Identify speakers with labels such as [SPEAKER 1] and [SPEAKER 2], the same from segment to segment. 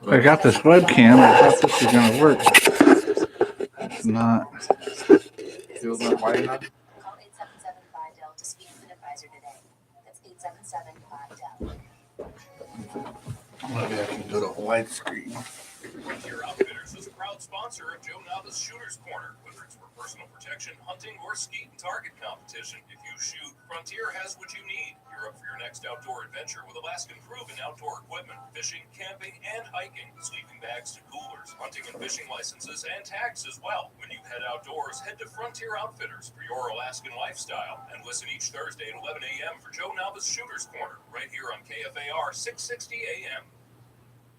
[SPEAKER 1] I got this webcam. I thought this was going to work. It's not.
[SPEAKER 2] Still not white enough?
[SPEAKER 3] Call 877-5DEL to speak with an advisor today. That's 877-5DEL.
[SPEAKER 1] Maybe I can go to widescreen.
[SPEAKER 4] Frontier Outfitters is a proud sponsor of Joe Nava's Shooter's Corner. Whether it's for personal protection, hunting, or skeet and target competition, if you shoot, Frontier has what you need. You're up for your next outdoor adventure with Alaskan proven outdoor equipment, fishing, camping, and hiking, sleeping bags to coolers, hunting and fishing licenses, and tags as well. When you head outdoors, head to Frontier Outfitters for your Alaskan lifestyle. And listen each Thursday at 11 a.m. for Joe Nava's Shooter's Corner, right here on KFAR 660 AM.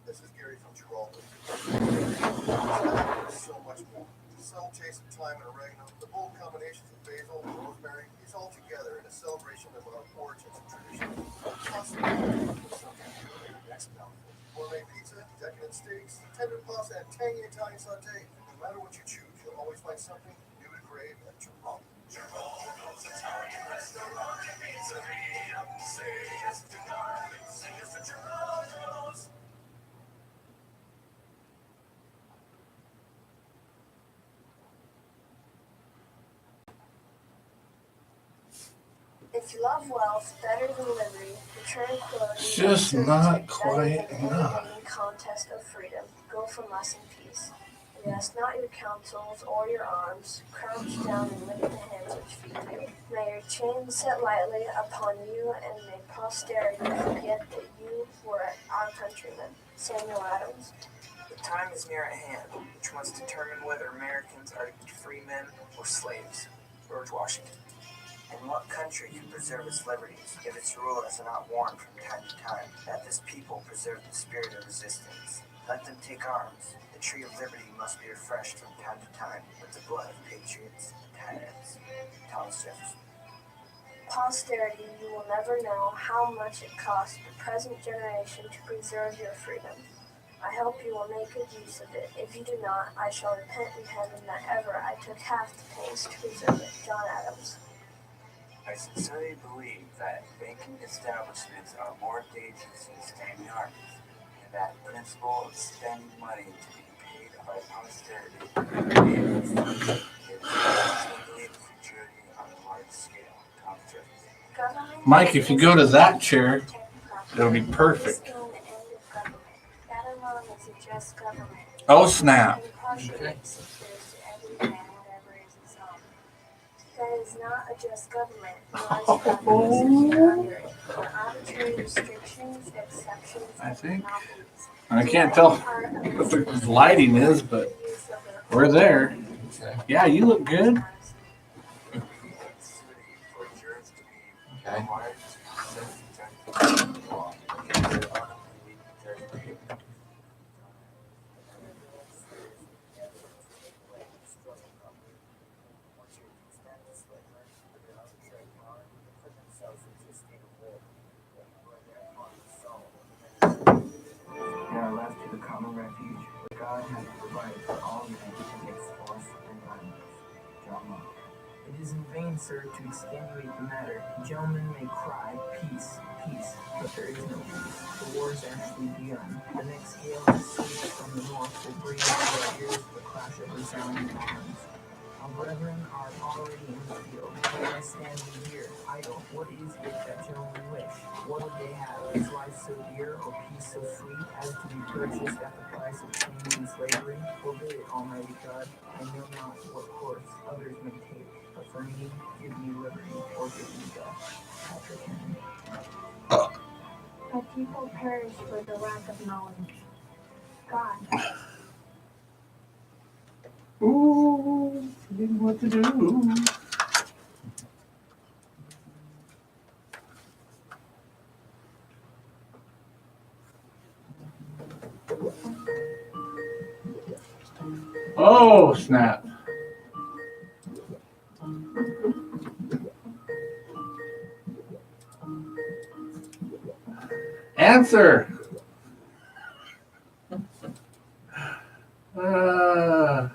[SPEAKER 5] This is Gary from Gibraltar. So much more. Some chase of thyme and oregano, the bold combinations of basil and rosemary, these all together in a celebration of our origins and traditions. Possibly something really next mouthful. Gourmet pizza, decadent steaks, tender pasta, and tangy Italian saute. No matter what you choose, you'll always find something new to crave at Gibraltar. Gibraltar's Italian restaurant and pizzeria. Say yes to garlic, say yes to Gibraltar's.
[SPEAKER 6] If you love wealth better than liberty, the tranquility
[SPEAKER 1] Just not quite
[SPEAKER 6] better than
[SPEAKER 1] enough.
[SPEAKER 6] any contest of freedom, go from us in peace. We ask not your counsels or your arms, crouch down and lick the hands which feed you. May your chains set lightly upon you, and may posterity forget that you were our countrymen. Samuel Adams.
[SPEAKER 7] The time is near at hand, which must determine whether Americans are to be free men or slaves. George Washington. And what country can preserve its liberties if its rulers are not warned from time to time that this people preserve the spirit of resistance? Let them take arms. The tree of liberty must be refreshed from time to time with the blood of patriots and tyrants. Thomas Jefferson.
[SPEAKER 6] Posterity, you will never know how much it cost the present generation to preserve your freedom. I hope you will make good use of it. If you do not, I shall repent in heaven that ever I took half the pains to preserve it. John Adams.
[SPEAKER 8] I sincerely believe that banking establishments are more dangerous than standing armies, and that principle of spending money to be paid by posterity is security on a large scale. Tom Jefferson.
[SPEAKER 1] Mike, if you go to that chair, it'll be perfect. Oh, snap.
[SPEAKER 6] Okay. That is not a just government, nor is it for arbitrary restrictions, exceptions,
[SPEAKER 1] I think.
[SPEAKER 6] monopolies.
[SPEAKER 1] I can't tell what the lighting is, but we're there. Yeah, you look good.
[SPEAKER 2] Okay.
[SPEAKER 7] They are left to the common refuge where God has provided for all men against force and violence. John Locke. It is in vain, sir, to extenuate the matter. Gentlemen may cry, peace, peace, but there is no peace. The war is actually begun. The next gale of sea from the north will bring to our ears the clash of resounding arms. Our brethren are already in the field. Why stand we here, idle? What is it that gentlemen wish? What would they have? Is life so dear, or peace so sweet, as to be purchased at the price of chains and slavery? Forbid it, Almighty God. I know not what course others may take, but for me, give me liberty, or give me death. Patrick Henry.
[SPEAKER 6] My people perish for the lack of knowledge. God,
[SPEAKER 1] Ooh, forgetting what to do. Oh, snap. Answer. Uh,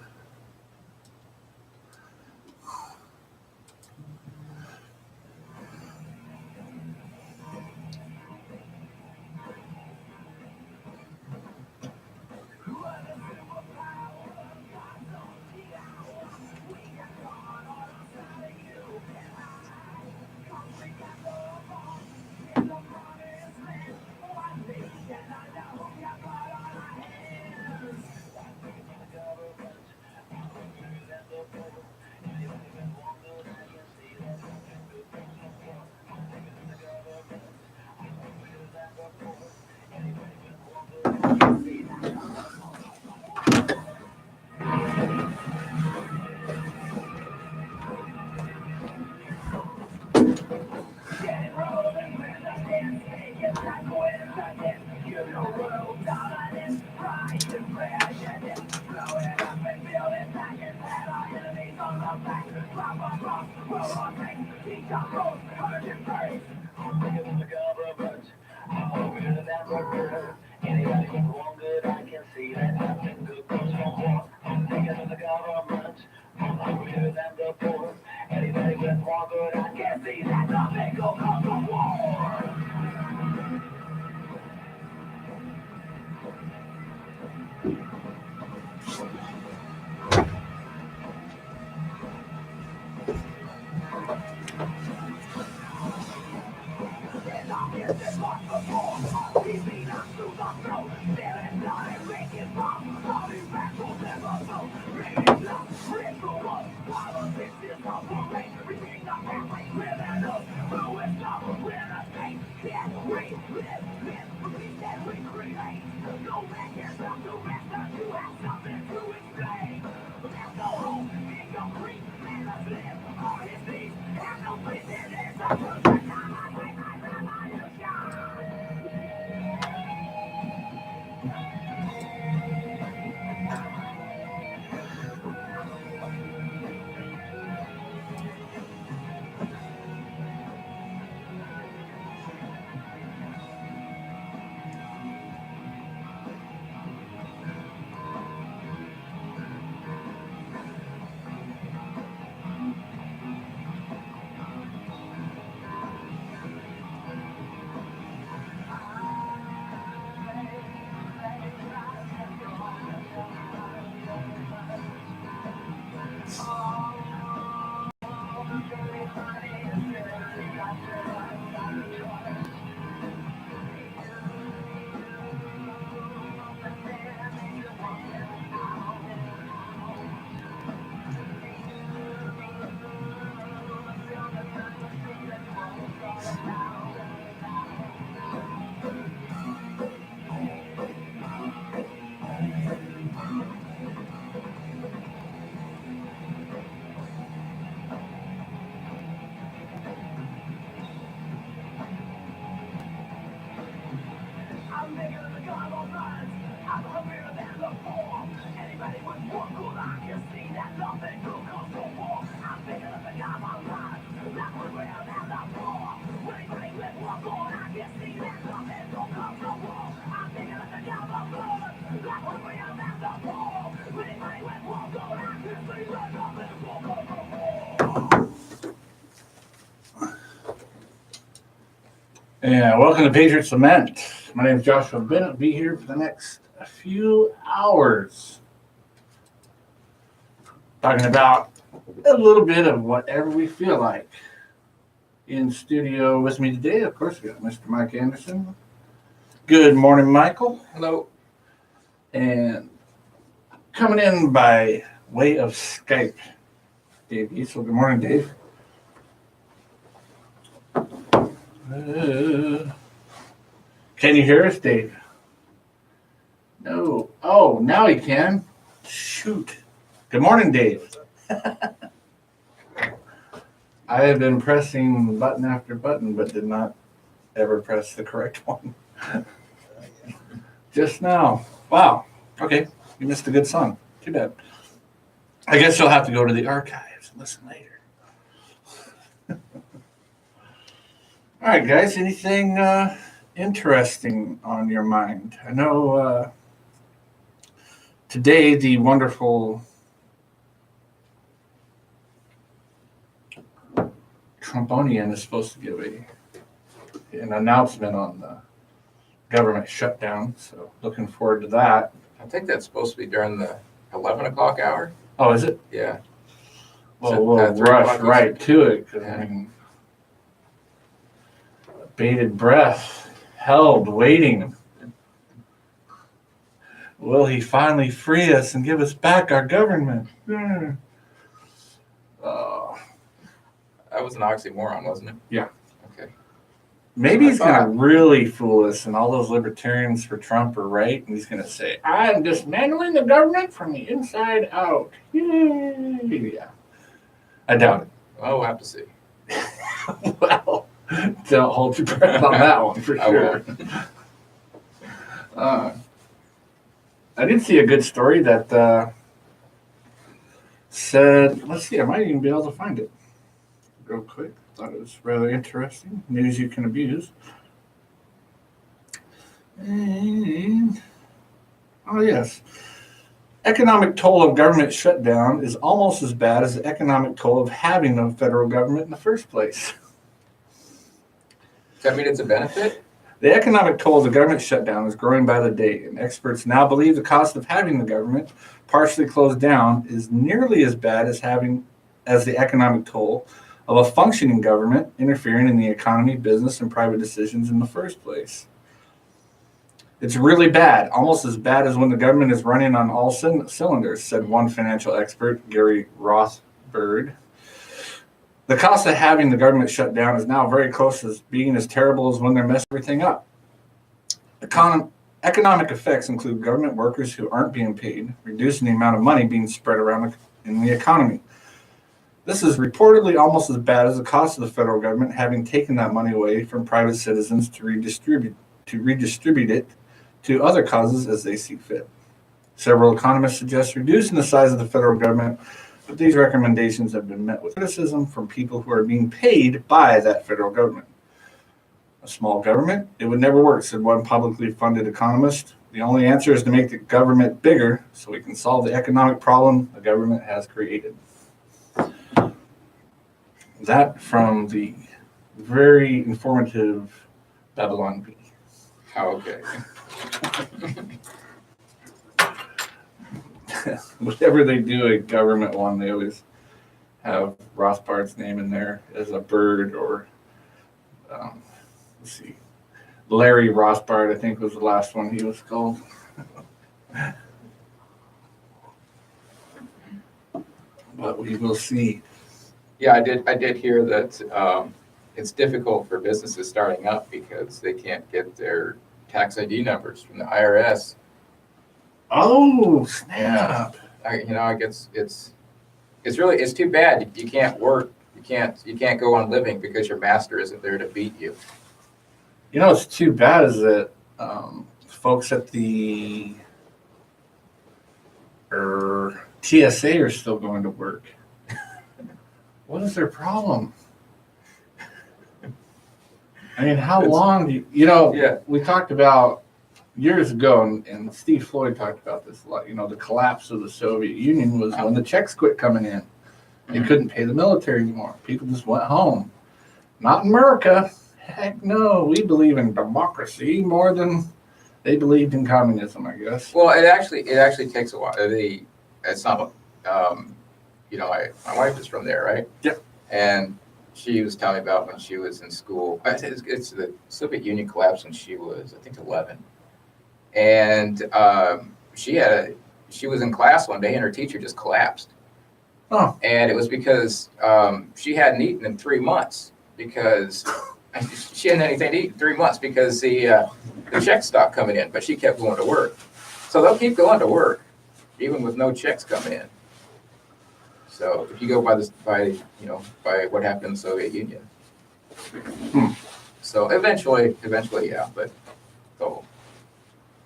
[SPEAKER 1] yeah, welcome to Patriots Lament. My name is Joshua Bennett. I'll be here for the next few hours talking about a little bit of whatever we feel like. In studio with me today, of course, we got Mr. Mike Anderson. Good morning, Michael.
[SPEAKER 2] Hello.
[SPEAKER 1] And coming in by way of Skype, Dave Giesel. Good morning, Dave. Can you hear us, Dave? No. Oh, now he can. Shoot. Good morning, Dave. I have been pressing button after button, but did not ever press the correct one. Just now. Wow. Okay. You missed a good song. Too bad. I guess you'll have to go to the archives and listen later. All right, guys. Anything interesting on your mind? I know today the wonderful Trumponian is supposed to give an announcement on the government shutdown. So looking forward to that.
[SPEAKER 2] I think that's supposed to be during the 11 o'clock hour.
[SPEAKER 1] Oh, is it?
[SPEAKER 2] Yeah.
[SPEAKER 1] Well,
[SPEAKER 2] So,
[SPEAKER 1] we'll
[SPEAKER 2] 3
[SPEAKER 1] rush
[SPEAKER 2] o'clock is-
[SPEAKER 1] right to it because
[SPEAKER 2] Yeah.
[SPEAKER 1] I mean, bated breath, held, waiting. Will he finally free us and give us back our government?
[SPEAKER 2] That was an oxymoron, wasn't it?
[SPEAKER 1] Yeah.
[SPEAKER 2] Okay.
[SPEAKER 1] Maybe he's
[SPEAKER 2] I
[SPEAKER 1] going to
[SPEAKER 2] thought-
[SPEAKER 1] really fool us, and all those libertarians for Trump are right, and he's going to say, I'm dismantling the government from the inside out. Yay. Yeah. I doubt it.
[SPEAKER 2] Well, we'll have to see.
[SPEAKER 1] Well, don't hold your breath on that one for
[SPEAKER 2] I
[SPEAKER 1] sure. I did see a good story that said, let's see, I might even be able to find it real quick. Thought it was rather interesting. News you can abuse. And, oh, yes. Economic toll of government shutdown is almost as bad as the economic toll of having a federal government in the first place.
[SPEAKER 2] Does that mean it's a benefit?
[SPEAKER 1] The economic toll of the government shutdown is growing by the day, and experts now believe the cost of having the government partially closed down is nearly as bad as the economic toll of a functioning government interfering in the economy, business, and private decisions in the first place. It's really bad, almost as bad as when the government is running on all cylinders, said one financial expert, Gary Rothbard. The cost of having the government shut down is now very close to being as terrible as when they're messing everything up. Economic effects include government workers who aren't being paid, reducing the amount of money being spread around in the economy. This is reportedly almost as bad as the cost of the federal government having taken that money away from private citizens to redistribute it to other causes as they see fit. Several economists suggest reducing the size of the federal government, but these recommendations have been met with criticism from people who are being paid by that federal government. A small government? It would never work, said one publicly funded economist. The only answer is to make the government bigger so we can solve the economic problem the government has created. That from the very informative Babylon Bee.
[SPEAKER 2] Oh, okay.
[SPEAKER 1] Whatever they do a government one, they always have Rothbard's name in there as a bird, or let's see, Larry Rothbard, I think was the last one he was called. But we will see.
[SPEAKER 2] Yeah, I did hear that it's difficult for businesses starting up because they can't get their tax ID numbers from the IRS.
[SPEAKER 1] Oh, snap.
[SPEAKER 2] I guess it's too bad. You can't work. You can't go on living because your master isn't there to beat you.
[SPEAKER 1] You know what's too bad is that folks at the TSA are still going to work. What is their problem? I mean, how long do
[SPEAKER 2] Yeah.
[SPEAKER 1] we talked about years ago, and Steve Floyd talked about this a lot. The collapse of the Soviet Union was when the checks quit coming in. They couldn't pay the military anymore. People just went home. Not in America. Heck no. We believe in democracy more than they believed in communism, I guess.
[SPEAKER 2] Well, it actually takes a while. It's not. my wife is from there, right?
[SPEAKER 1] Yep.
[SPEAKER 2] And she was telling me about when she was in school. It's the Soviet Union collapsed when she was, I think, 11. And she was in class one day and her teacher just collapsed.
[SPEAKER 1] Oh.
[SPEAKER 2] And it was because she hadn't eaten in 3 months because she hadn't had anything to eat in 3 months because the checks stopped coming in, but she kept going to work. So they'll keep going to work even with no checks coming in. So if you go by what happened in the Soviet Union. So eventually, yeah, but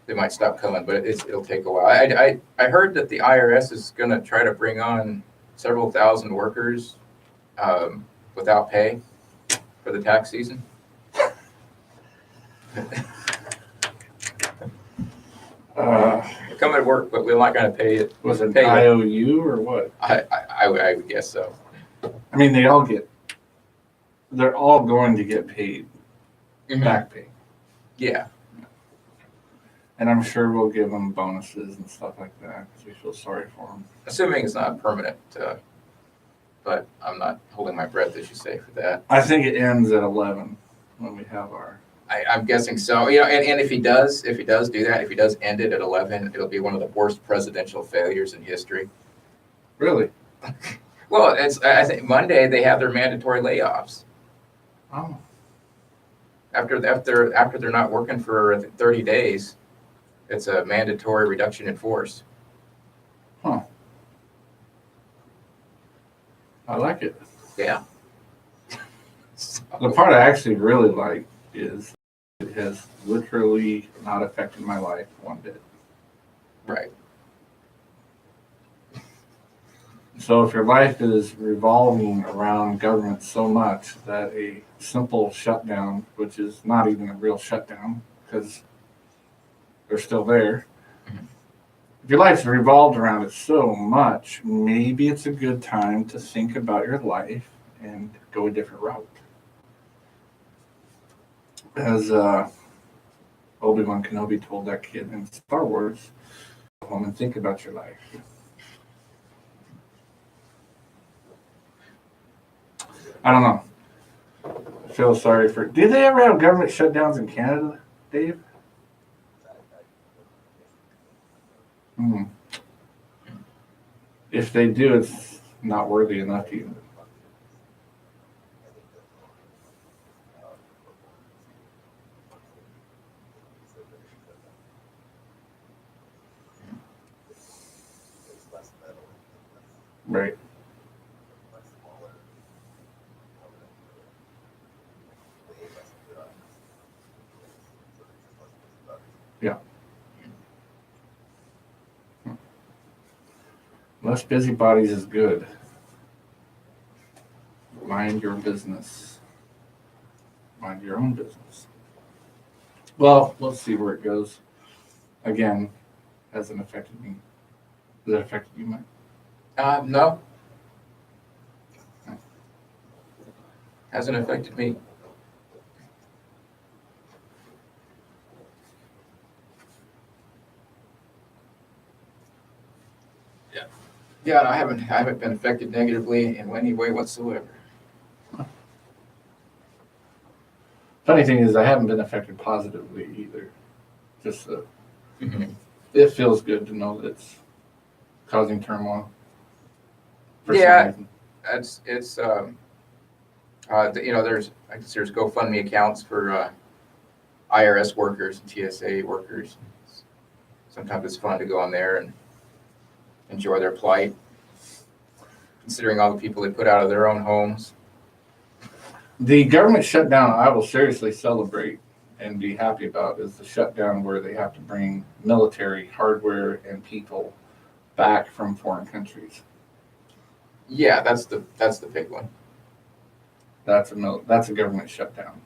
[SPEAKER 2] they might stop coming, but it'll take a while. I heard that the IRS is going to try to bring on several thousand workers without pay for the tax season. Come to work, but we're not going to pay it.
[SPEAKER 1] Was it
[SPEAKER 2] Pay
[SPEAKER 1] an IOU or what?
[SPEAKER 2] I would guess so.
[SPEAKER 1] I mean, they're all going to get paid, back pay.
[SPEAKER 2] Yeah.
[SPEAKER 1] And I'm sure we'll give them bonuses and stuff like that because we feel sorry for them.
[SPEAKER 2] Assuming it's not permanent, but I'm not holding my breath, as you say, for that.
[SPEAKER 1] I think it ends at 11 when we have our.
[SPEAKER 2] I'm guessing so. And if he does do that, if he does end it at 11, it'll be one of the worst presidential failures in history.
[SPEAKER 1] Really?
[SPEAKER 2] Well, I think Monday they have their mandatory layoffs.
[SPEAKER 1] Oh.
[SPEAKER 2] After they're not working for 30 days, it's a mandatory reduction in force.
[SPEAKER 1] Huh. I like it.
[SPEAKER 2] Yeah.
[SPEAKER 1] The part I actually really like is it has literally not affected my life one bit.
[SPEAKER 2] Right.
[SPEAKER 1] So if your life is revolving around government so much that a simple shutdown, which is not even a real shutdown because they're still there, if your life's revolved around it so much, maybe it's a good time to think about your life and go a different route. As Obi-Wan Kenobi told that kid in Star Wars, go home and think about your life. I don't know. I feel sorry for. Did they ever have government shutdowns in Canada, Dave? If they do, it's not worthy enough to you. Right. Yeah. Less busybodies is good. Mind your business. Mind your own business. Well, let's see where it goes. Again, hasn't affected me. Has it affected you, Mike?
[SPEAKER 2] No. Hasn't affected me. Yeah, no, I haven't been affected negatively in any way whatsoever.
[SPEAKER 1] Funny thing is, I haven't been affected positively either. Just it feels good to know that it's causing turmoil. For some reason.
[SPEAKER 2] It's there's GoFundMe accounts for IRS workers and TSA workers. Sometimes it's fun to go on there and enjoy their plight, considering all the people they put out of their own homes.
[SPEAKER 1] The government shutdown I will seriously celebrate and be happy about is the shutdown where they have to bring military hardware and people back from foreign countries.
[SPEAKER 2] Yeah, that's the big one.
[SPEAKER 1] That's a government shutdown.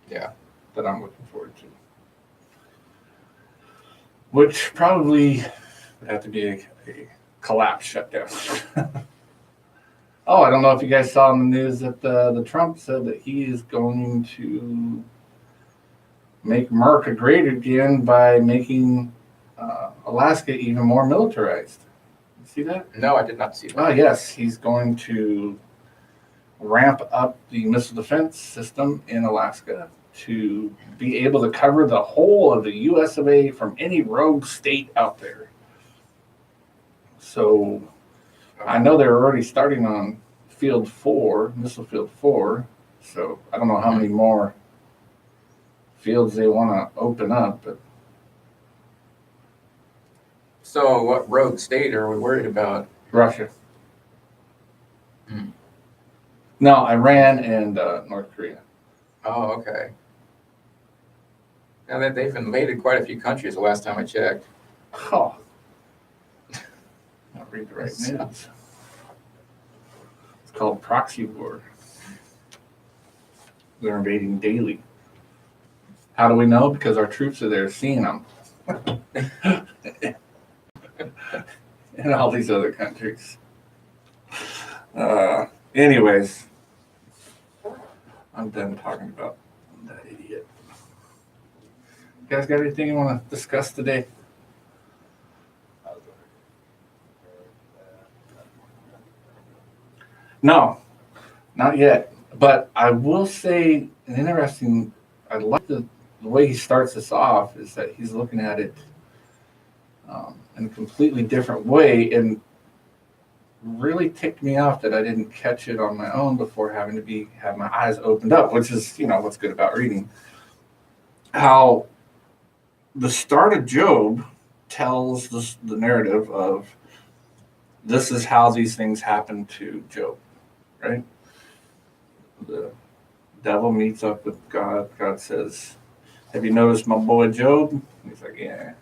[SPEAKER 2] Yeah.
[SPEAKER 1] That I'm looking forward to. Which probably would have to be a collapse shutdown. Oh, I don't know if you guys saw in the news that the Trump said that he is going to make America great again by making Alaska even more militarized. See that?
[SPEAKER 2] No, I did not see that.
[SPEAKER 1] Oh, yes, he's going to ramp up the missile defense system in Alaska to be able to cover the whole of the US of A from any rogue state out there. So I know they're already starting on Field 4, Missile Field 4. So I don't know how many more fields they want to open up, but
[SPEAKER 2] So what rogue state are we worried about?
[SPEAKER 1] Russia.
[SPEAKER 2] Hmm.
[SPEAKER 1] No, Iran and North Korea.
[SPEAKER 2] Oh, okay. Now that they've invaded quite a few countries the last time I checked.
[SPEAKER 1] Oh. Not read the right news. It's called proxy war. They're invading daily. How do we know? Because our troops are there seeing them. In all these other countries. Anyways, I'm done talking about that idiot. You guys got anything you want to discuss today? No, not yet. But I will say an interesting, I like the way he starts this off is that he's looking at it in a completely different way, and really ticked me off that I didn't catch it on my own before having to have my eyes opened up, which is, what's good about reading. How the start of Job tells the narrative of this is how these things happen to Job, right? The devil meets up with God. God says, "Have you noticed my boy Job?" And he's like, "Yeah."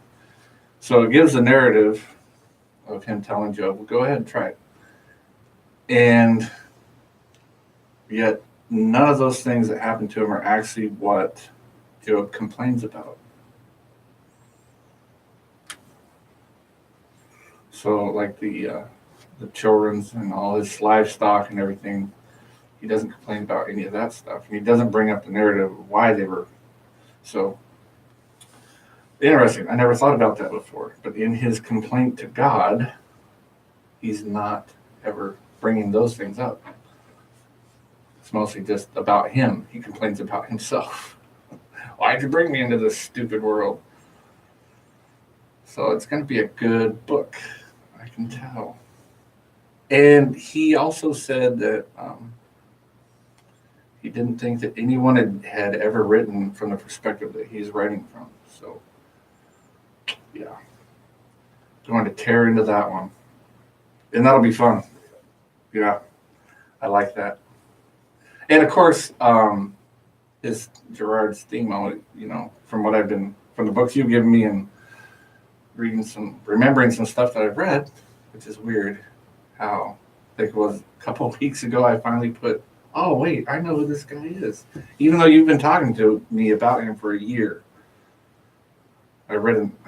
[SPEAKER 1] So it gives a narrative of him telling Job, "Well, go ahead and try it." And yet none of those things that happen to him are actually what Job complains about. So like the children's and all his livestock and everything, he doesn't complain about any of that stuff. And he doesn't bring up the narrative of why they were so interesting. I never thought about that before. But in his complaint to God, he's not ever bringing those things up. It's mostly just about him. He complains about himself. Why'd you bring me into this stupid world? So it's going to be a good book, I can tell. And he also said that he didn't think that anyone had ever written from the perspective that he's writing from. So, yeah. Going to tear into that one. And that'll be fun. Yeah. I like that. And of course, is Gerard's theme, from the books you've given me and remembering some stuff that I've read, which is weird how, I think it was a couple of weeks ago, I finally put, oh, wait, I know who this guy is. Even though you've been talking to me about him for a year. I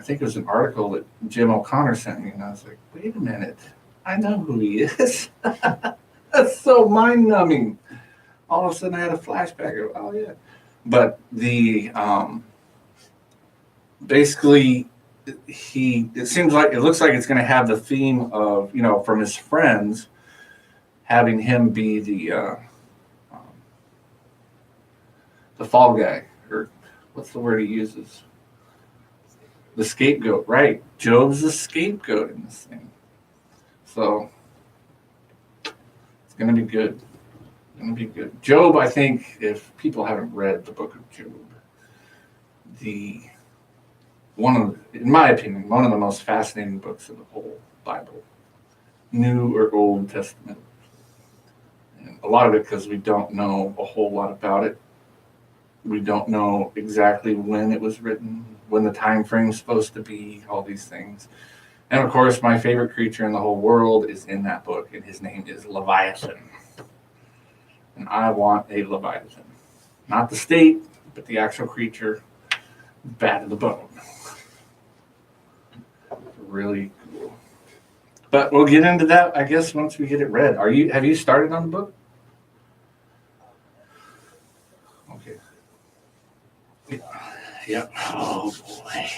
[SPEAKER 1] think it was an article that Jim O'Connor sent me, and I was like, wait a minute, I know who he is. That's so mind-numbing. All of a sudden I had a flashback of, oh yeah. But basically it looks like it's going to have the theme of, from his friends, having him be the fall guy, or what's the word he uses? The scapegoat, right? Job's the scapegoat in this thing. So it's going to be good. Going to be good. Job, I think, if people haven't read the book of Job, in my opinion, one of the most fascinating books of the whole Bible, New or Old Testament. And a lot of it because we don't know a whole lot about it. We don't know exactly when it was written, when the time frame is supposed to be, all these things. And of course, my favorite creature in the whole world is in that book, and his name is Leviathan. And I want a Leviathan. Not the state, but the actual creature, bad to the bone. Really cool. But we'll get into that, I guess, once we get it read. Have you started on the book? Okay. Yeah. Oh boy.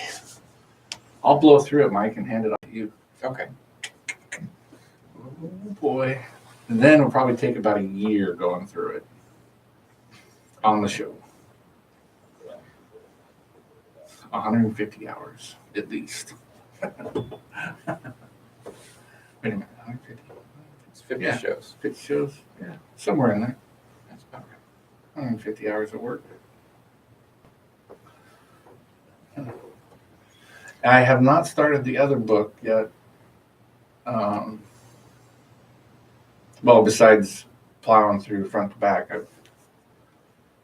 [SPEAKER 1] I'll blow through it, Mike, and hand it off to you.
[SPEAKER 2] Okay.
[SPEAKER 1] Oh boy. And then it'll probably take about a year going through it on the show. 150 hours at least. Wait a minute, 150.
[SPEAKER 2] It's 50
[SPEAKER 1] Yeah.
[SPEAKER 2] shows.
[SPEAKER 1] 50 shows? Yeah, somewhere in there.
[SPEAKER 2] That's about right.
[SPEAKER 1] 150 hours of work. I have not started the other book yet. Well, besides plowing through front to back, I've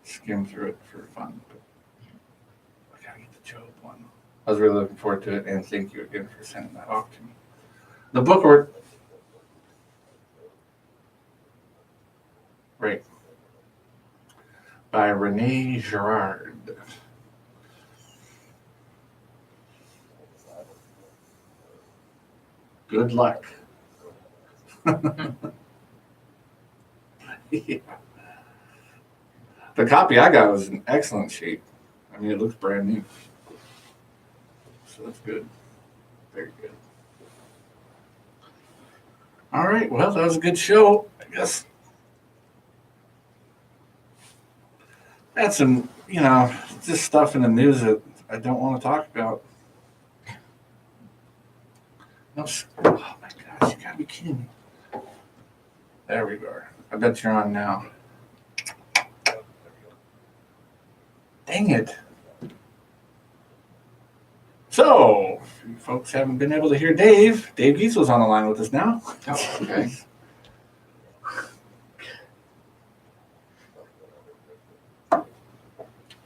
[SPEAKER 1] skimmed through it for fun. But I gotta get the Job one. I was really looking forward to it, and thank you again for sending that off to me. The book, right, by Renee Girard. Good luck. Yeah. The copy I got was in excellent shape. I mean, it looks brand new. So that's good. Very good. All right. Well, that was a good show. I guess that's some, just stuff in the news that I don't want to talk about. No, oh my gosh, you gotta be kidding me. There we go. I bet you're on now. Dang it. So, if you folks haven't been able to hear Dave Giesel's on the line with us now.
[SPEAKER 2] Oh, okay.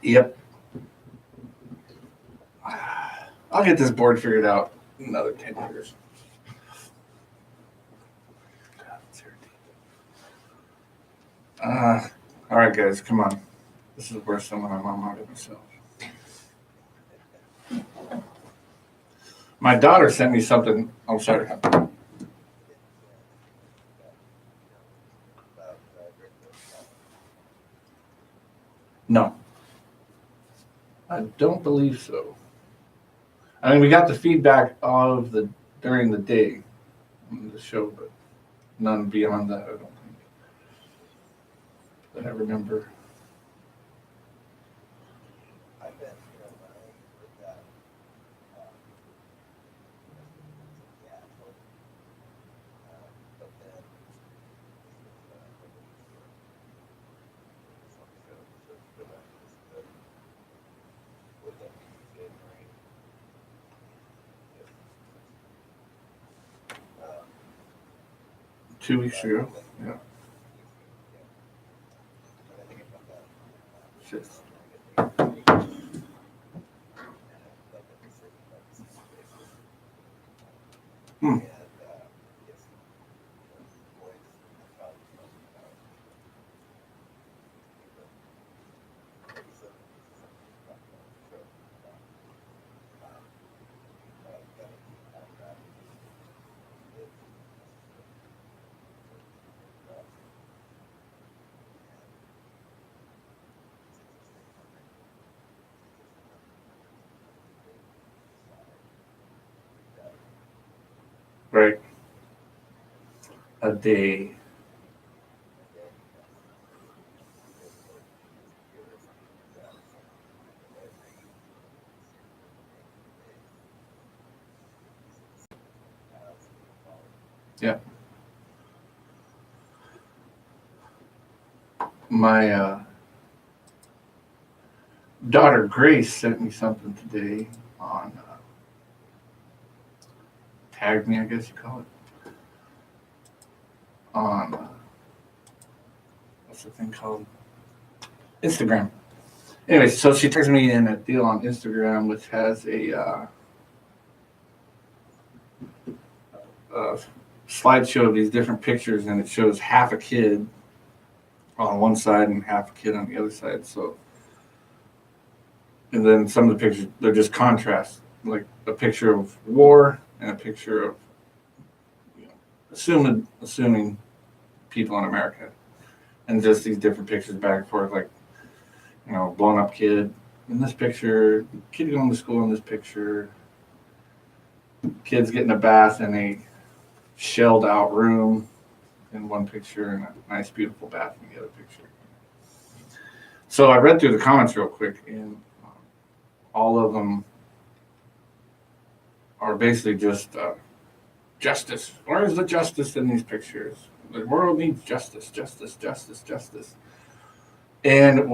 [SPEAKER 1] Yep. I'll get this board figured out in another 10 years. All right, guys, come on. This is worse than when I'm on by myself. My daughter sent me something. I'm sorry. No. I don't believe so. I mean, we got the feedback of during the day on the show, but none beyond that, I don't think. That I remember. Two weeks ago. Yeah. Shit. Hmm. Right. A day. Yeah. My daughter Grace sent me something today on tagged me, I guess you call it, on what's the thing called? Instagram. Anyway, so she tags me in a deal on Instagram which has a slideshow of these different pictures, and it shows half a kid on one side and half a kid on the other side. So, and then some of the pictures, they're just contrast, like a picture of war and a picture of, assuming people in America, and just these different pictures back and forth, like, blown up kid in this picture, kid going to school in this picture, kids getting a bath in a shelled out room in one picture and a nice, beautiful bath in the other picture. So I read through the comments real quick, and all of them are basically just justice. Where's the justice in these pictures? The world needs justice, justice, justice, justice. And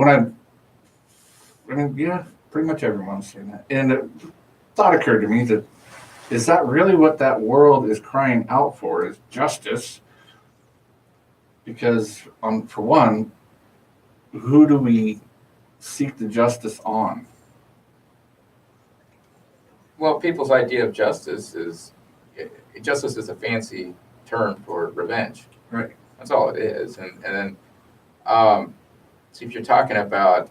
[SPEAKER 1] yeah, pretty much everyone's saying that. And the thought occurred to me that is that really what that world is crying out for? Is justice? Because for one, who do we seek the justice on?
[SPEAKER 2] Well, people's idea of justice is a fancy term for revenge.
[SPEAKER 1] Right.
[SPEAKER 2] That's all it is. And then, so if you're talking about,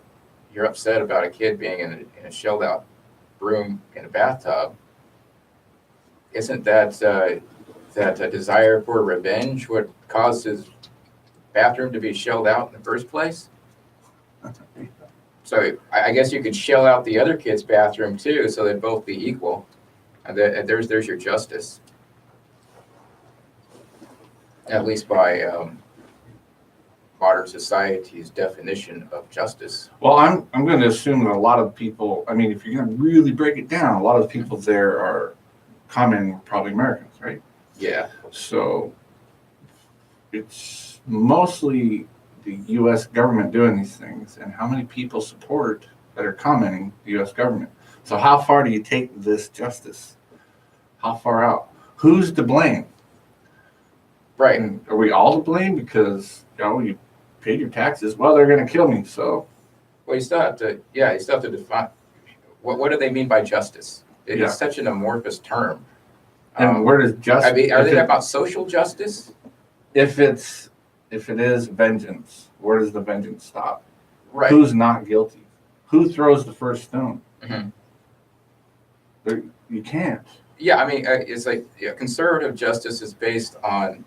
[SPEAKER 2] you're upset about a kid being in a shelled out room in a bathtub, isn't that a desire for revenge what caused his bathroom to be shelled out in the first place? So I guess you could shell out the other kid's bathroom too, so they'd both be equal. And there's your justice. At least by modern society's definition of justice.
[SPEAKER 1] Well, I'm going to assume that a lot of people, I mean, if you're going to really break it down, a lot of the people there are common, probably Americans, right?
[SPEAKER 2] Yeah.
[SPEAKER 1] So it's mostly the U.S. government doing these things, and how many people support that are commenting the U.S. government. So how far do you take this justice? How far out? Who's to blame?
[SPEAKER 2] Right.
[SPEAKER 1] And are we all to blame because you paid your taxes? Well, they're going to kill me, so.
[SPEAKER 2] Well, you still have to define what do they mean by justice? It's such an amorphous term.
[SPEAKER 1] And where does justice?
[SPEAKER 2] I mean, are they about social justice?
[SPEAKER 1] If it is vengeance, where does the vengeance stop?
[SPEAKER 2] Right.
[SPEAKER 1] Who's not guilty? Who throws the first stone?
[SPEAKER 2] Mm-hmm.
[SPEAKER 1] You can't.
[SPEAKER 2] Yeah, I mean, it's like conservative justice is based on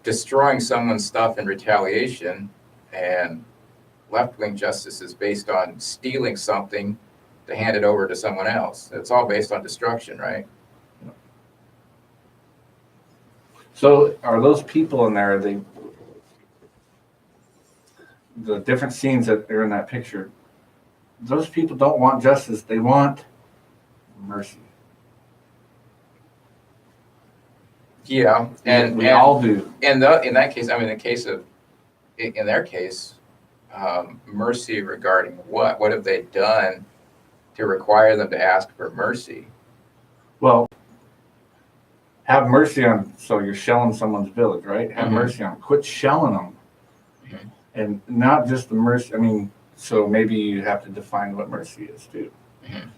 [SPEAKER 2] destroying someone's stuff in retaliation, and left-wing justice is based on stealing something to hand it over to someone else. It's all based on destruction, right?
[SPEAKER 1] So are those people in there, the different scenes that are in that picture, those people don't want justice, they want mercy.
[SPEAKER 2] Yeah, and
[SPEAKER 1] we all do.
[SPEAKER 2] In that case, I mean, in their case, mercy regarding what? What have they done to require them to ask for mercy?
[SPEAKER 1] Well, have mercy on, so you're shelling someone's village, right? Have mercy on them. Quit shelling them.
[SPEAKER 2] Mm-hmm.
[SPEAKER 1] And not just the mercy, I mean, so maybe you have to define what mercy is too.
[SPEAKER 2] Mm-hmm.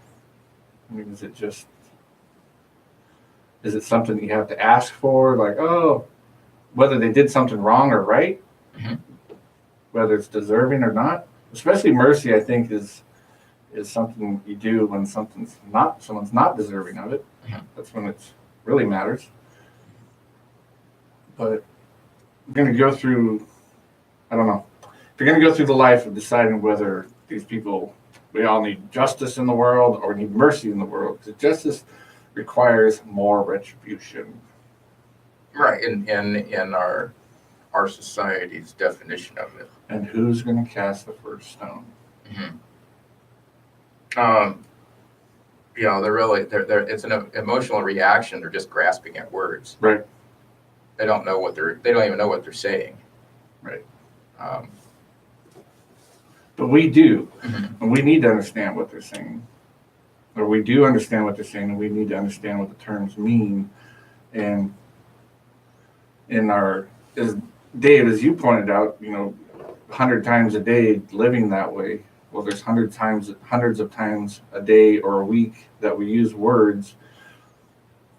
[SPEAKER 1] I mean, is it something you have to ask for? Like, oh, whether they did something wrong or right,
[SPEAKER 2] mm-hmm.
[SPEAKER 1] whether it's deserving or not. Especially mercy, I think, is something you do when someone's not deserving of it.
[SPEAKER 2] Mm-hmm.
[SPEAKER 1] That's when it really matters. But I'm going to go through, I don't know. If you're going to go through the life of deciding whether these people, we all need justice in the world or need mercy in the world, because justice requires more retribution.
[SPEAKER 2] Right, in our society's definition of it.
[SPEAKER 1] And who's going to cast the first stone?
[SPEAKER 2] Mm-hmm. They're it's an emotional reaction. They're just grasping at words.
[SPEAKER 1] Right.
[SPEAKER 2] They don't even know what they're saying.
[SPEAKER 1] Right.
[SPEAKER 2] Um,
[SPEAKER 1] But we do,
[SPEAKER 2] mm-hmm.
[SPEAKER 1] and we need to understand what they're saying. Or we do understand what they're saying, and we need to understand what the terms mean. And as Dave, as you pointed out, 100 times a day living that way. Well, there's hundreds of times a day or a week that we use words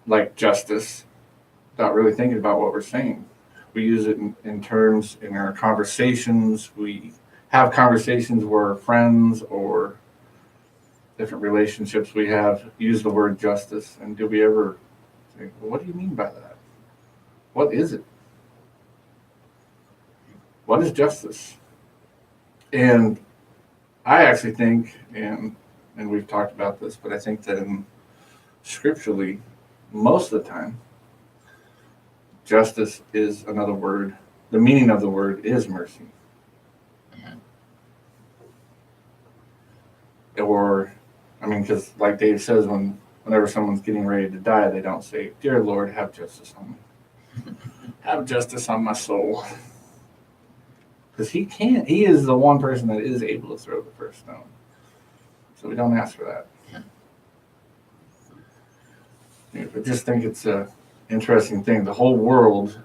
[SPEAKER 1] like justice without really thinking about what we're saying. We use it in terms in our conversations. We have conversations where friends or different relationships we have use the word justice. And do we ever say, well, what do you mean by that? What is it? What is justice? And I actually think, and we've talked about this, but I think that scripturally, most of the time, justice is another word. The meaning of the word is mercy. Or, I mean, because like Dave says, whenever someone's getting ready to die, they don't say, "Dear Lord, have justice on me. Have justice on my soul." Because he can't. He is the one person that is able to throw the first stone. So we don't ask for that. I just think it's a interesting thing. The whole world,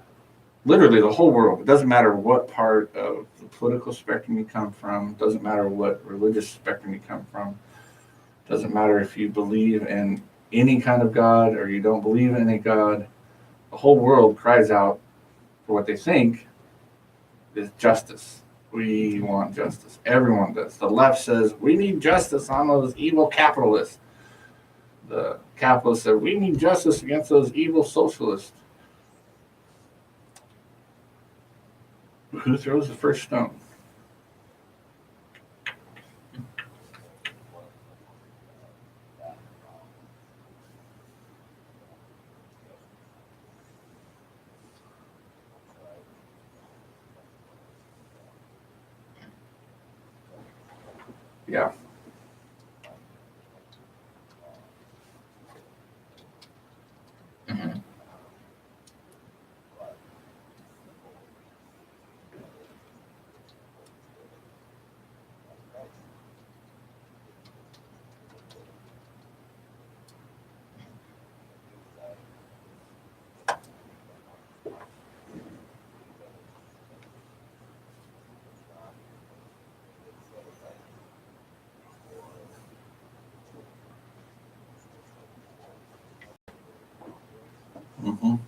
[SPEAKER 1] literally the whole world, it doesn't matter what part of the political spectrum you come from, doesn't matter what religious spectrum you come from, doesn't matter if you believe in any kind of God or you don't believe in any God, the whole world cries out for what they think is justice. We want justice. Everyone does. The left says, we need justice on those evil capitalists. The capitalists said, we need justice against those evil socialists. Who throws the first stone? Yeah.
[SPEAKER 2] Mhm.
[SPEAKER 1] Mm-hmm.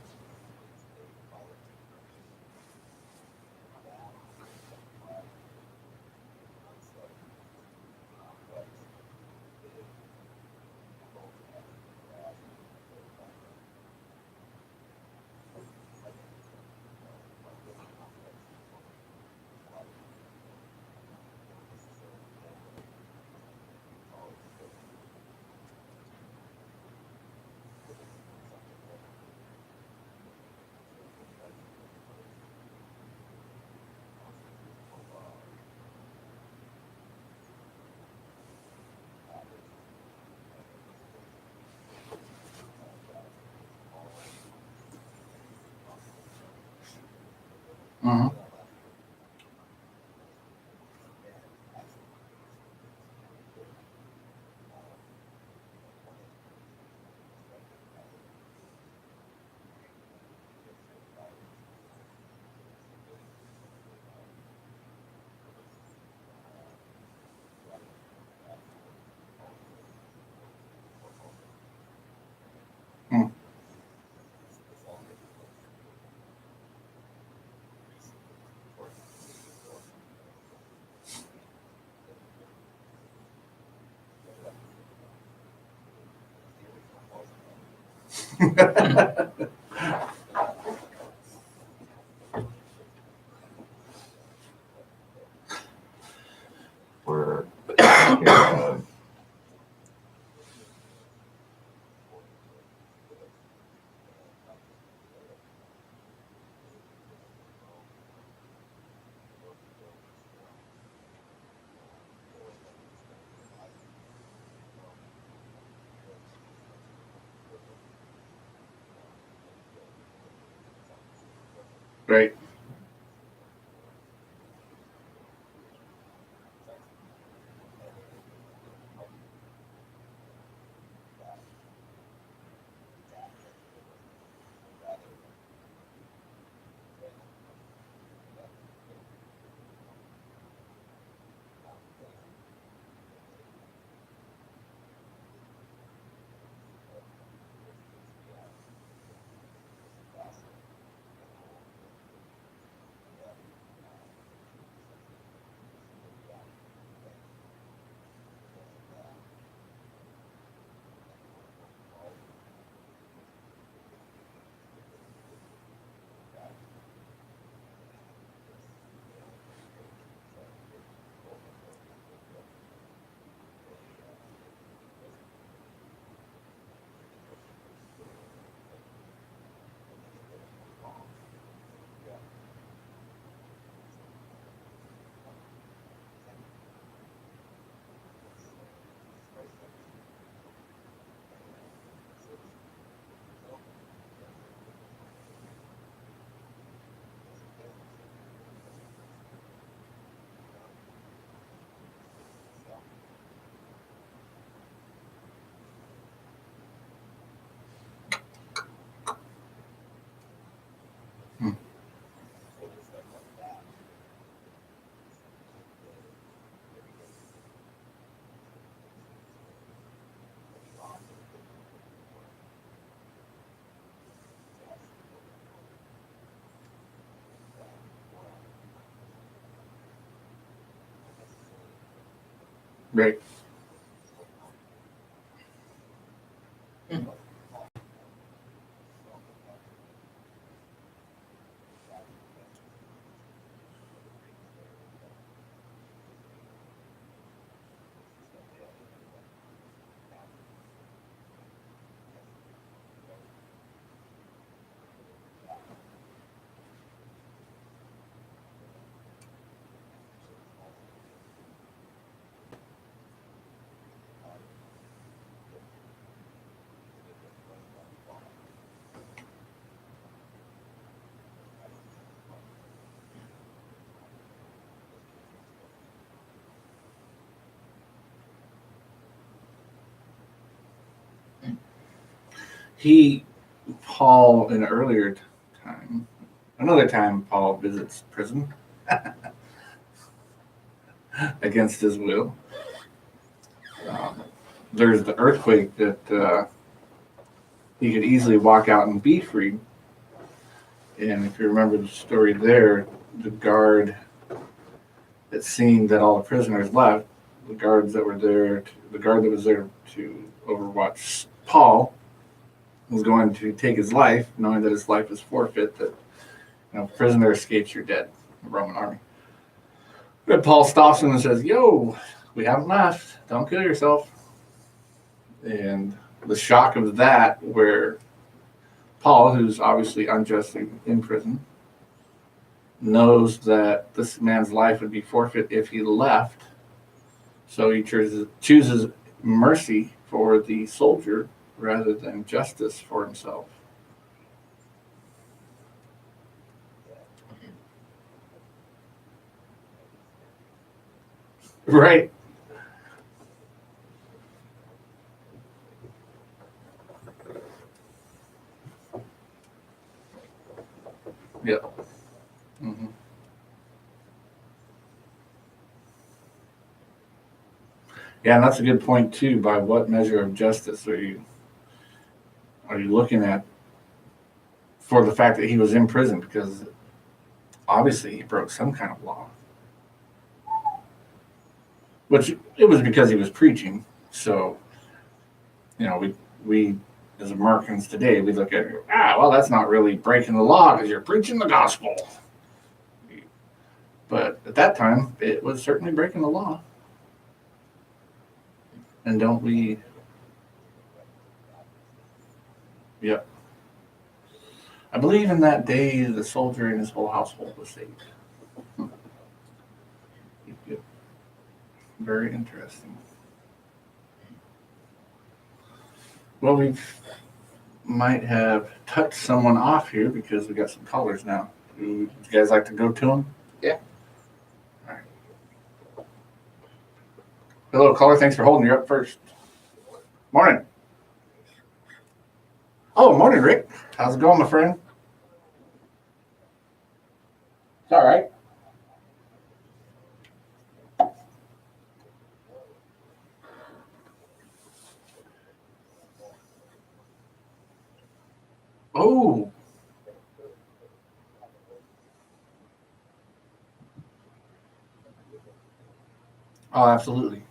[SPEAKER 1] Mm-hmm.
[SPEAKER 9] We're taking
[SPEAKER 1] Right. Right. Paul, in an earlier time, another time, Paul visits prison against his will. There's the earthquake that he could easily walk out and be freed. And if you remember the story there, the guard that seeing that all the prisoners left, the guards that were there, the guard that was there to overwatch Paul was going to take his life, knowing that his life was forfeit, that prisoner escapes, you're dead, the Roman army. But Paul stops him and says, yo, we haven't left, don't kill yourself. And the shock of that, where Paul, who's obviously unjustly in prison, knows that this man's life would be forfeit if he left. So he chooses mercy for the soldier rather than justice for himself. Right. Yep. Mm-hmm. Yeah, and that's a good point too. By what measure of justice are you looking at for the fact that he was in prison? Because obviously he broke some kind of law, which it was because he was preaching. So we as Americans today, we look at it, well, that's not really breaking the law because you're preaching the gospel. But at that time, it was certainly breaking the law. And don't we? Yep. I believe in that day the soldier and his whole household was saved. Yep. Very interesting. Well, we might have touched someone off here because we got some callers now. Would you guys like to go to them?
[SPEAKER 2] Yeah.
[SPEAKER 1] All right. Hello, caller. Thanks for holding. You're up first. Morning. Oh, morning, Rick. How's it going, my friend? It's all right. Oh. Oh, absolutely.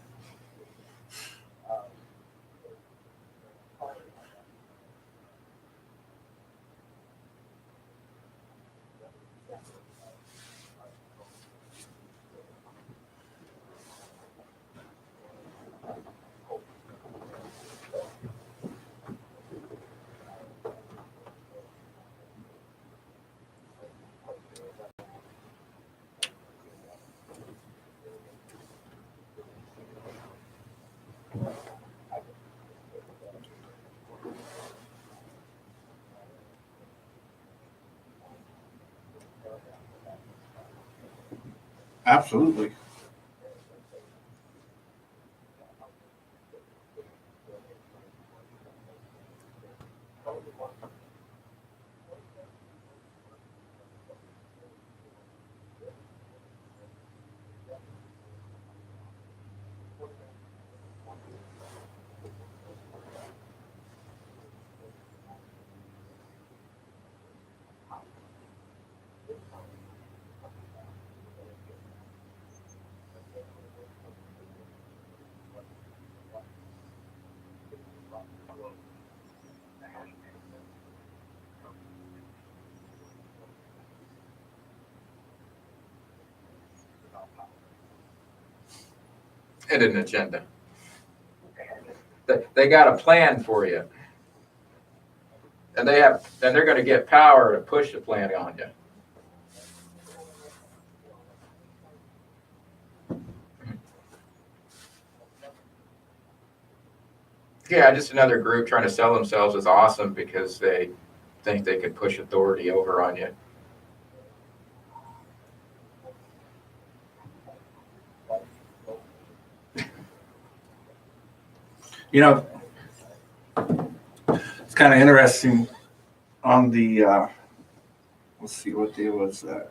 [SPEAKER 1] Absolutely.
[SPEAKER 2] and an agenda. They got a plan for you. And they're going to get power to push the plan on you. Yeah, just another group trying to sell themselves as awesome because they think they can push authority over on you.
[SPEAKER 1] You know, it's kind of interesting on the, let's see, what day was that?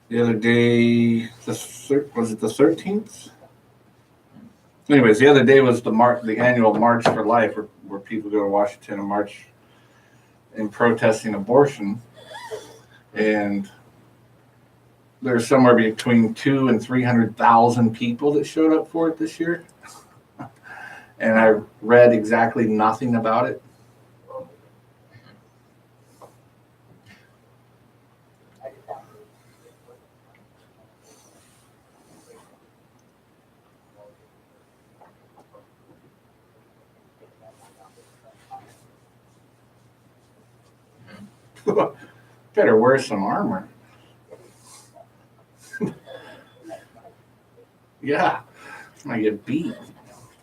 [SPEAKER 1] The other day, was it the 13th? Anyways, the other day was the annual March for Life, where people go to Washington and march in protesting abortion. And there's somewhere between 200,000 and 300,000 people that showed up for it this year. And I read exactly nothing about it. Better wear some armor. Yeah, I get beat.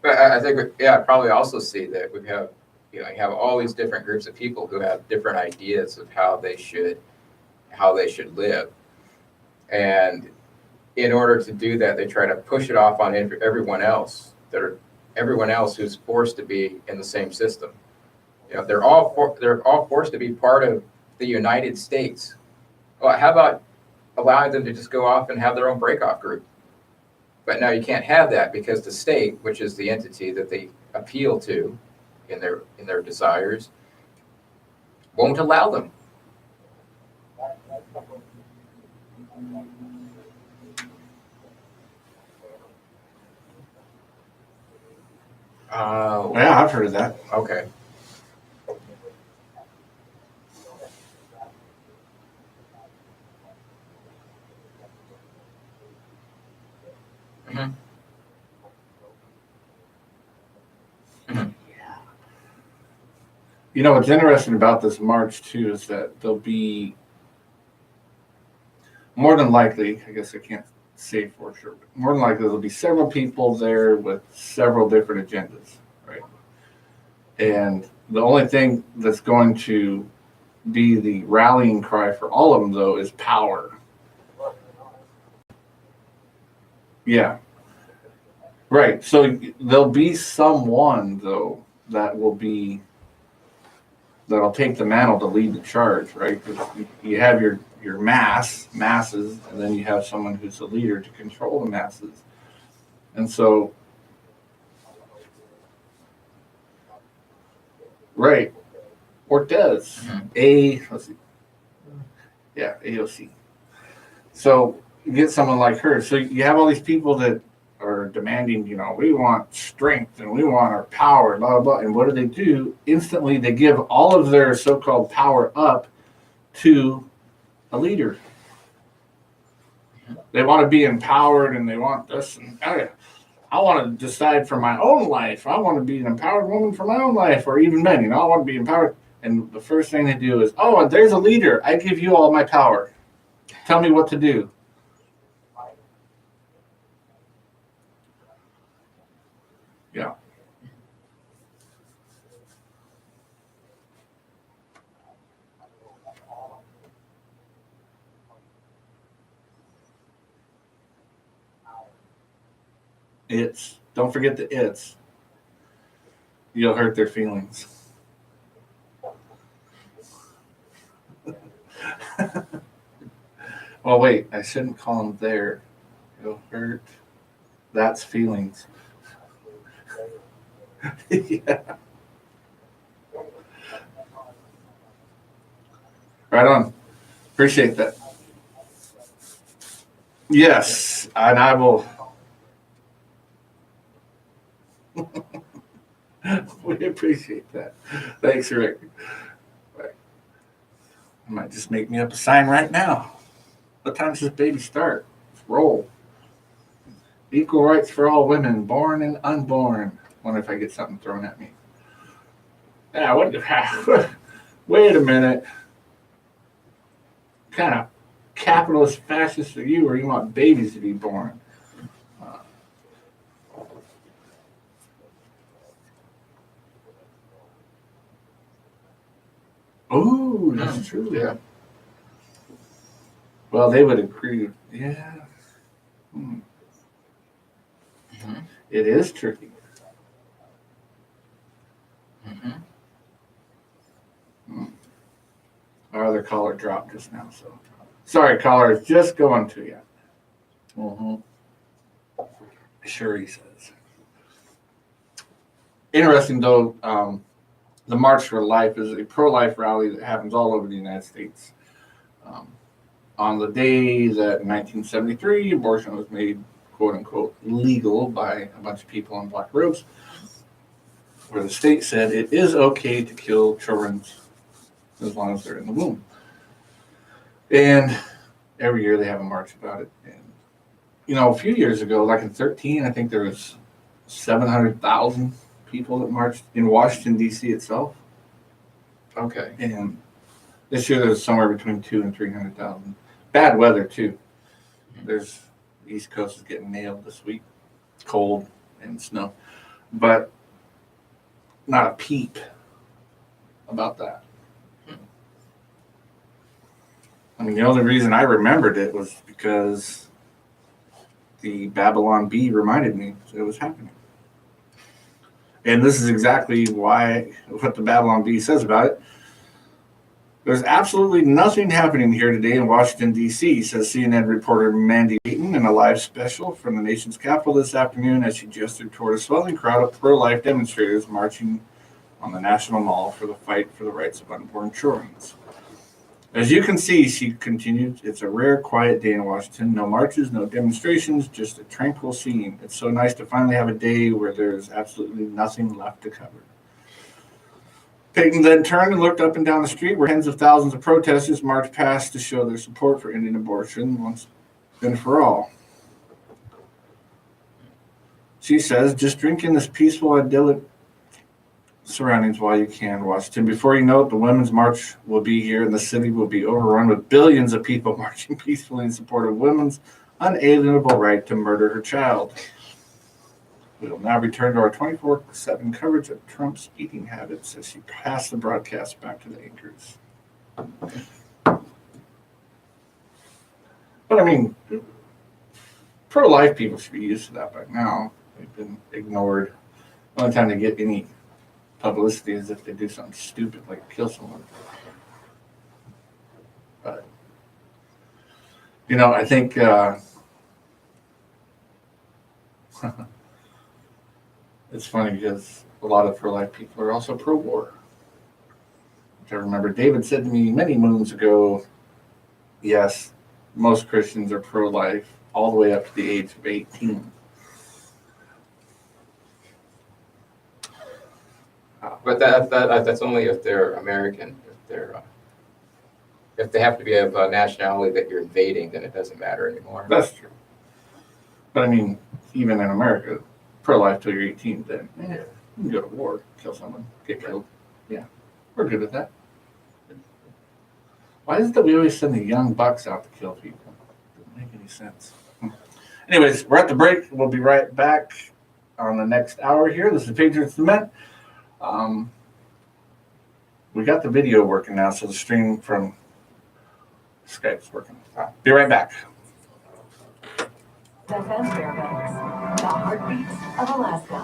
[SPEAKER 2] But I think, yeah, I probably also see that we have, you have all these different groups of people who have different ideas of how they should live. And in order to do that, they try to push it off on everyone else. Everyone else who's forced to be in the same system. They're all forced to be part of the United States. Well, how about allowing them to just go off and have their own breakoff group? But now you can't have that because the state, which is the entity that they appeal to in their desires, won't allow them.
[SPEAKER 1] Yeah, I've heard of that.
[SPEAKER 2] Okay. Mm-hmm. Mm-hmm.
[SPEAKER 1] You know, what's interesting about this march, too, is that there'll be more than likely, I guess I can't say for sure, but more than likely there'll be several people there with several different agendas, right? And the only thing that's going to be the rallying cry for all of them, though, is power. Yeah. Right. So there'll be someone, though, that'll take the mantle to lead the charge, right? 'Cause you have your masses, and then you have someone who's the leader to control the masses. And so, right, Ortez, let's see, yeah, AOC. So you get someone like her. So you have all these people that are demanding, we want strength and we want our power, blah, blah, blah. And what do? Instantly, they give all of their so-called power up to a leader. They want to be empowered and they want this. And I want to decide for my own life. I want to be an empowered woman for my own life, or even men, I want to be empowered. And the first thing they do is, there's a leader. I give you all my power. Tell me what to do. Yeah. Don't forget the it's. You'll hurt their feelings. Well, wait, I shouldn't call them there. You'll hurt. That's feelings. Yeah. Right on. Appreciate that. Yes, and I will. We appreciate that. Thanks, Rick. Right. I might just make me up a sign right now. What time does this baby start? roll. Equal rights for all women, born and unborn. Wonder if I get something thrown at me. Yeah, what? Wait a minute. What kind of capitalist fascist are you, or you want babies to be born? Oh, that's true.
[SPEAKER 2] Yeah.
[SPEAKER 1] Well, they would agree. Yeah.
[SPEAKER 2] Mhm.
[SPEAKER 1] It is tricky.
[SPEAKER 2] Mhm.
[SPEAKER 1] Our other caller dropped just now, so sorry, caller. It's just going to you. Sure, he says. Interesting though. The March for Life is a pro-life rally that happens all over the United States. On the day that in 1973 abortion was made quote unquote legal by a bunch of people in black robes, where the state said it is okay to kill children as long as they're in the womb. And every year they have a march about it. And a few years ago, like in 2013, I think there was 700,000 people that marched in Washington D.C. itself.
[SPEAKER 2] Okay.
[SPEAKER 1] And this year there's somewhere between 200,000 and 300,000. Bad weather too. There's the East Coast is getting nailed this week, cold and snow, but not a peep about that. I mean, the only reason I remembered it was because the Babylon Bee reminded me it was happening. And this is exactly what the Babylon Bee says about it. There's absolutely nothing happening here today in Washington, D.C., says CNN reporter Mandy Eaton in a live special from the nation's capital this afternoon as she gestured toward a swelling crowd of pro-life demonstrators marching on the National Mall for the fight for the rights of unborn children. As you can see, she continued, it's a rare, quiet day in Washington. No marches, no demonstrations, just a tranquil scene. It's so nice to finally have a day where there's absolutely nothing left to cover. Peyton then turned and looked up and down the street where tens of thousands of protesters marched past to show their support for ending abortion once and for all. She says, just drink in this peaceful, idyllic surroundings while you can, Washington. Before you know it, the Women's March will be here and the city will be overrun with billions of people marching peacefully in support of women's unalienable right to murder her child. We will now return to our 24/7 coverage of Trump's eating habits as she passed the broadcast back to the anchors. But I mean, pro-life people should be used to that by now. They've been ignored. The only time they get any publicity is if they do something stupid like kill someone. But I think it's funny because a lot of pro-life people are also pro-war. Which I remember David said to me many moons ago, yes, most Christians are pro-life all the way up to the age of 18.
[SPEAKER 2] But that's only if they're American. If they have to be of a nationality that you're invading, then it doesn't matter anymore.
[SPEAKER 1] That's true. But I mean, even in America, pro-life till you're 18, then you can go to war, kill someone, get killed. Yeah, we're good with that. Why is it that we always send the young bucks out to kill people? Doesn't make any sense. Anyways, we're at the break. We'll be right back on the next hour here. This is Patriots Lament. We got the video working now, so the stream from Skype's working. Be right back.
[SPEAKER 10] The Fairbanks, the heartbeats of Alaska.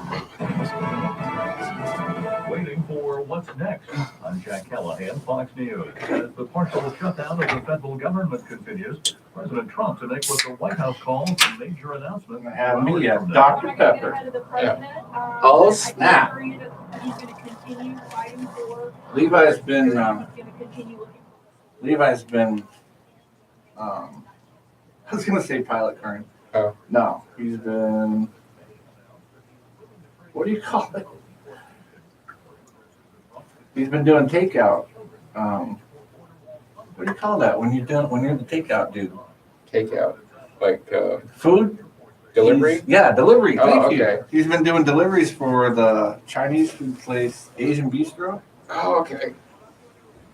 [SPEAKER 11] Waiting for what's next. I'm Jack Callahan, Fox News. As the partial shutdown of the federal government continues, President Trump to make what the White House calls a major announcement.
[SPEAKER 1] Have me at Dr. Pepper.
[SPEAKER 2] Yeah.
[SPEAKER 1] Oh, snap. Levi's been I was going to say pilot current.
[SPEAKER 2] Oh.
[SPEAKER 1] No, he's been, what do you call it? He's been doing takeout. What do you call that when you're the takeout dude?
[SPEAKER 2] Takeout. Like
[SPEAKER 1] Food
[SPEAKER 2] delivery?
[SPEAKER 1] Yeah, delivery.
[SPEAKER 2] Oh,
[SPEAKER 1] Thank you.
[SPEAKER 2] okay.
[SPEAKER 1] He's been doing deliveries for the Chinese food place, Asian Bistro,
[SPEAKER 2] Oh, okay.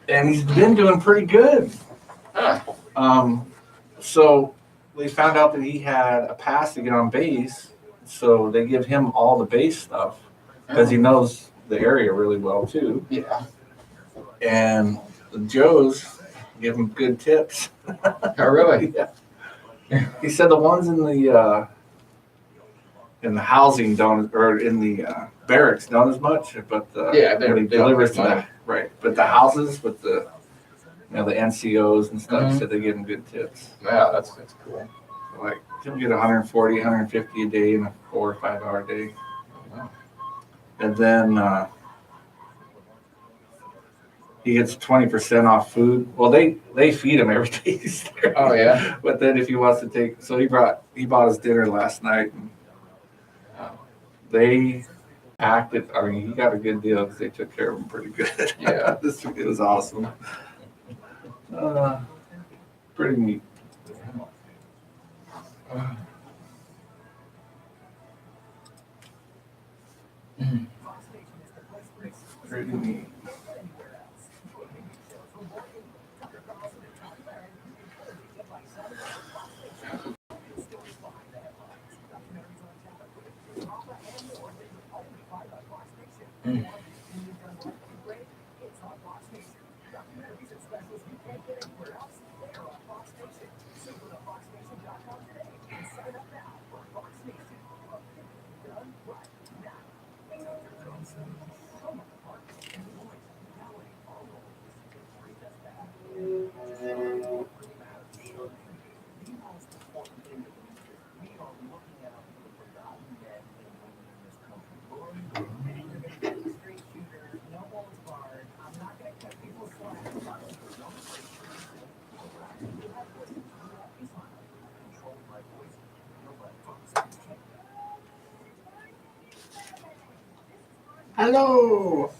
[SPEAKER 1] and he's been doing pretty good.
[SPEAKER 2] Huh.
[SPEAKER 1] So they found out that he had a pass to get on base, so they give him all the base stuff because he knows the area really well too.
[SPEAKER 2] Yeah.
[SPEAKER 1] And the Joes give him good tips.
[SPEAKER 2] Oh, really?
[SPEAKER 1] Yeah. He said the ones in the housing don't, or in the barracks don't as much, but
[SPEAKER 2] Yeah,
[SPEAKER 1] when he
[SPEAKER 2] they don't
[SPEAKER 1] delivers
[SPEAKER 2] make
[SPEAKER 1] to
[SPEAKER 2] money.
[SPEAKER 1] the right, but the houses with the the NCOs and stuff
[SPEAKER 2] Mhm.
[SPEAKER 1] said they give him good tips.
[SPEAKER 2] Yeah, that's cool.
[SPEAKER 1] Like he'll get 140, 150 a day in a 4 or 5 hour day,
[SPEAKER 2] Wow.
[SPEAKER 1] and then he gets 20% off food. Well, they feed him every day he's there.
[SPEAKER 2] Oh, yeah?
[SPEAKER 1] But then if he wants to take, so he bought his dinner last night, and they acted. I mean, he got a good deal because they took care of him pretty good.
[SPEAKER 2] Yeah.
[SPEAKER 1] It was awesome. Pretty neat. Pretty neat. Hello.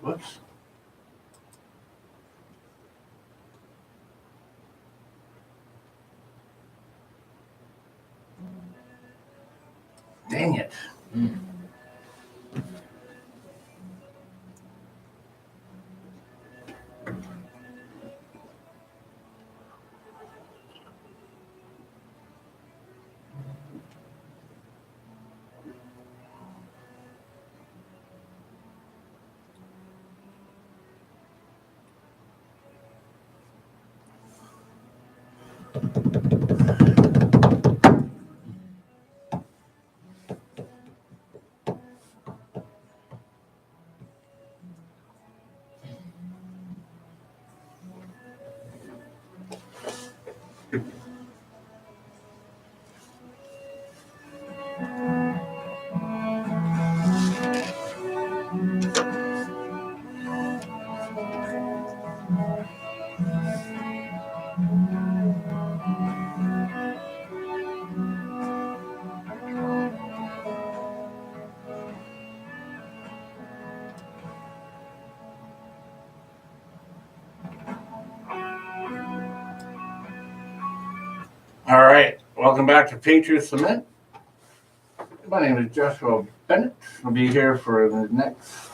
[SPEAKER 1] Whoops. Dang it. All right. Welcome back to Patriots Lament. My name is Joshua Bennett. I'll be here for the next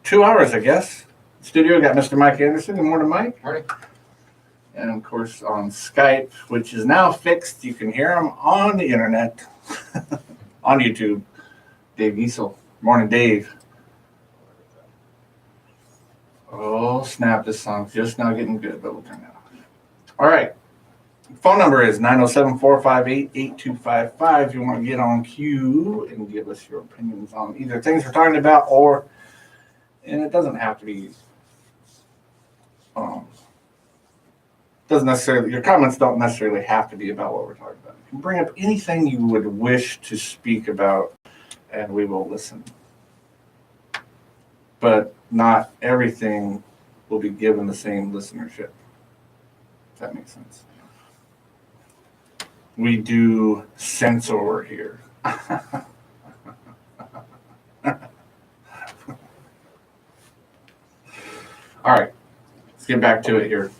[SPEAKER 1] 2 hours, I guess. Studio got Mr. Mike Anderson. Good morning, Mike.
[SPEAKER 2] Morning.
[SPEAKER 1] And of course on Skype, which is now fixed. You can hear him on the internet, on YouTube. Dave Giesel. Morning, Dave. Oh, snap. This song's just now getting good, but we'll turn that off. All right. Phone number is 907-458-8255 if you want to get on cue and give us your opinions on either things we're talking about and it doesn't have to be Doesn't necessarily, your comments don't necessarily have to be about what we're talking about. You can bring up anything you would wish to speak about, and we will listen. But not everything will be given the same listenership. If that makes sense. We do censor here. All right, let's get back to it here.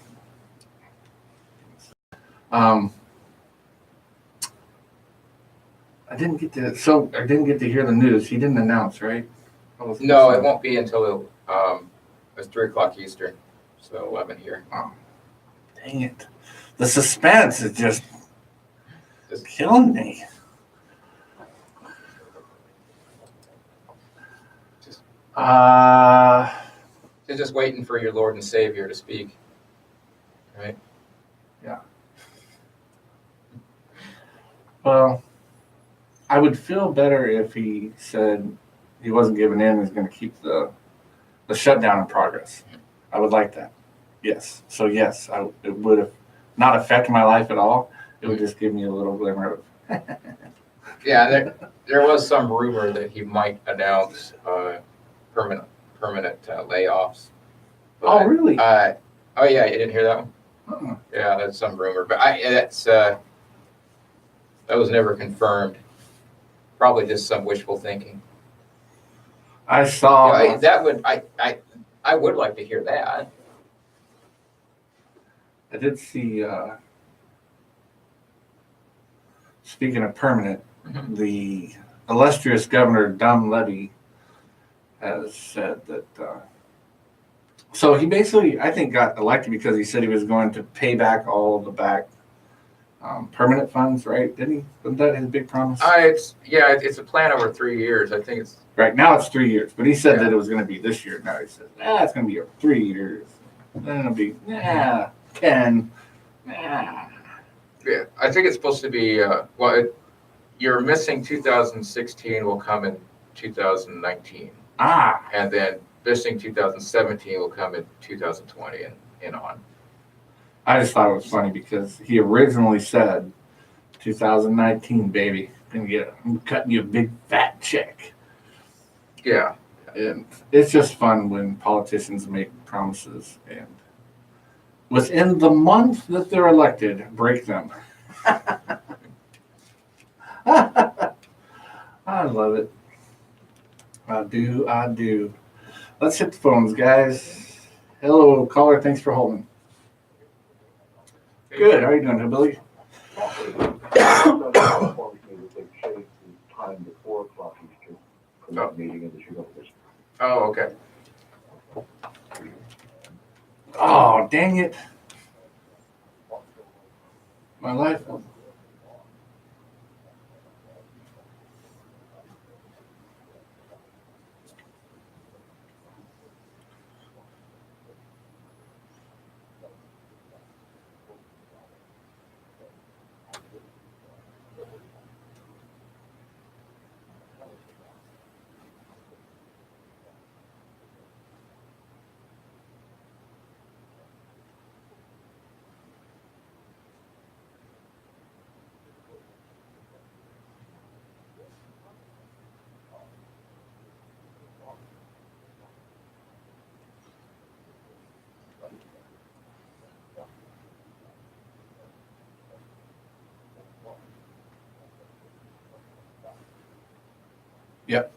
[SPEAKER 1] I didn't get to hear the news. He didn't announce, right?
[SPEAKER 2] No, it won't be until it's 3:00 Eastern, so 11 here.
[SPEAKER 1] Oh, dang it! The suspense is just killing me.
[SPEAKER 2] You're just waiting for your Lord and Savior to speak, right?
[SPEAKER 1] Yeah. Well, I would feel better if he said he wasn't giving in. He's going to keep the shutdown in progress. I would like that. Yes. So yes, it would have not affect my life at all. It would just give me a little glimmer of.
[SPEAKER 2] Yeah, there was some rumor that he might announce permanent layoffs. But,
[SPEAKER 1] oh really?
[SPEAKER 2] Oh yeah, you didn't hear that one?
[SPEAKER 1] Uh-uh.
[SPEAKER 2] Yeah, that's some rumor, but that was never confirmed. Probably just some wishful thinking.
[SPEAKER 1] I saw
[SPEAKER 2] I would like to hear that.
[SPEAKER 1] I did see. Speaking of permanent, the illustrious Governor Dumb Levy has said that. So he basically, I think, got elected because he said he was going to pay back all the permanent funds, right? Didn't he? Wasn't that his big promise?
[SPEAKER 2] It's a plan over 3 years. I think it's
[SPEAKER 1] right now it's 3 years, but he said that it was going to be this year. Now he says, it's going to be over 3 years. Then it'll be 10.
[SPEAKER 2] Yeah, I think it's supposed to be. You're missing 2016 will come in 2019. And then missing 2017 will come in 2020 and on.
[SPEAKER 1] I just thought it was funny because he originally said 2019, baby. I'm cutting you a big fat check.
[SPEAKER 2] Yeah.
[SPEAKER 1] And it's just fun when politicians make promises and within the month that they're elected, break them. I love it. I do. Let's hit the phones, guys. Hello, caller. Thanks for holding. Good. How are you doing, Hillbilly?
[SPEAKER 9] Time before 4:00 Eastern for that meeting in the Chicago district.
[SPEAKER 2] Oh, okay.
[SPEAKER 1] Oh, dang it. My life. Yep.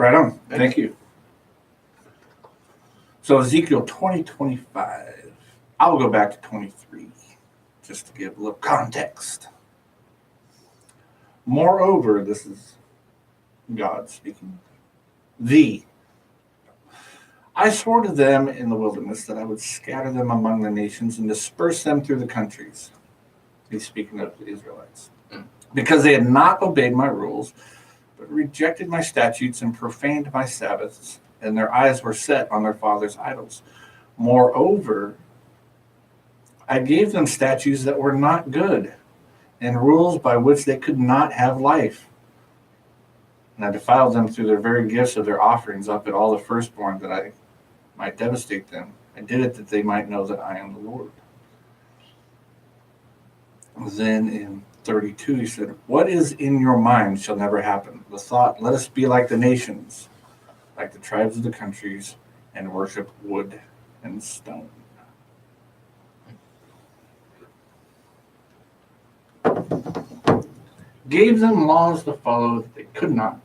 [SPEAKER 1] Right on. Thank you. So Ezekiel 20:25. I will go back to 23 just to give a little context. Moreover, this is God speaking. I swore to them in the wilderness that I would scatter them among the nations and disperse them through the countries. He's speaking of the Israelites. Because they had not obeyed my rules, but rejected my statutes and profaned my Sabbaths, and their eyes were set on their fathers' idols. Moreover, I gave them statutes that were not good, and rules by which they could not have life. And I defiled them through their very gifts of their offerings up at all the firstborn, that I might devastate them. I did it that they might know that I am the Lord. Then in 32, he said, what is in your mind shall never happen. The thought, let us be like the nations, like the tribes of the countries, and worship wood and stone. Gave them laws to follow that they could not,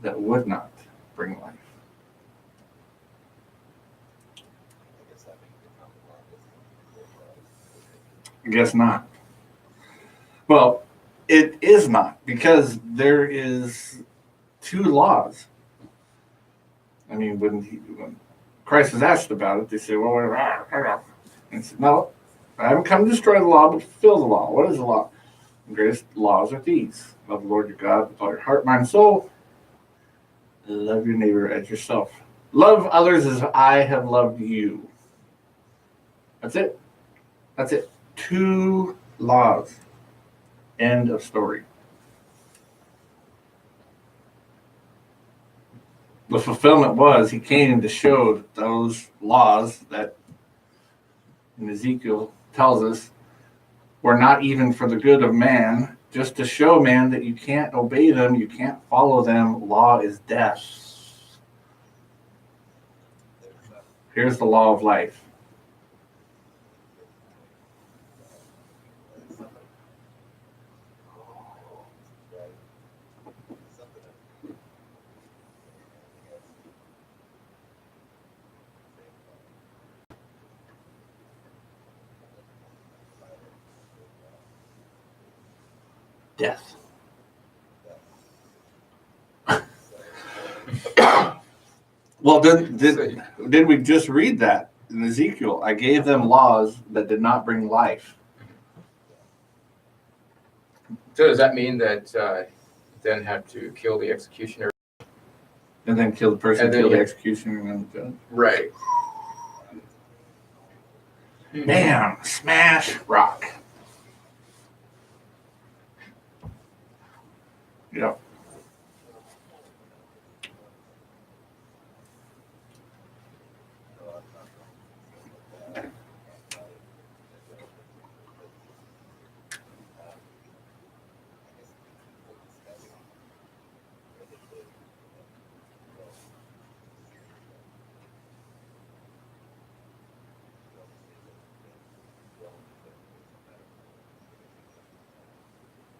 [SPEAKER 1] that would not bring life. I guess not. Well, it is not, because there is two laws. I mean, when Christ was asked about it, they said, well, and he said, no, I haven't come to destroy the law, but fulfill the law. What is the law? The greatest laws are these. Love the Lord your God with all your heart, mind, and soul. Love your neighbor as yourself. Love others as I have loved you. That's it. That's it. Two laws. End of story. The fulfillment was he came to show that those laws that in Ezekiel tells us were not even for the good of man, just to show man that you can't obey them, you can't follow them. Law is death. Here's the law of life. Death. Well, did we just read that in Ezekiel? I gave them laws that did not bring life.
[SPEAKER 2] So does that mean that then have to kill the executioner?
[SPEAKER 1] And then kill the person,
[SPEAKER 2] And then,
[SPEAKER 1] kill the
[SPEAKER 2] yeah.
[SPEAKER 1] executioner, and then the judge.
[SPEAKER 2] Right.
[SPEAKER 1] Bam! Smash! Rock. Yep.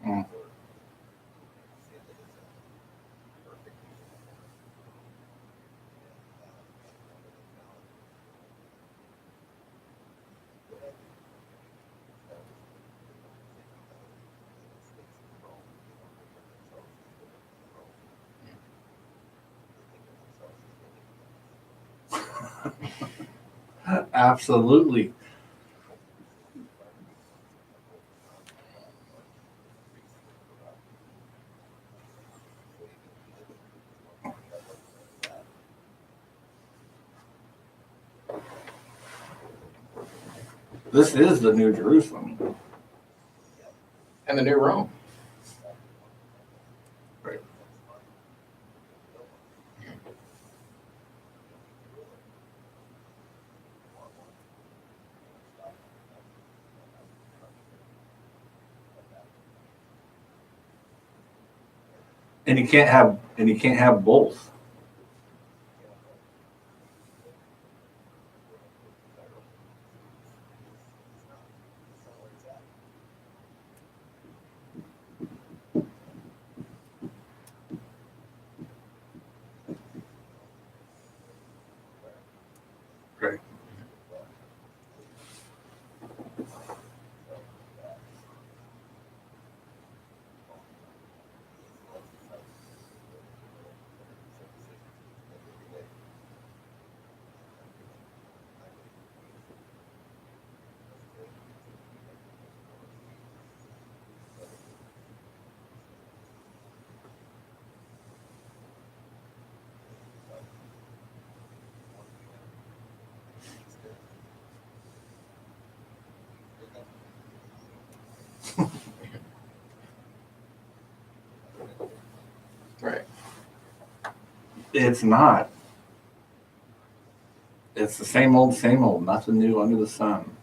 [SPEAKER 1] Mm. Absolutely. This is the New Jerusalem.
[SPEAKER 2] And the new Rome.
[SPEAKER 1] Right. And you can't have both. It's not. It's the same old, nothing new under the sun.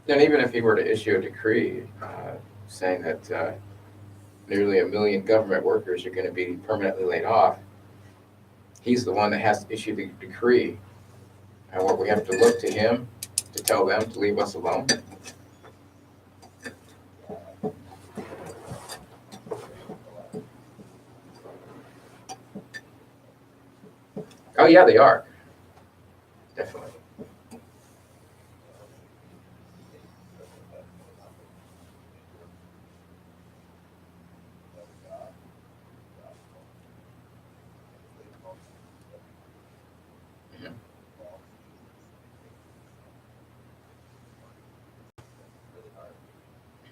[SPEAKER 2] And even if he were to issue a decree saying that nearly 1 million government workers are going to be permanently laid off, he's the one that has to issue the decree. And what we have to look to him to tell them to leave us alone. Oh yeah, they are. Definitely. Mhm.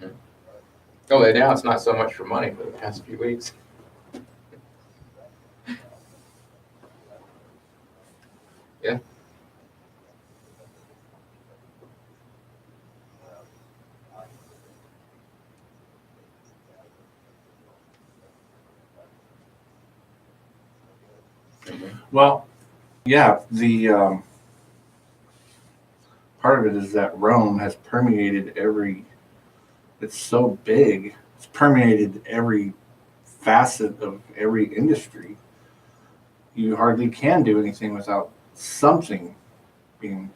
[SPEAKER 2] Mhm. Only now it's not so much for money for the past few weeks. Yeah. Mhm.
[SPEAKER 1] Well, yeah, the part of it is that Rome has permeated it's so big, it's permeated every facet of every industry. You hardly can do anything without something being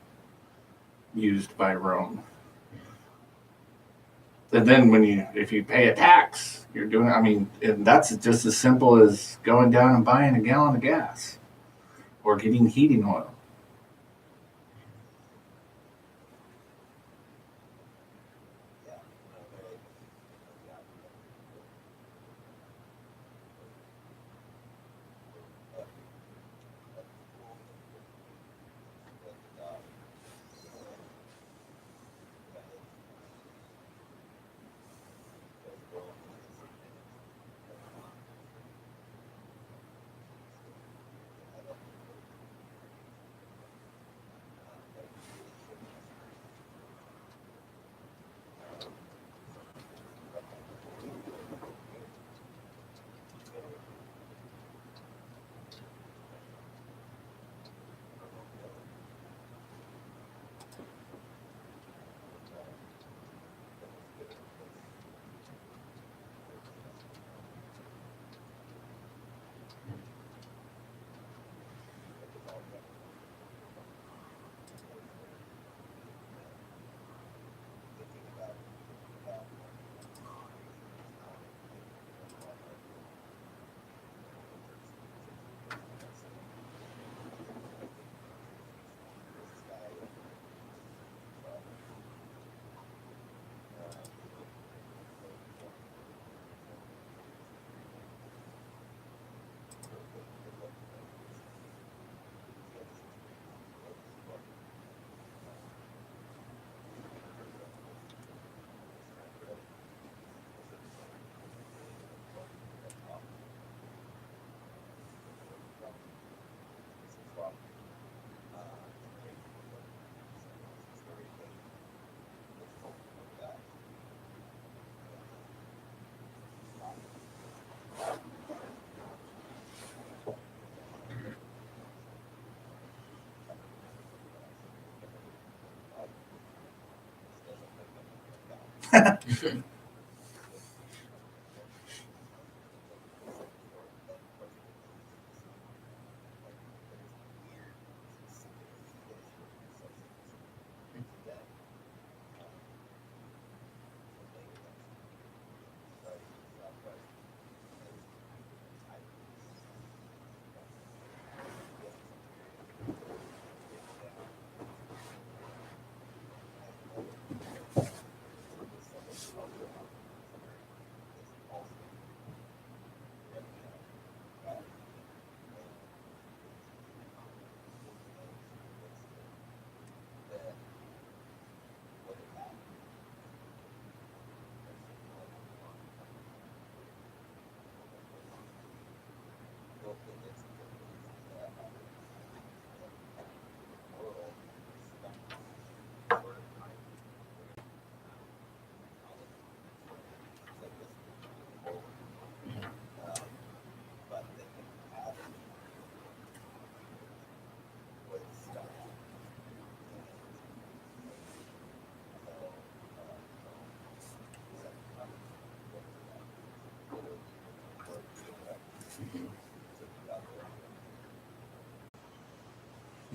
[SPEAKER 1] used by Rome. And then if you pay a tax, you're doing, I mean, and that's just as simple as going down and buying a gallon of gas or getting heating oil.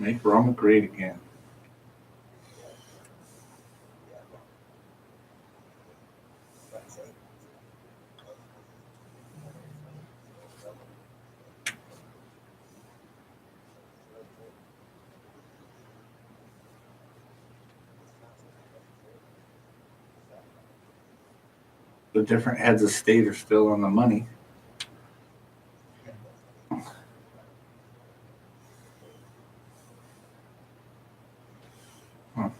[SPEAKER 1] Make Rome great again. The different heads of state are still on the money. Huh.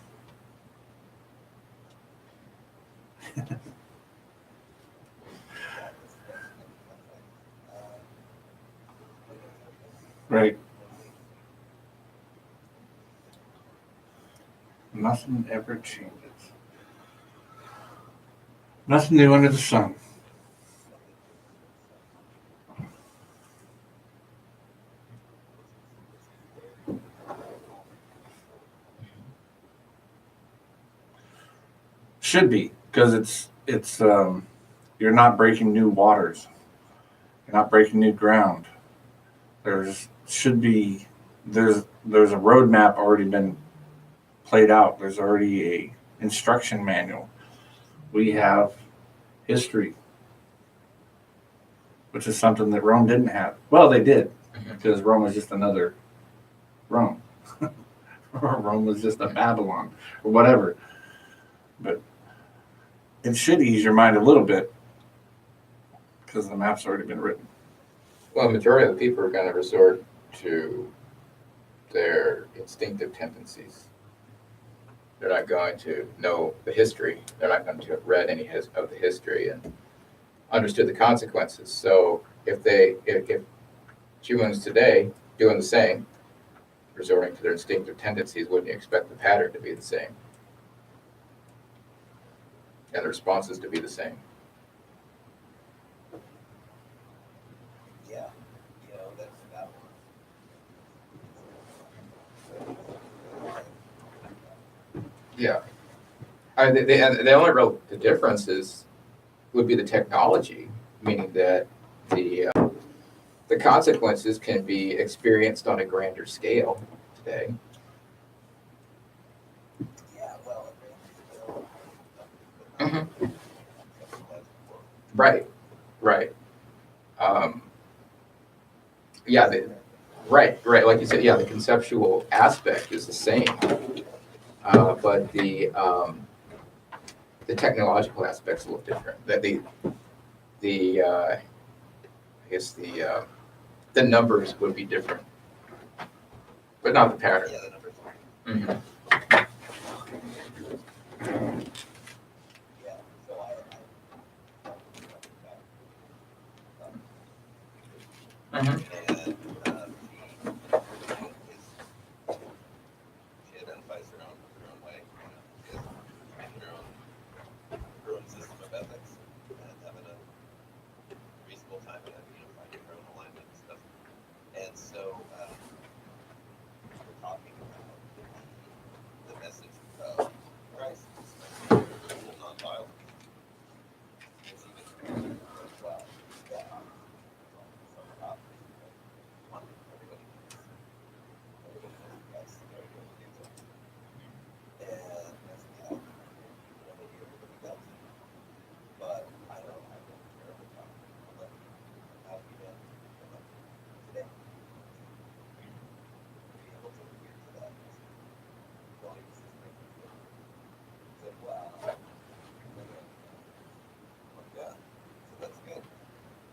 [SPEAKER 1] Right. Nothing ever changes. Nothing new under the sun. Should be, because it's you're not breaking new waters. You're not breaking new ground. There's should be there's a roadmap already been played out. There's already a instruction manual. We have history, which is something that Rome didn't have. Well, they did, because Rome was just another Rome. Or Rome was just a Babylon, or whatever. But it should ease your mind a little bit, because the map's already been written.
[SPEAKER 2] Well, the majority of the people are going to resort to their instinctive tendencies. They're not going to know the history. They're not going to have read any of the history and understood the consequences. So if humans today doing the same, resorting to their instinctive tendencies, wouldn't you expect the pattern to be the same? And the responses to be the same?
[SPEAKER 5] Yeah, that's that one.
[SPEAKER 2] Yeah. The only real difference would be the technology, meaning that the consequences can be experienced on a grander scale today.
[SPEAKER 5] Yeah, well,
[SPEAKER 2] Mm-hmm. Right. Yeah, right. Like you said, yeah, the conceptual aspect is the same, but the technological aspect's a little different. That I guess the numbers would be different, but not the pattern.
[SPEAKER 5] yeah, the numbers.
[SPEAKER 2] Mm-hmm.
[SPEAKER 5] Yeah, so
[SPEAKER 2] Mm-hmm.
[SPEAKER 5] and she identifies her own way, she has her own system of ethics, and having a reasonable time in finding her own alignment and stuff. And so we're talking about the message of Christ, full nonviolence. It's even well, yeah, some topics, but everybody knows Christ, everybody gets it. And that's maybe everybody does. But I don't care about how you been today. Be able to hear to that message. Don't even just make me feel. Said, wow, oh yeah, so that's good.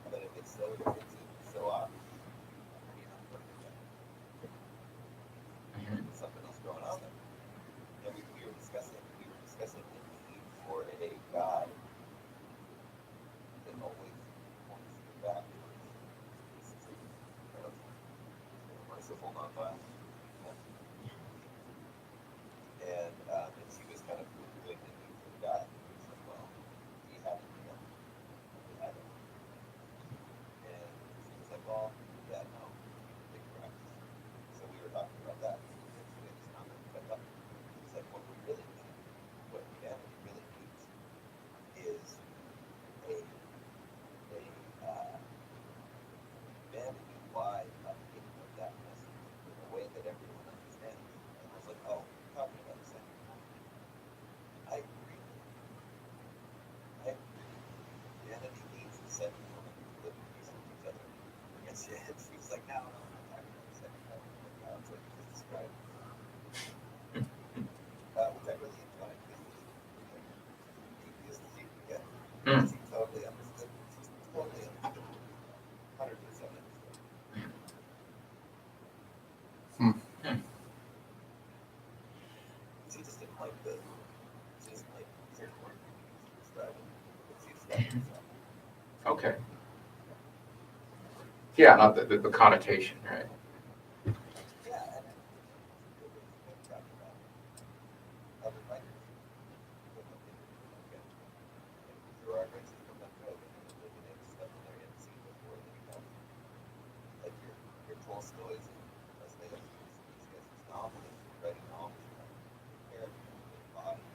[SPEAKER 5] But if it's so obvious, there's something else going on there. And we were discussing the need for a God that always points you backwards. This is kind of merciful, nonviolent. And she was kind of doing the need for God. He said, well, do you have it? You haven't. And she was like, well, yeah, no, big practice. So we were talking about that. And she made this comment, but she said, what we really need, what humanity really needs, is a man who lies about giving of that message in a way that
[SPEAKER 2] Yeah, not the connotation, right?
[SPEAKER 5] Yeah, and other writers. There are races from that code and eliminate stuff in there you haven't seen before that become like your Tolstoy's and Dostoevsky's, these guys, these novelists, writing novels about characters and body.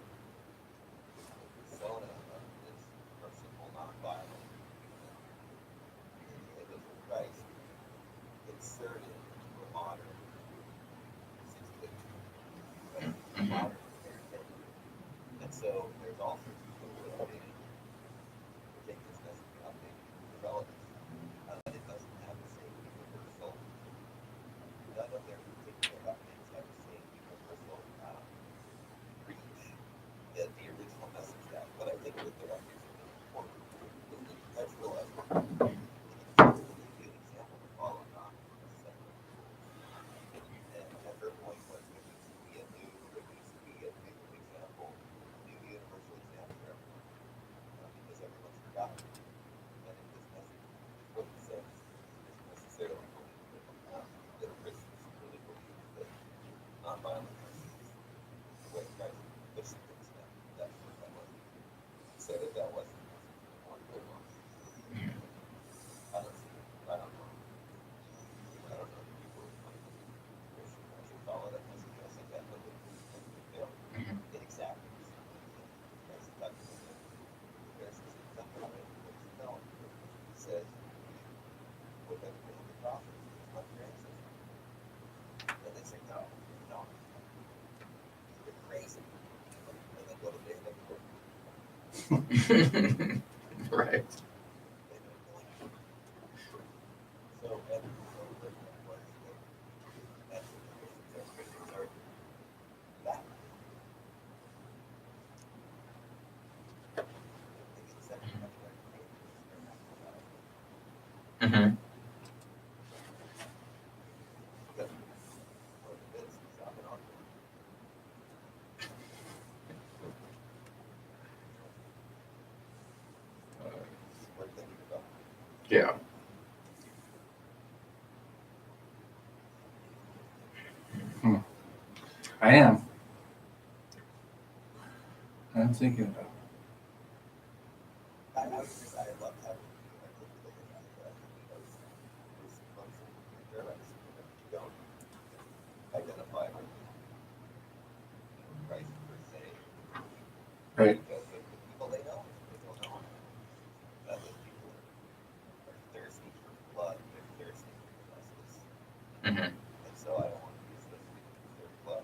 [SPEAKER 5] The persona of this merciful, non-violent, in the image of Christ, inserted into a modern situation, right? Modern American. And so there's also people who are updating, who take this message and update relevance. It doesn't have the same universal, none of their particular updates have the same universal reach that the original message had. But I think that their updates are really important. Is that you guys realize, let me give you an example to follow, not a second. And her point was there needs to be a new example, new universal example for everyone, because everyone's forgotten. And if this message is what it says, isn't necessarily believe that Christians really believe that nonviolent is the way Christ puts things down. That's what that was. Say that that wasn't the message. Or it was. I don't see it. I don't know. I don't know the people who claim to be Christian. I should follow that message. I think that really failed in exactly the same way that Christ talked about that. The Pharisees didn't tell him right. No. He says, what have you the prophets? It's not your ancestors. And they say, no, you're crazy. And then go to David and go,
[SPEAKER 2] Right.
[SPEAKER 5] so, and so the point was that that's what Christians are back. They get second much better
[SPEAKER 2] Mm-hmm.
[SPEAKER 5] but what it is not an argument. We're thinking about
[SPEAKER 2] Yeah.
[SPEAKER 1] I am. I'm thinking about it.
[SPEAKER 5] I love having articulated that because there's folks in paradise that don't identify with Christ per se.
[SPEAKER 1] Right.
[SPEAKER 5] Because the people they know don't know him. Those people are thirsty for blood, they're thirsty for justice.
[SPEAKER 2] Mm-hmm.
[SPEAKER 5] And so I don't want to use those people for their blood.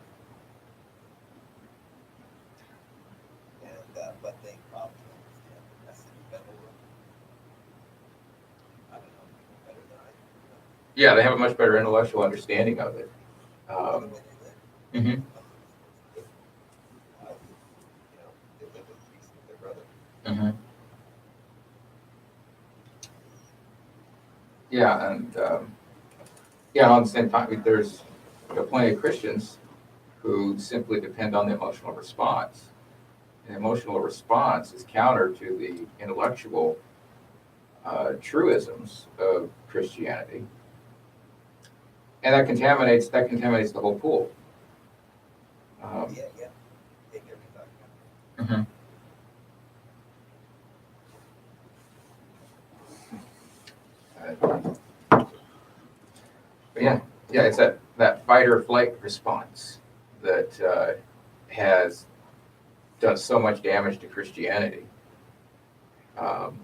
[SPEAKER 5] And but they probably understand the message better. I don't know, better than I do.
[SPEAKER 2] Yeah, they have a much better intellectual understanding of it.
[SPEAKER 5] The way they live.
[SPEAKER 2] Mhm.
[SPEAKER 5] They live in peace with their brother.
[SPEAKER 2] Mm-hmm. Yeah, and on the same time, there's plenty of Christians who simply depend on the emotional response. And emotional response is counter to the intellectual truisms of Christianity, and that contaminates the whole pool.
[SPEAKER 5] Yeah. Take every talk.
[SPEAKER 2] Mhm. But yeah, it's that fight or flight response that has done so much damage to Christianity, and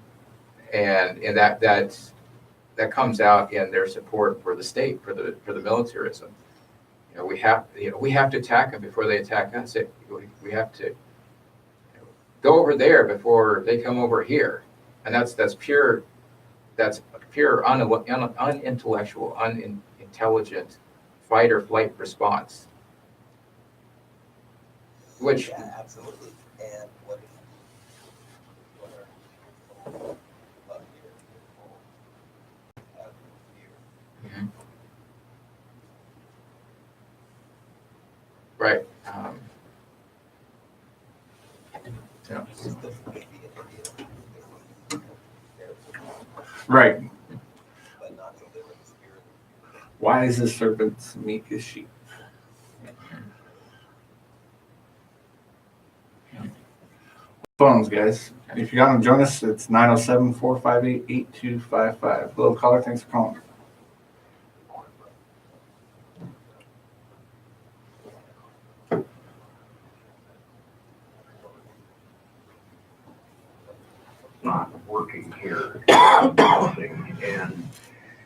[SPEAKER 2] that comes out in their support for the state, for the militarism. We have to attack them before they attack us. We have to go over there before they come over here, and that's pure unintellectual, unintelligent fight or flight response. Which
[SPEAKER 5] Yeah, absolutely. And what are told up here, have fear.
[SPEAKER 2] Mhm. Right. Yeah.
[SPEAKER 5] This doesn't maybe in India,
[SPEAKER 1] Right.
[SPEAKER 5] but not deliver
[SPEAKER 1] Wise as serpents, meek as sheep. Phones, guys. If you got to join us, it's 907-458-8255. Hello, caller. Thanks for calling.
[SPEAKER 9] Not working here. And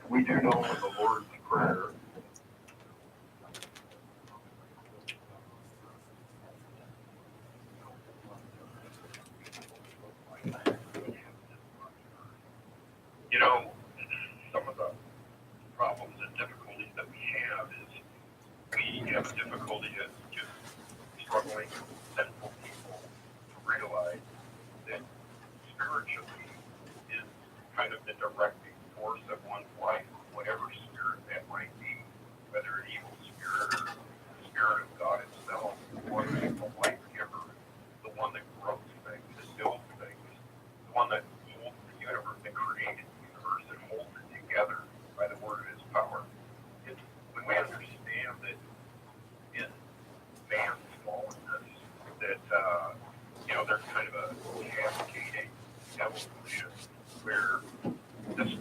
[SPEAKER 9] we do know the Lord's Prayer. You know, some of the problems and difficulties that we have is we have a difficulty as just struggling sinful people to realize that spiritually is kind of the directing force of one's life, whatever spirit that might be, whether an evil spirit or the spirit of God itself, or the life giver, the one that grows things, that builds things, the one that holds the universe, that created the universe and holds it together by the word of his power. It's when we understand that in man's fallenness, that there's kind of a cascading evolution where this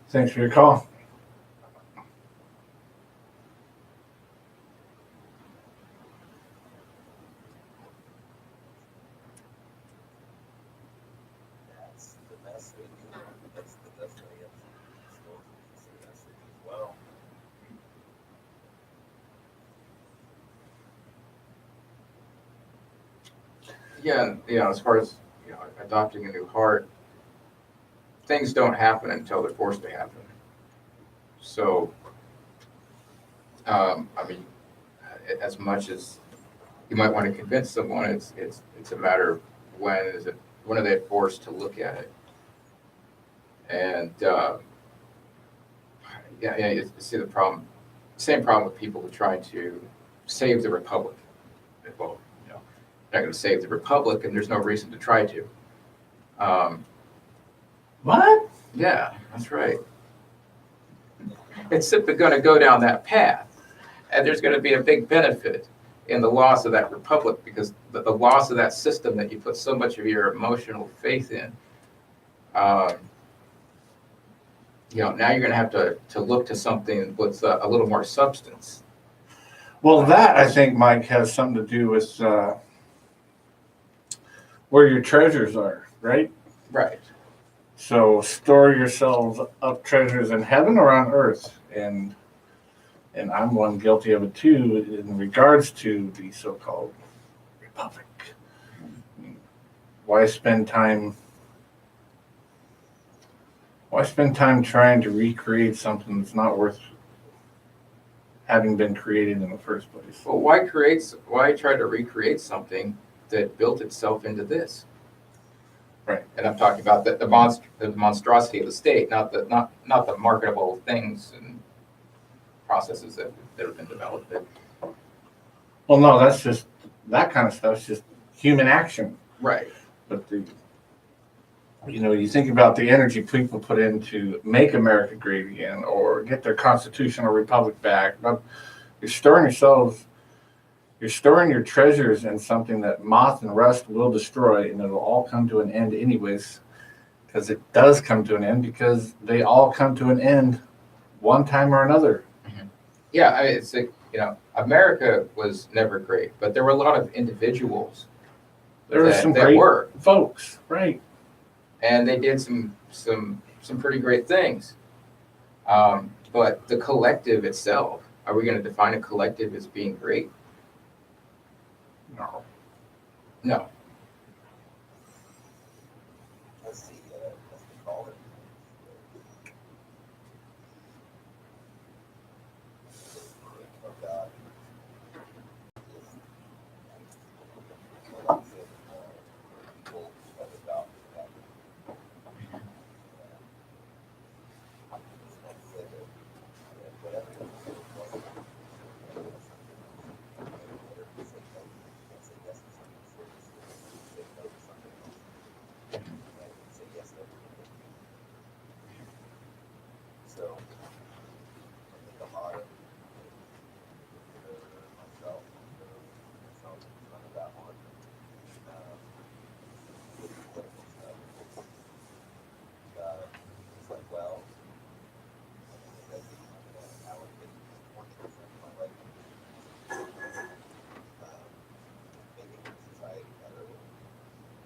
[SPEAKER 1] Thanks for your call.
[SPEAKER 12] That's the message. That's the best way of the message as well.
[SPEAKER 2] Yeah, as far as adopting a new heart, things don't happen until they're forced to happen. So, I mean, as much as you might want to convince someone, it's a matter of when are they forced to look at it? And you see the problem. Same problem with people who try to save the republic. Well, not going to save the republic, and there's no reason to try to.
[SPEAKER 1] What?
[SPEAKER 2] Yeah, that's right. It's simply going to go down that path, and there's going to be a big benefit in the loss of that republic, because the loss of that system that you put so much of your emotional faith in. Now you're going to have to look to something with a little more substance.
[SPEAKER 1] Well, that I think, Mike, has something to do with where your treasures are, right?
[SPEAKER 2] Right.
[SPEAKER 1] So store yourselves up treasures in heaven or on earth, and I'm one guilty of it too in regards to the so-called republic. Why spend time? Why spend time trying to recreate something that's not worth having been created in the first place?
[SPEAKER 2] Well, why try to recreate something that built itself into this?
[SPEAKER 1] Right.
[SPEAKER 2] And I'm talking about the monstrosity of the state, not the marketable things and processes that have been developed.
[SPEAKER 1] Well, no, that's just that kind of stuff's just human action.
[SPEAKER 2] Right.
[SPEAKER 1] But you think about the energy people put in to make America great again or get their constitutional republic back. But you're storing your treasures in something that moth and rust will destroy, and it'll all come to an end anyways, because it does come to an end, because they all come to an end one time or another.
[SPEAKER 2] Mm-hmm. Yeah, it's America was never great, but there were a lot of individuals.
[SPEAKER 1] There were some great folks, right?
[SPEAKER 2] And they did some pretty great things. But the collective itself, are we going to define a collective as being great?
[SPEAKER 1] No.
[SPEAKER 2] No.
[SPEAKER 12] Let's see call it. Oh God. People have adopted that. Whatever it is, say yes to something serious, say no to something else, and say yes to everything. So, I think a lot of myself, none of that one. With political stuff, it's like, well, I think I'm going to allocate 20% of my life making our society better,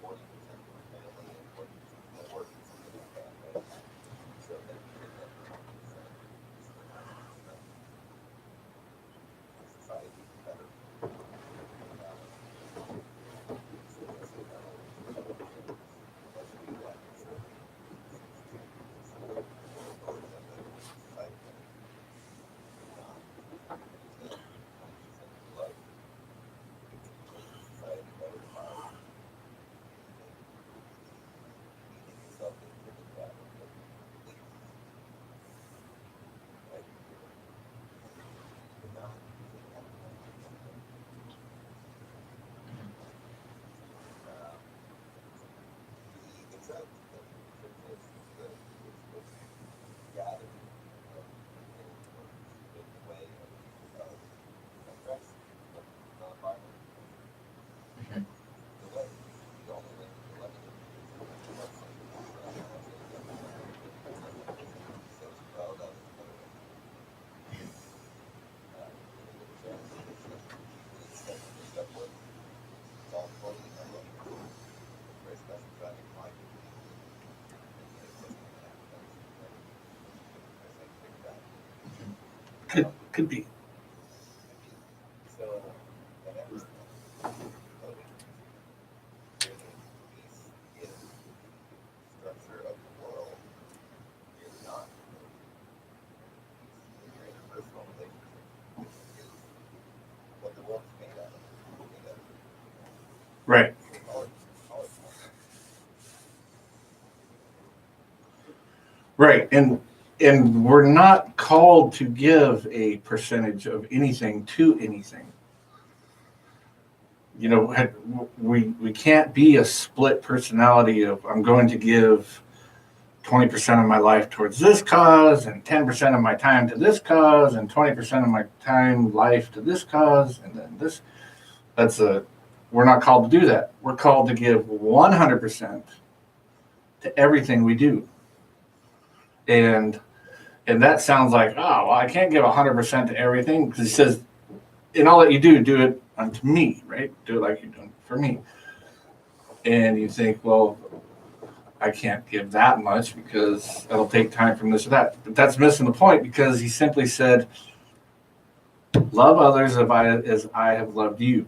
[SPEAKER 12] 40% to my family, and 40% to my work, something like that, right? So then you get that 20%.
[SPEAKER 1] Could be.
[SPEAKER 12] So, and everything, peace in structure of the world is not your interpersonal relationship. Is what the world's made out of.
[SPEAKER 1] Right. Right. And we're not called to give a percentage of anything to anything. You know, we can't be a split personality of I'm going to give 20% of my life towards this cause and 10% of my time to this cause and 20% of my time life to this cause and then this. We're not called to do that. We're called to give 100% to everything we do. And that sounds like, oh, well, I can't give 100% to everything because he says, in all that you do, do it unto me, right? Do it like you're doing for me. And you think, well, I can't give that much because it'll take time from this or that. But that's missing the point because he simply said, love others as I have loved you.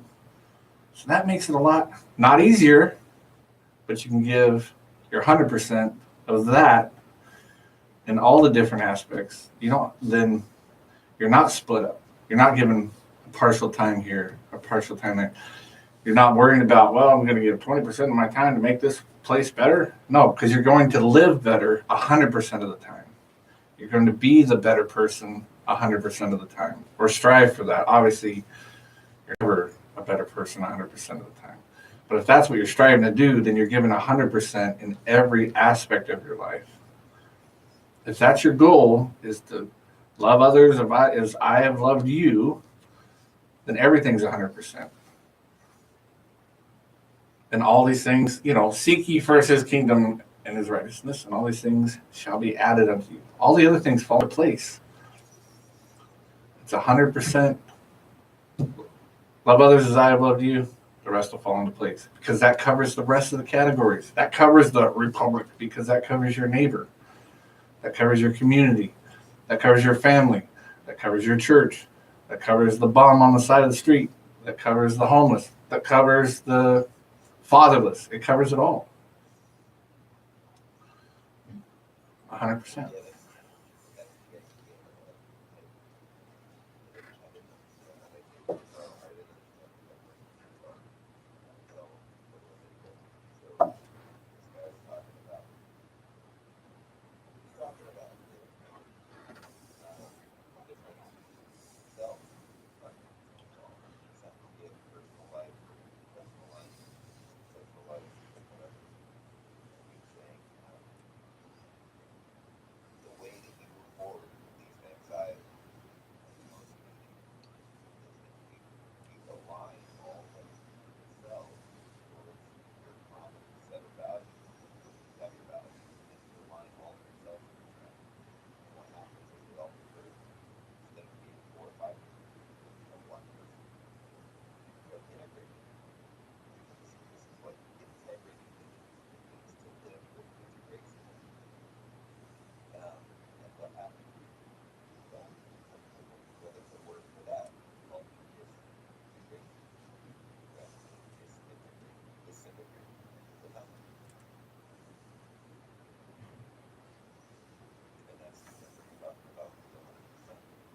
[SPEAKER 1] So that makes it a lot, not easier, but you can give your 100% of that in all the different aspects. Then you're not split up. You're not given a partial time here, a partial time there. You're not worrying about, well, I'm going to give 20% of my time to make this place better. No, because you're going to live better 100% of the time. You're going to be the better person 100% of the time, or strive for that. Obviously, you're never a better person 100% of the time. But if that's what you're striving to do, then you're given 100% in every aspect of your life. If that's your goal, is to love others as I have loved you, then everything's 100%. And all these things, seek ye first his kingdom and his righteousness, and all these things shall be added unto you. All the other things fall into place. It's 100%. Love others as I have loved you. The rest will fall into place because that covers the rest of the categories. That covers the republic because that covers your neighbor. That covers your community. That covers your family. That covers your church. That covers the bum on the side of the street. That covers the homeless. That covers the fatherless. It covers it all. 100%.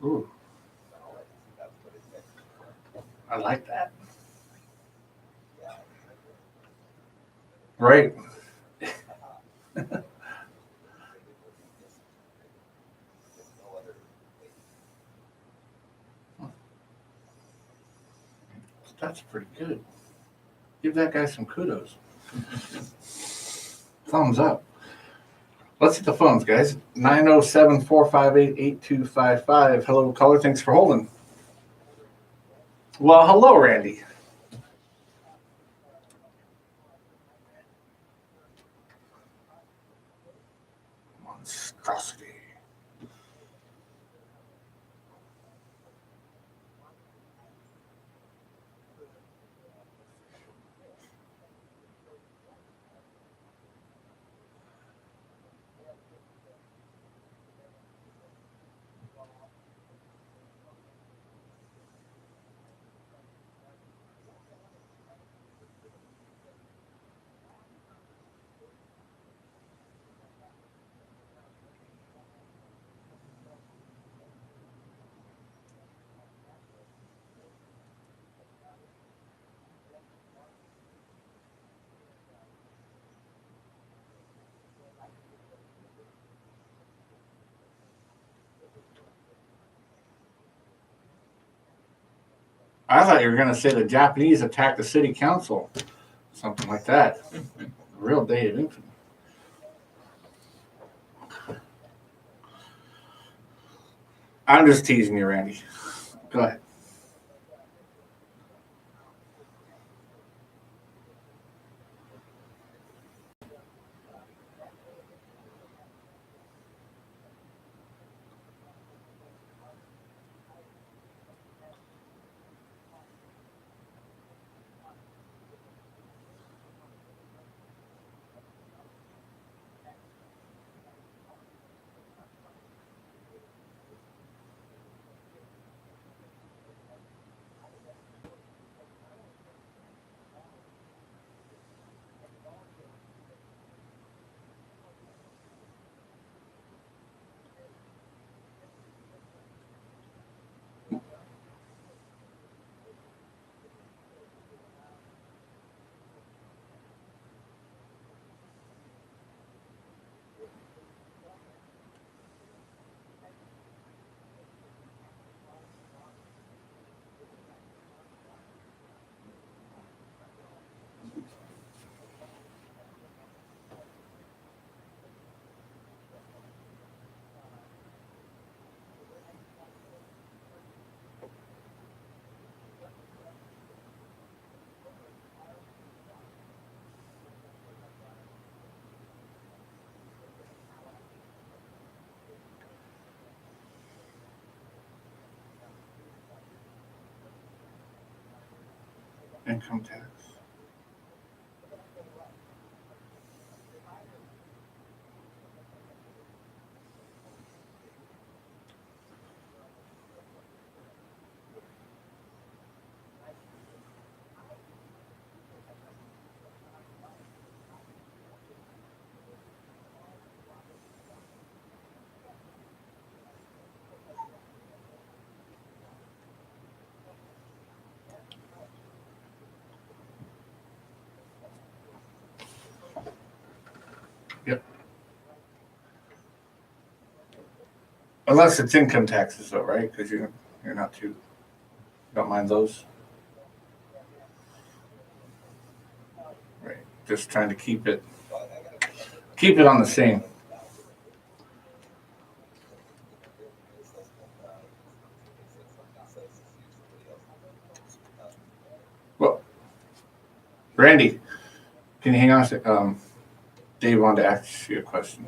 [SPEAKER 1] Ooh. I like that. Right. That's pretty good. Give that guy some kudos. Thumbs up. Let's hit the phones, guys. 907-458-8255. Hello, caller. Thanks for holding. Well, hello, Randy. Monstrosity. I thought you were going to say the Japanese attacked the city council, something like that. Real day of infamy. I'm just teasing you, Randy. Go ahead. Income tax. Yep. Unless it's income taxes, though, right? Because you're not too don't mind those, right? Just trying to keep it on the same. Well, Randy, can you hang on a sec? Dave wanted to ask you a question.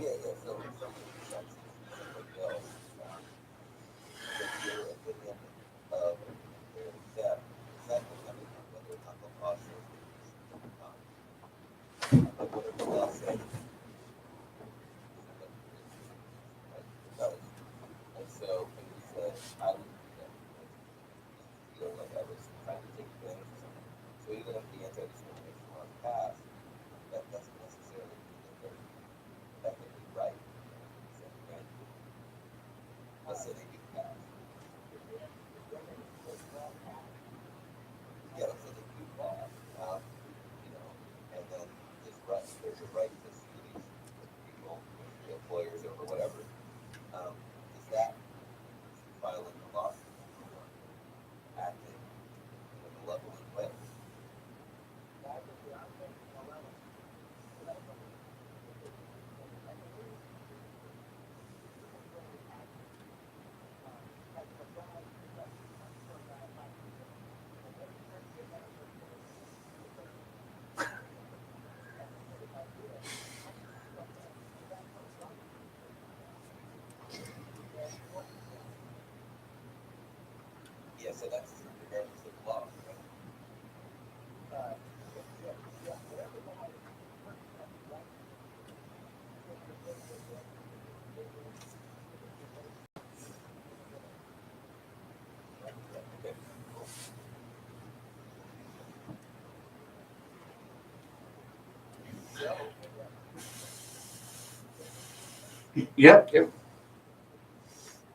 [SPEAKER 1] Yep.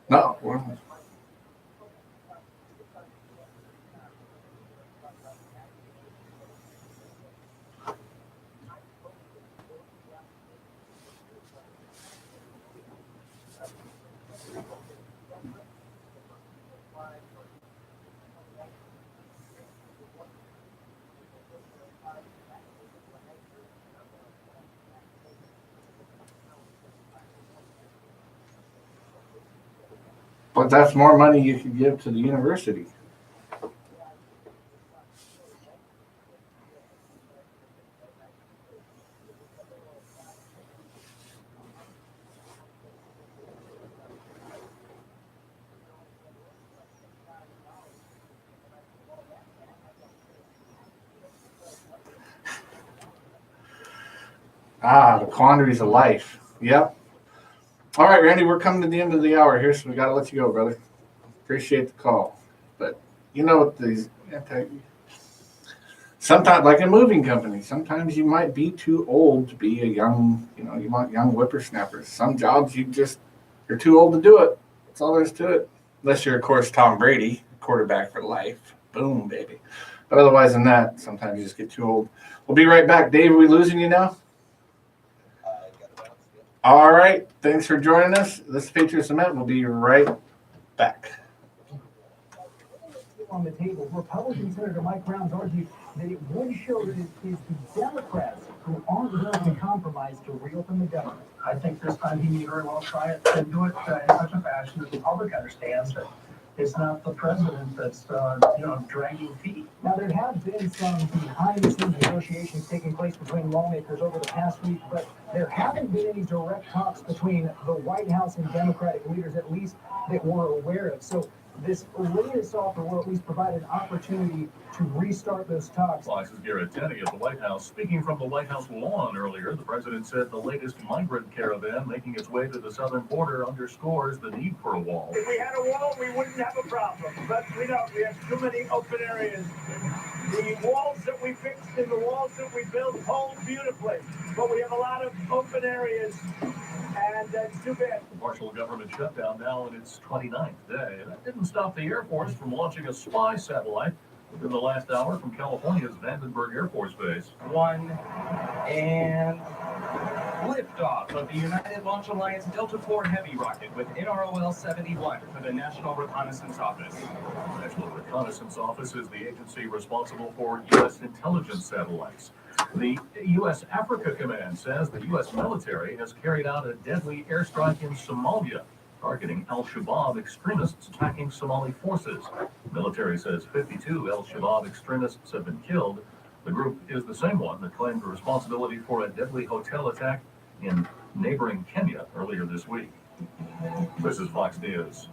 [SPEAKER 1] No. But that's more money you could give to the university. The quandaries of life. Yep. All right, Randy, we're coming to the end of the hour here, so we got to let you go, brother. Appreciate the call. But you know what these sometimes, like a moving company, sometimes you might be too old to be a young, you want young whippersnappers. Some jobs you're too old to do it. That's all there is to it. Unless you're, of course, Tom Brady, quarterback for life. Boom, baby. But otherwise than that, sometimes you just get too old. We'll be right back. Dave, are we losing you now? All right. Thanks for joining us. This is Patriots Lament. We'll be right back.
[SPEAKER 13] On the table, Republican Senator Mike Brown's argued that it would show that it is the Democrats who aren't willing to compromise to reopen the government. I think this time he may very well try it and do it in such a fashion that the public understands that it's not the president that's dragging feet. Now, there have been some behind-the-scenes negotiations taking place between lawmakers over the past week, but there haven't been any direct talks between the White House and Democratic leaders, at least that we're aware of. So this latest offer will at least provide an opportunity to restart those talks.
[SPEAKER 11] Fox's Garrett Tenney at the White House. Speaking from the White House lawn earlier, the president said the latest migrant caravan making its way to the southern border underscores the need for a wall.
[SPEAKER 13] If we had a wall, we wouldn't have a problem, but we don't. We have too many open areas. The walls that we fixed and the walls that we built hold beautifully, but we have a lot of open areas, and that's too bad.
[SPEAKER 11] The partial government shutdown now in its 29th day. That didn't stop the Air Force from launching a spy satellite within the last hour from California's Vandenberg Air Force Base.
[SPEAKER 14] One, and liftoff of the United Launch Alliance Delta IV Heavy rocket with NROL-71 for the National Reconnaissance Office.
[SPEAKER 11] The National Reconnaissance Office is the agency responsible for U.S. intelligence satellites. The U.S. Africa Command says the U.S. military has carried out a deadly airstrike in Somalia, targeting al-Shabaab extremists attacking Somali forces. The military says 52 al-Shabaab extremists have been killed. The group is the same one that claimed responsibility for a deadly hotel attack in neighboring Kenya earlier this week. This is Fox News.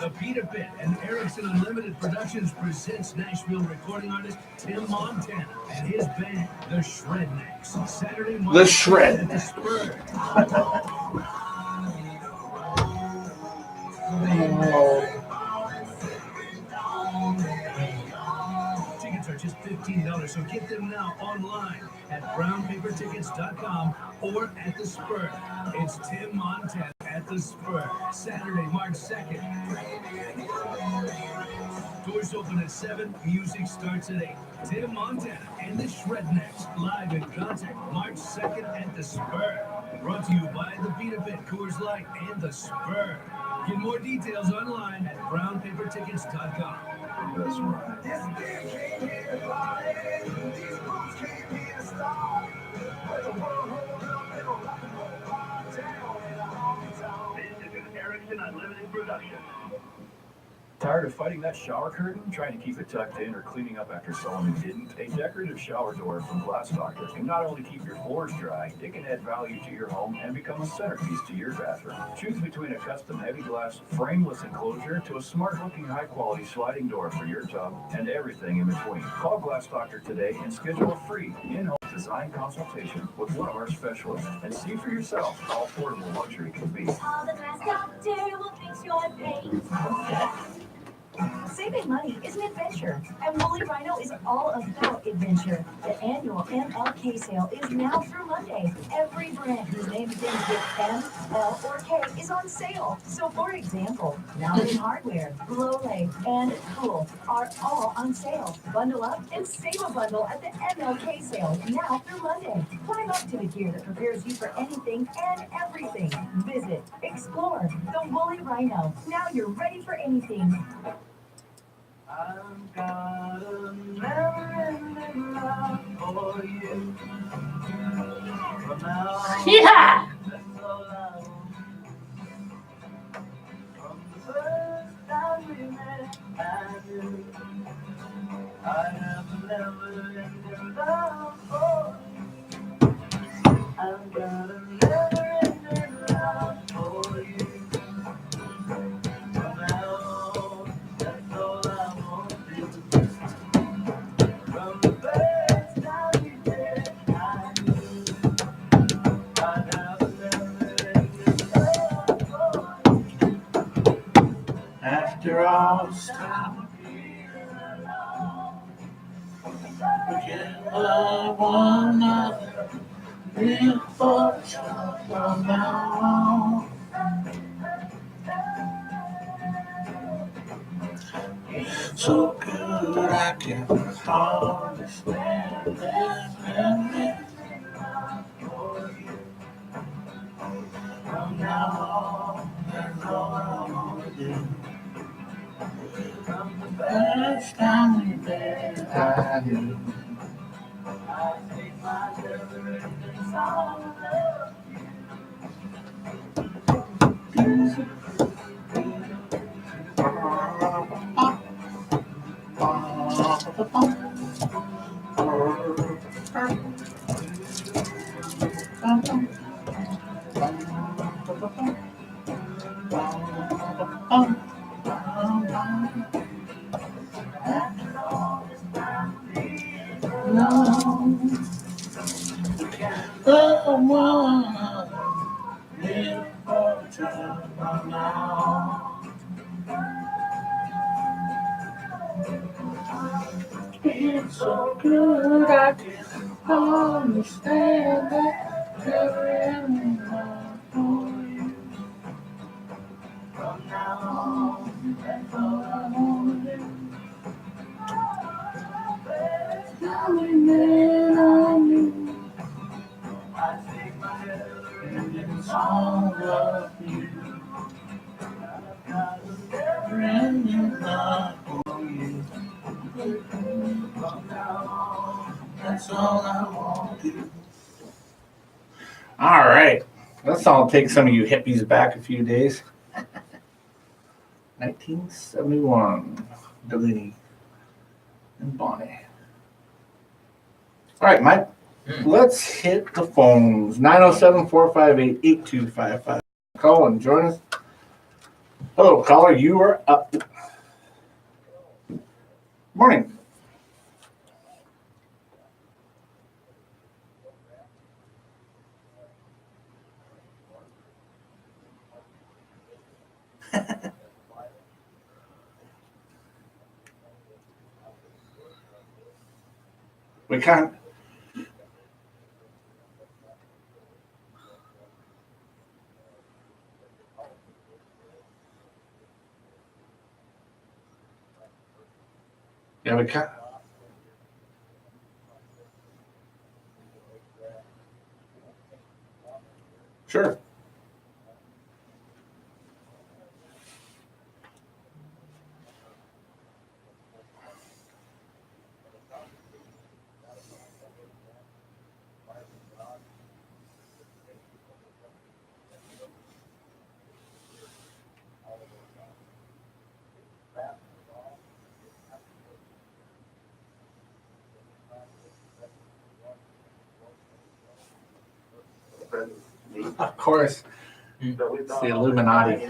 [SPEAKER 15] The Beat a Bit and Erickson Unlimited Productions presents Nashville recording artist Tim Montana and his band, The Shrednecks. Saturday morning
[SPEAKER 1] The Shred.
[SPEAKER 15] at the Spur. Tickets are just $15, so get them now online at brownpapertickets.com or at the Spur. It's Tim Montana at the Spur, Saturday, March 2nd. Doors open at 7, music starts at 8. Tim Montana and the Shrednecks, live in concert, March 2nd at the Spur. Brought to you by the Beat a Bit, Coors Light, and the Spur. Get more details online at brownpapertickets.com.
[SPEAKER 11] That's right.
[SPEAKER 15] This is an Erickson Unlimited production.
[SPEAKER 11] Tired of fighting that shower curtain, trying to keep it tucked in, or cleaning up after someone who didn't? A decorative shower door from Glass Doctor can not only keep your floors dry, it can add value to your home and become a centerpiece to your bathroom. Choose between a custom heavy glass frameless enclosure to a smart-looking high-quality sliding door for your tub and everything in between. Call Glass Doctor today and schedule a free in-home design consultation with one of our specialists and see for yourself how affordable luxury can be.
[SPEAKER 10] Call the Glass Doctor, will fix your paint. Saving money is an adventure, and Woolly Rhino is all about adventure. The annual MLK sale is now through Monday. Every brand whose name begins with M, L, or K is on sale. So, for example, Mountain Hardware, Lole, and Cool are all on sale. Bundle up and save a bundle at the MLK sale now through Monday. Climb up to the gear that prepares you for anything and everything. Visit, explore the Woolly Rhino. Now you're ready for anything.
[SPEAKER 15] I've got a never-ending love for you. From now on,
[SPEAKER 10] Yeah.
[SPEAKER 15] that's all I want.
[SPEAKER 1] After all this time, we can love one another. Live for each other from now on. So good I can hardly stand it. From now on, that's all I want to do. From the first time we met, I knew. I take my everything's all love. It's so good I can understand that everyone for you. From now on, that's all I want to do. Darling, then I knew I'd take my everything's all of you. I've got everything love for you. From now on, that's all I want to do. All right. That song will take some of you hippies back a few days. 1971. Delaney and Bonnie. All right, Mike. Let's hit the phones. 907-458-8255. Call and join us. Hello, caller. You are up. Morning. We can't. Yeah, we can't. Sure. Of course. It's the Illuminati.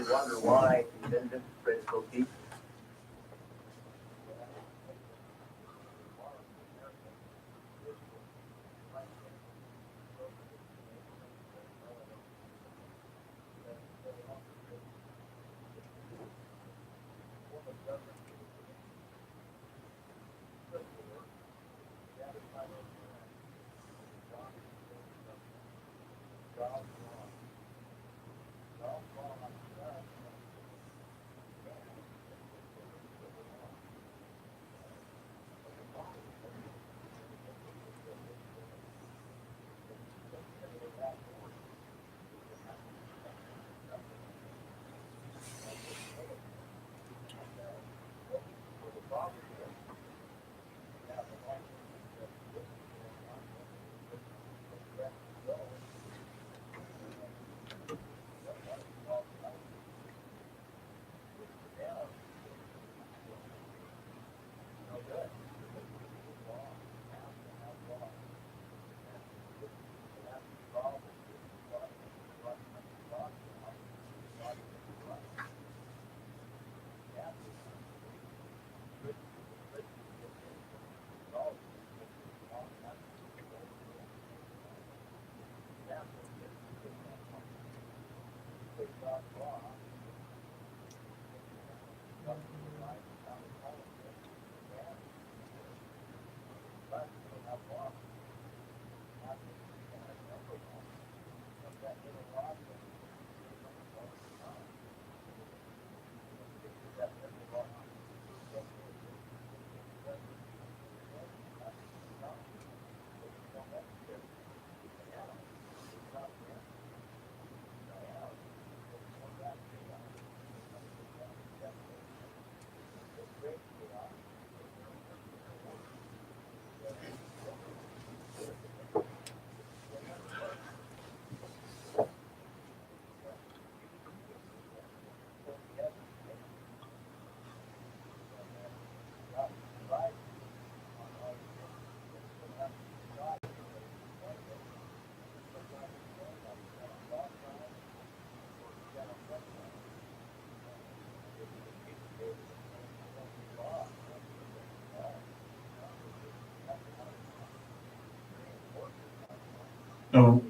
[SPEAKER 1] No.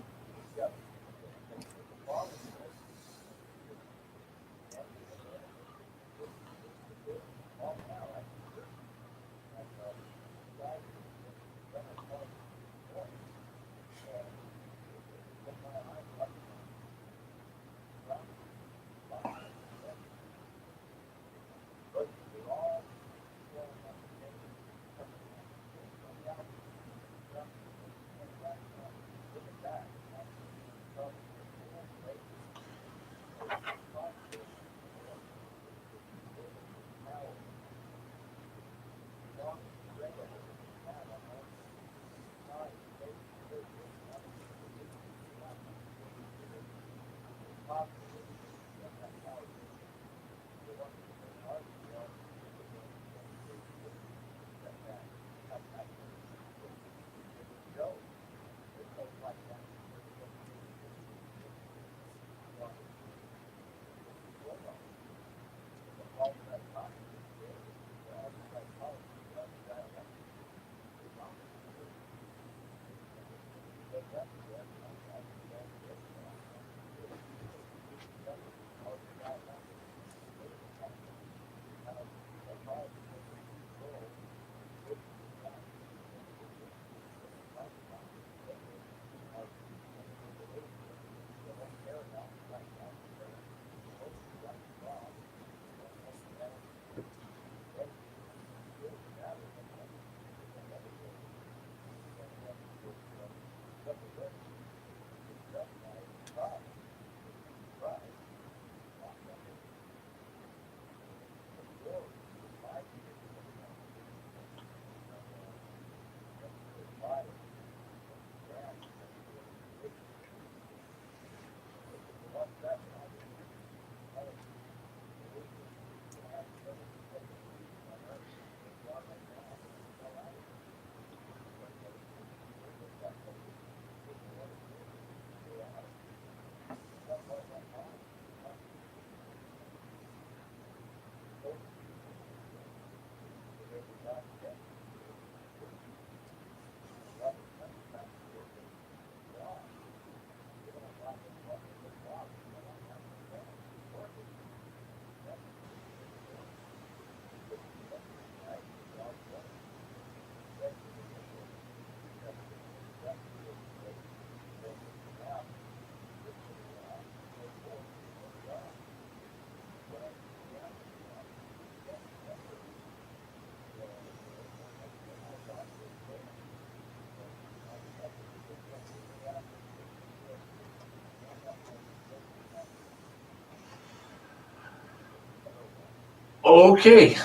[SPEAKER 1] Okay.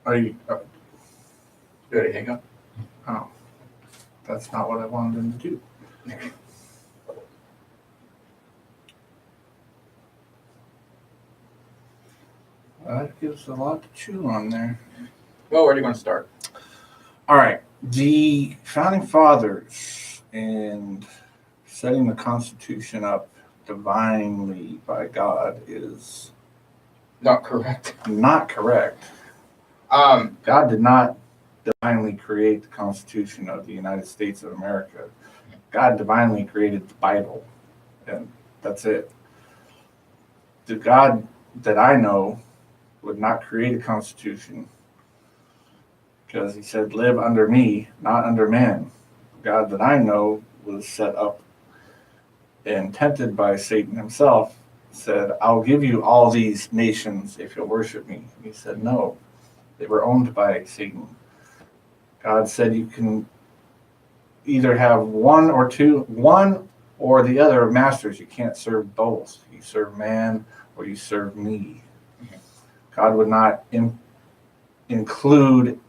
[SPEAKER 1] Are you?
[SPEAKER 2] Ready to hang up?
[SPEAKER 1] Oh, that's not what I wanted them to do. That gives a lot to chew on there.
[SPEAKER 2] Well, where do you want to start?
[SPEAKER 1] All right. The founding fathers and setting the Constitution up divinely by God is
[SPEAKER 2] Not correct.
[SPEAKER 1] not correct. God did not divinely create the Constitution of the United States of America. God divinely created the Bible, and that's it. the God that I know would not create a constitution, because he said, live under me, not under man. The God that I know was set up and tempted by Satan himself, said, I'll give you all these nations if you'll worship me. He said, no, they were owned by Satan. God said you can either have one or the other masters. You can't serve both. You serve man or you serve me. God would not include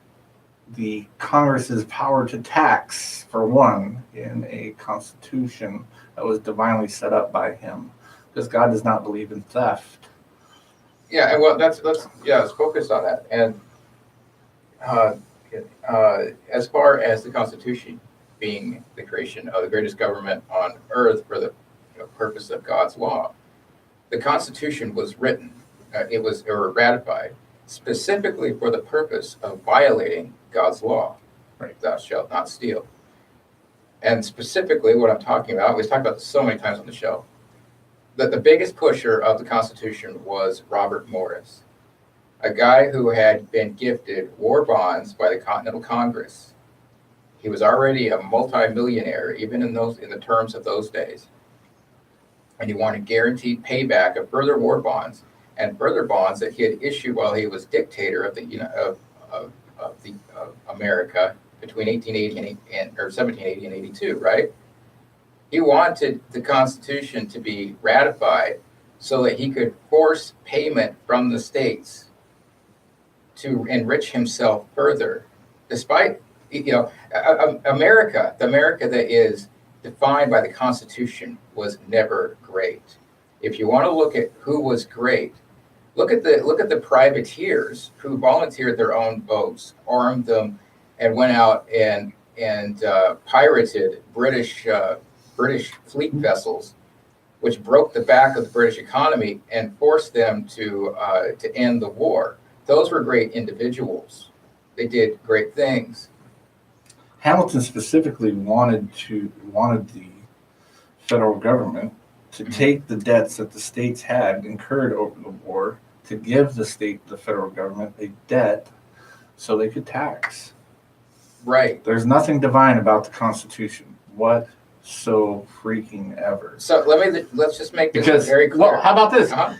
[SPEAKER 1] the Congress's power to tax, for one, in a constitution that was divinely set up by him, because God does not believe in theft.
[SPEAKER 2] Yeah, and well, let's focus on that. And as far as the Constitution being the creation of the greatest government on earth for the purpose of God's law, the Constitution was written, or ratified specifically for the purpose of violating God's law. Right. Thou shalt not steal. And specifically, what I'm talking about, we've talked about this so many times on the show, that the biggest pusher of the Constitution was Robert Morris, a guy who had been gifted war bonds by the Continental Congress. He was already a multimillionaire, even in the terms of those days. And he wanted guaranteed payback of further war bonds and further bonds that he had issued while he was dictator of America between 1880 and 1780 and 82, right? He wanted the Constitution to be ratified so that he could force payment from the states to enrich himself further, despite, America, the America that is defined by the Constitution, was never great. If you want to look at who was great, look at the privateers who volunteered their own boats, armed them, and went out and pirated British fleet vessels, which broke the back of the British economy and forced them to end the war. Those were great individuals. They did great things.
[SPEAKER 1] Hamilton specifically wanted the federal government to take the debts that the states had incurred over the war, to give the federal government a debt so they could tax.
[SPEAKER 2] Right.
[SPEAKER 1] There's nothing divine about the Constitution. What so freaking ever.
[SPEAKER 2] So let's just make this very clear.
[SPEAKER 1] Well, how about this?
[SPEAKER 2] Uh-huh.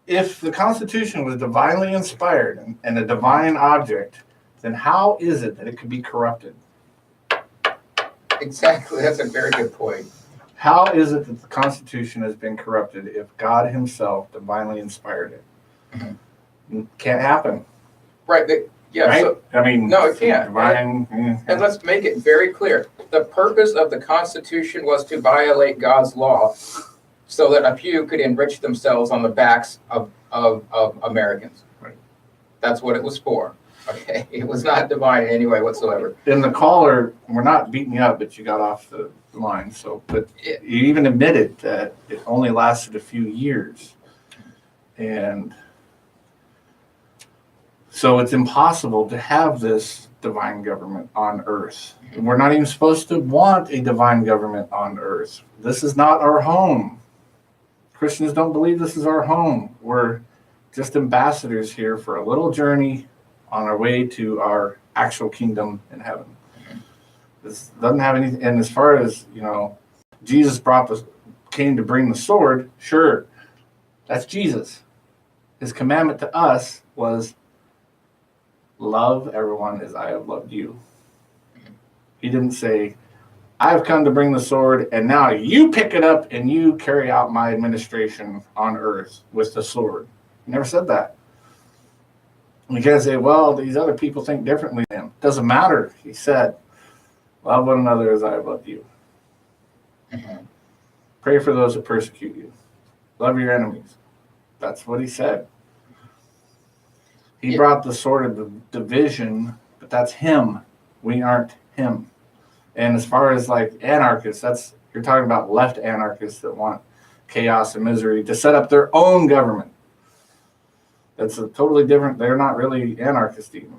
[SPEAKER 1] If the Constitution was divinely inspired and a divine object, then how is it that it could be corrupted?
[SPEAKER 2] Exactly. That's a very good point.
[SPEAKER 1] How is it that the Constitution has been corrupted if God himself divinely inspired it? Mm-hmm. Can't happen.
[SPEAKER 2] Right. Yeah.
[SPEAKER 1] Right?
[SPEAKER 2] So,
[SPEAKER 1] I mean,
[SPEAKER 2] no, it can't.
[SPEAKER 1] Divine,
[SPEAKER 2] and let's make it very clear. The purpose of the Constitution was to violate God's law so that a few could enrich themselves on the backs of Americans.
[SPEAKER 1] Right.
[SPEAKER 2] That's what it was for. Okay. It was not divine in any way whatsoever.
[SPEAKER 1] In the caller, we're not beating you up, but you got off the line. But you even admitted that it only lasted a few years. And so it's impossible to have this divine government on earth. We're not even supposed to want a divine government on earth. This is not our home. Christians don't believe this is our home. We're just ambassadors here for a little journey on our way to our actual kingdom in heaven. This doesn't have anything. And as far as, Jesus came to bring the sword, sure, that's Jesus. His commandment to us was love everyone as I have loved you. He didn't say, I've come to bring the sword, and now you pick it up and you carry out my administration on earth with the sword. He never said that. And you can't say, well, these other people think differently than him. Doesn't matter. He said, love one another as I have loved you. Mm-hmm. Pray for those that persecute you. Love your enemies. That's what he said. He brought the sword of the division, but that's him. We aren't him. And as far as like anarchists, you're talking about left anarchists that want chaos and misery to set up their own government. That's a totally different. They're not really anarchists even.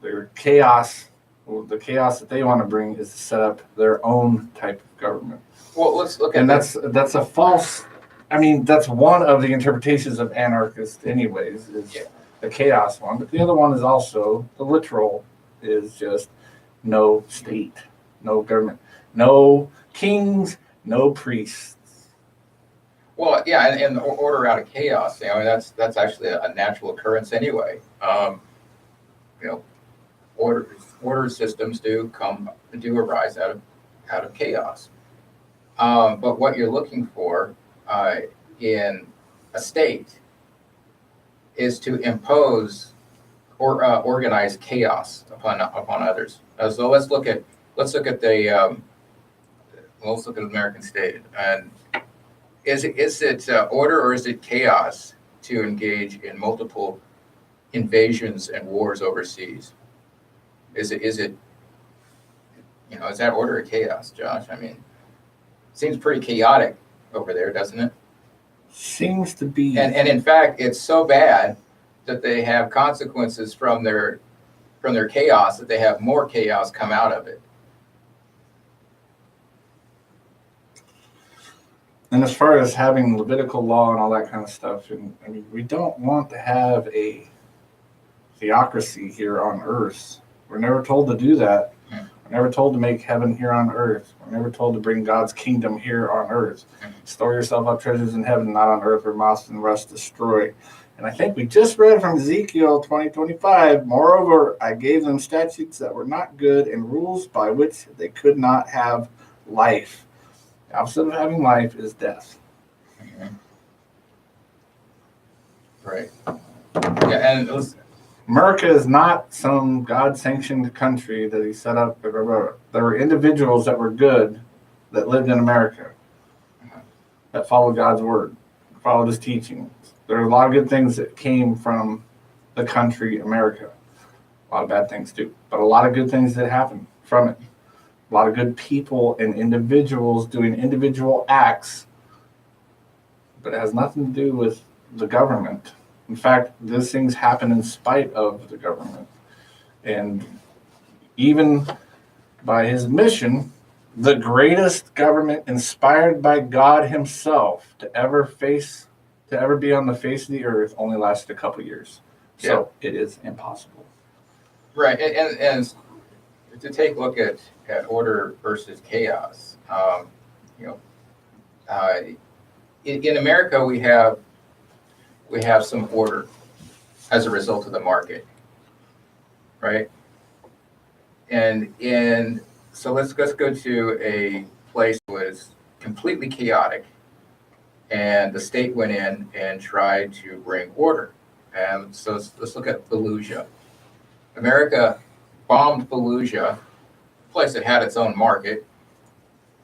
[SPEAKER 1] They're chaos. Well, the chaos that they want to bring is to set up their own type of government.
[SPEAKER 2] Well, let's look at
[SPEAKER 1] that's a false I mean, that's one of the interpretations of anarchist, anyways, is
[SPEAKER 2] Yeah.
[SPEAKER 1] the chaos one. But the other one is also the literal, is just no state, no government, no kings, no priests.
[SPEAKER 2] Well, yeah, and the order out of chaos. That's actually a natural occurrence anyway. You know, order systems do arise out of chaos. But what you're looking for in a state is to impose or organize chaos upon others. So let's look at American state. And is it order or is it chaos to engage in multiple invasions and wars overseas? Is it is that order or chaos, Josh? I mean, seems pretty chaotic over there, doesn't it?
[SPEAKER 1] Seems to be.
[SPEAKER 2] And in fact, it's so bad that they have consequences from their chaos, that they have more chaos come out of it.
[SPEAKER 1] And as far as having Levitical law and all that kind of stuff, and I mean, we don't want to have a theocracy here on earth. We're never told to do that. We're never told to make heaven here on earth. We're never told to bring God's kingdom here on earth. Store yourself up treasures in heaven, not on earth, where moth and rust destroy. And I think we just read from Ezekiel 20:25. Moreover, I gave them statutes that were not good and rules by which they could not have life. The opposite of having life is death.
[SPEAKER 2] Mm-hmm. Right. Yeah, and
[SPEAKER 1] America is not some God-sanctioned country that he set up. There were individuals that were good that lived in America, that followed God's word, followed his teachings. There are a lot of good things that came from the country America. A lot of bad things too, but a lot of good things that happened from it. A lot of good people and individuals doing individual acts, but it has nothing to do with the government. In fact, these things happen in spite of the government. And even by his mission, the greatest government inspired by God himself to ever be on the face of the earth only lasted a couple years. So it is impossible.
[SPEAKER 2] right, and to take a look at order versus chaos, you know, in America we have some order as a result of the market, right? And so let's go to a place that was completely chaotic, and the state went in and tried to bring order. And so let's look at Fallujah. America bombed Fallujah, a place that had its own market,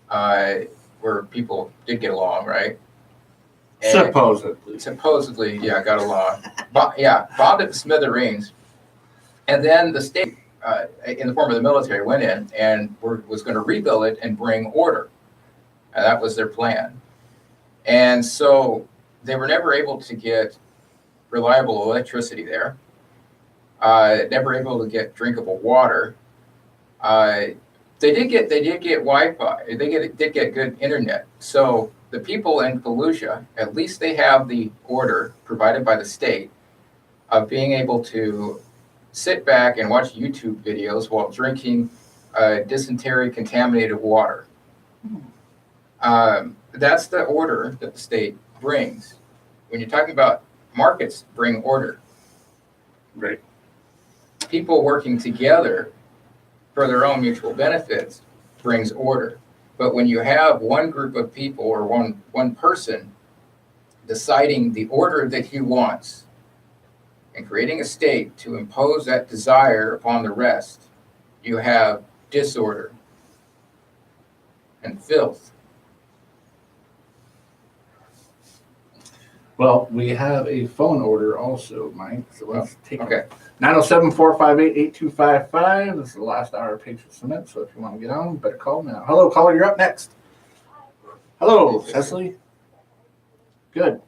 [SPEAKER 2] where people did get along, right? And supposedly, yeah, got along. Bombed it to smithereens. And then the state, in the form of the military, went in and was going to rebuild it and bring order. And that was their plan. And so they were never able to get reliable electricity there. Never able to get drinkable water. They did get Wi-Fi. They did get good internet. So the people in Fallujah, at least they have the order provided by the state of being able to sit back and watch YouTube videos while drinking dysentery contaminated water. That's the order that the state brings. When you're talking about markets, bring order.
[SPEAKER 1] Right.
[SPEAKER 2] People working together for their own mutual benefits brings order. But when you have one group of people or one person deciding the order that he wants and creating a state to impose that desire upon the rest, you have disorder and filth.
[SPEAKER 1] Well, we have a phone order also, Mike. So let's take it. 907-458-8255. This is the last hour of Patriots Lament. So if you want to get on, better call now. Hello, caller. You're up next. Hello, Cecily. Good.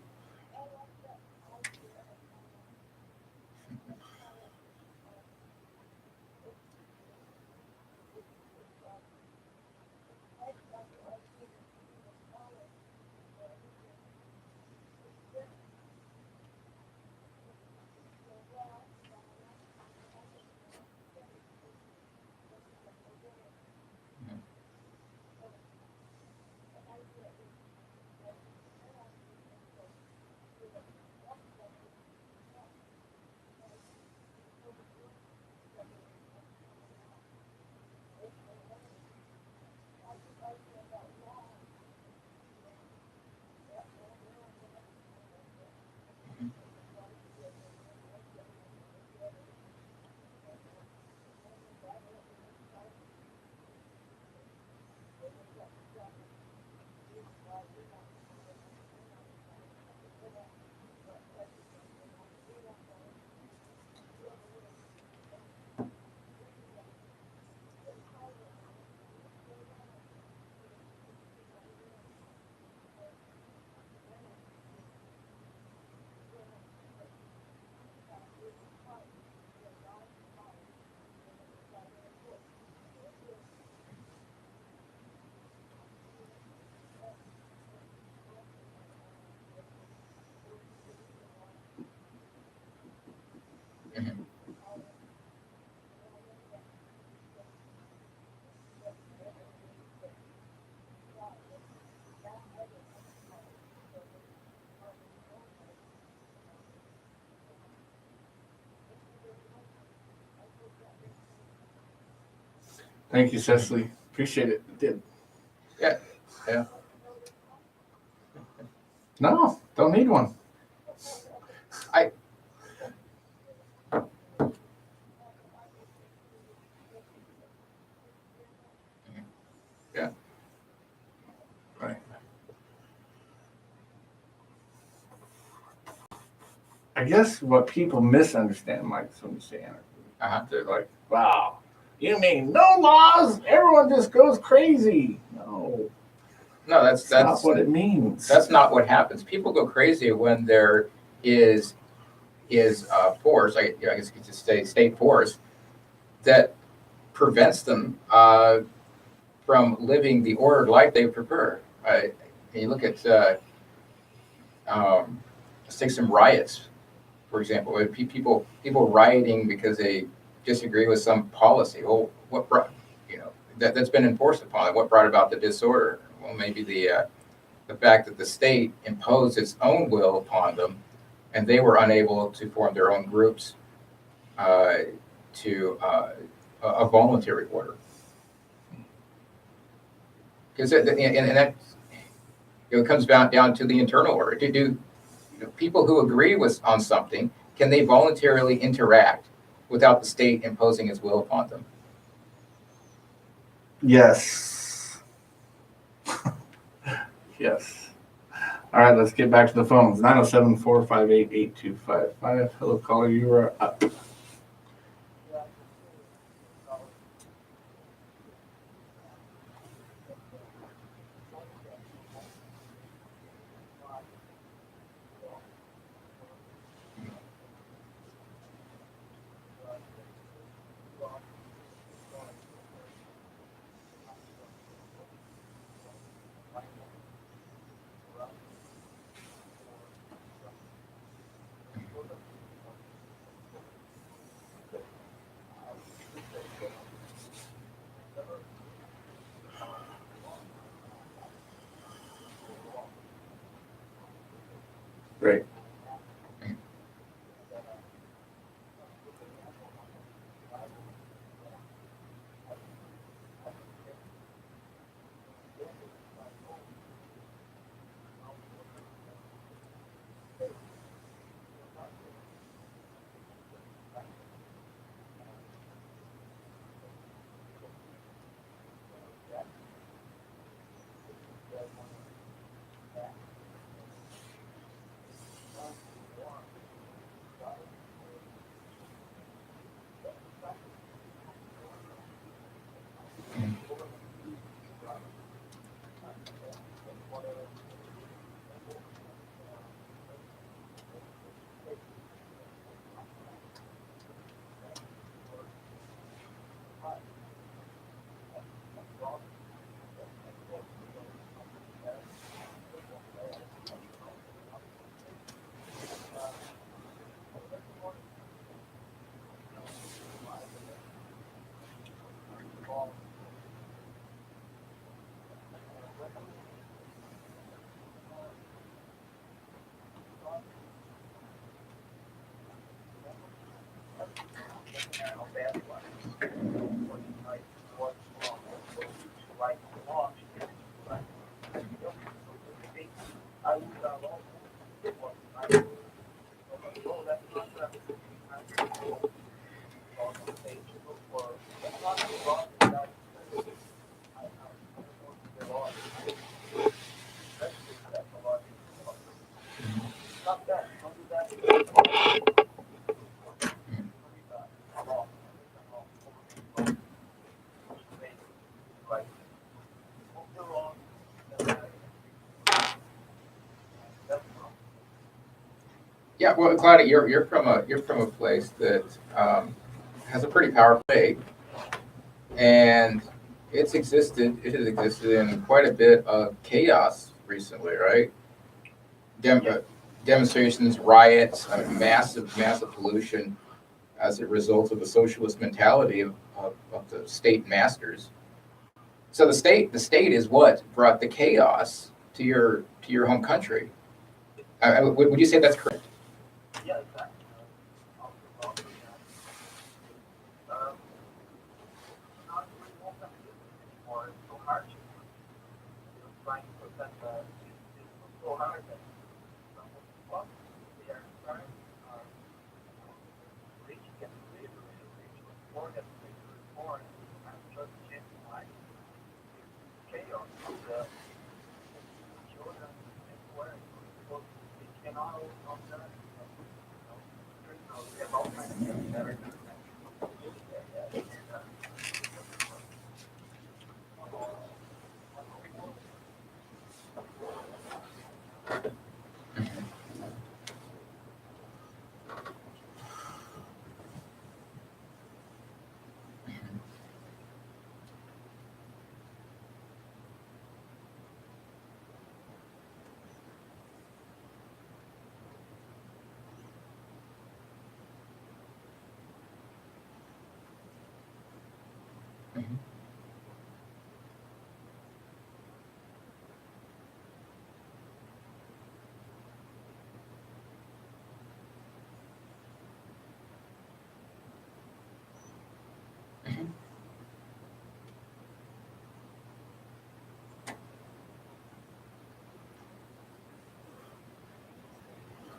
[SPEAKER 1] Thank you, Cecily. Appreciate it. It did.
[SPEAKER 2] Yeah, yeah.
[SPEAKER 1] No, don't need one.
[SPEAKER 2] Yeah.
[SPEAKER 1] Right. I guess what people misunderstand, Mike, is when you say anarchy. They're like, wow, you mean no laws? Everyone just goes crazy. No,
[SPEAKER 2] No, that's
[SPEAKER 1] not what it means.
[SPEAKER 2] That's not what happens. People go crazy when there is force. I guess you could just say state force that prevents them from living the ordered life they prefer. You look at let's take some riots, for example. People rioting because they disagree with some policy. Well, what brought that's been enforced upon them? What brought about the disorder? Well, maybe the fact that the state imposed its own will upon them, and they were unable to form their own groups to a voluntary order. Because and that comes down to the internal order. Do people who agree on something, can they voluntarily interact without the state imposing its will upon them?
[SPEAKER 1] Yes. Yes. All right, let's get back to the phones. 907-458-8255. Hello, caller. You are up. Great.
[SPEAKER 2] Yeah, well, Claudia, you're from a place that has a pretty powerful state, and it has existed in quite a bit of chaos recently, right? Demonstrations, riots, massive pollution as a result of the socialist mentality of the state masters. So the state is what brought the chaos to your home country. Would you say that's correct?
[SPEAKER 13] Yeah, exactly. Not really want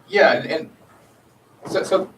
[SPEAKER 2] Yeah, and so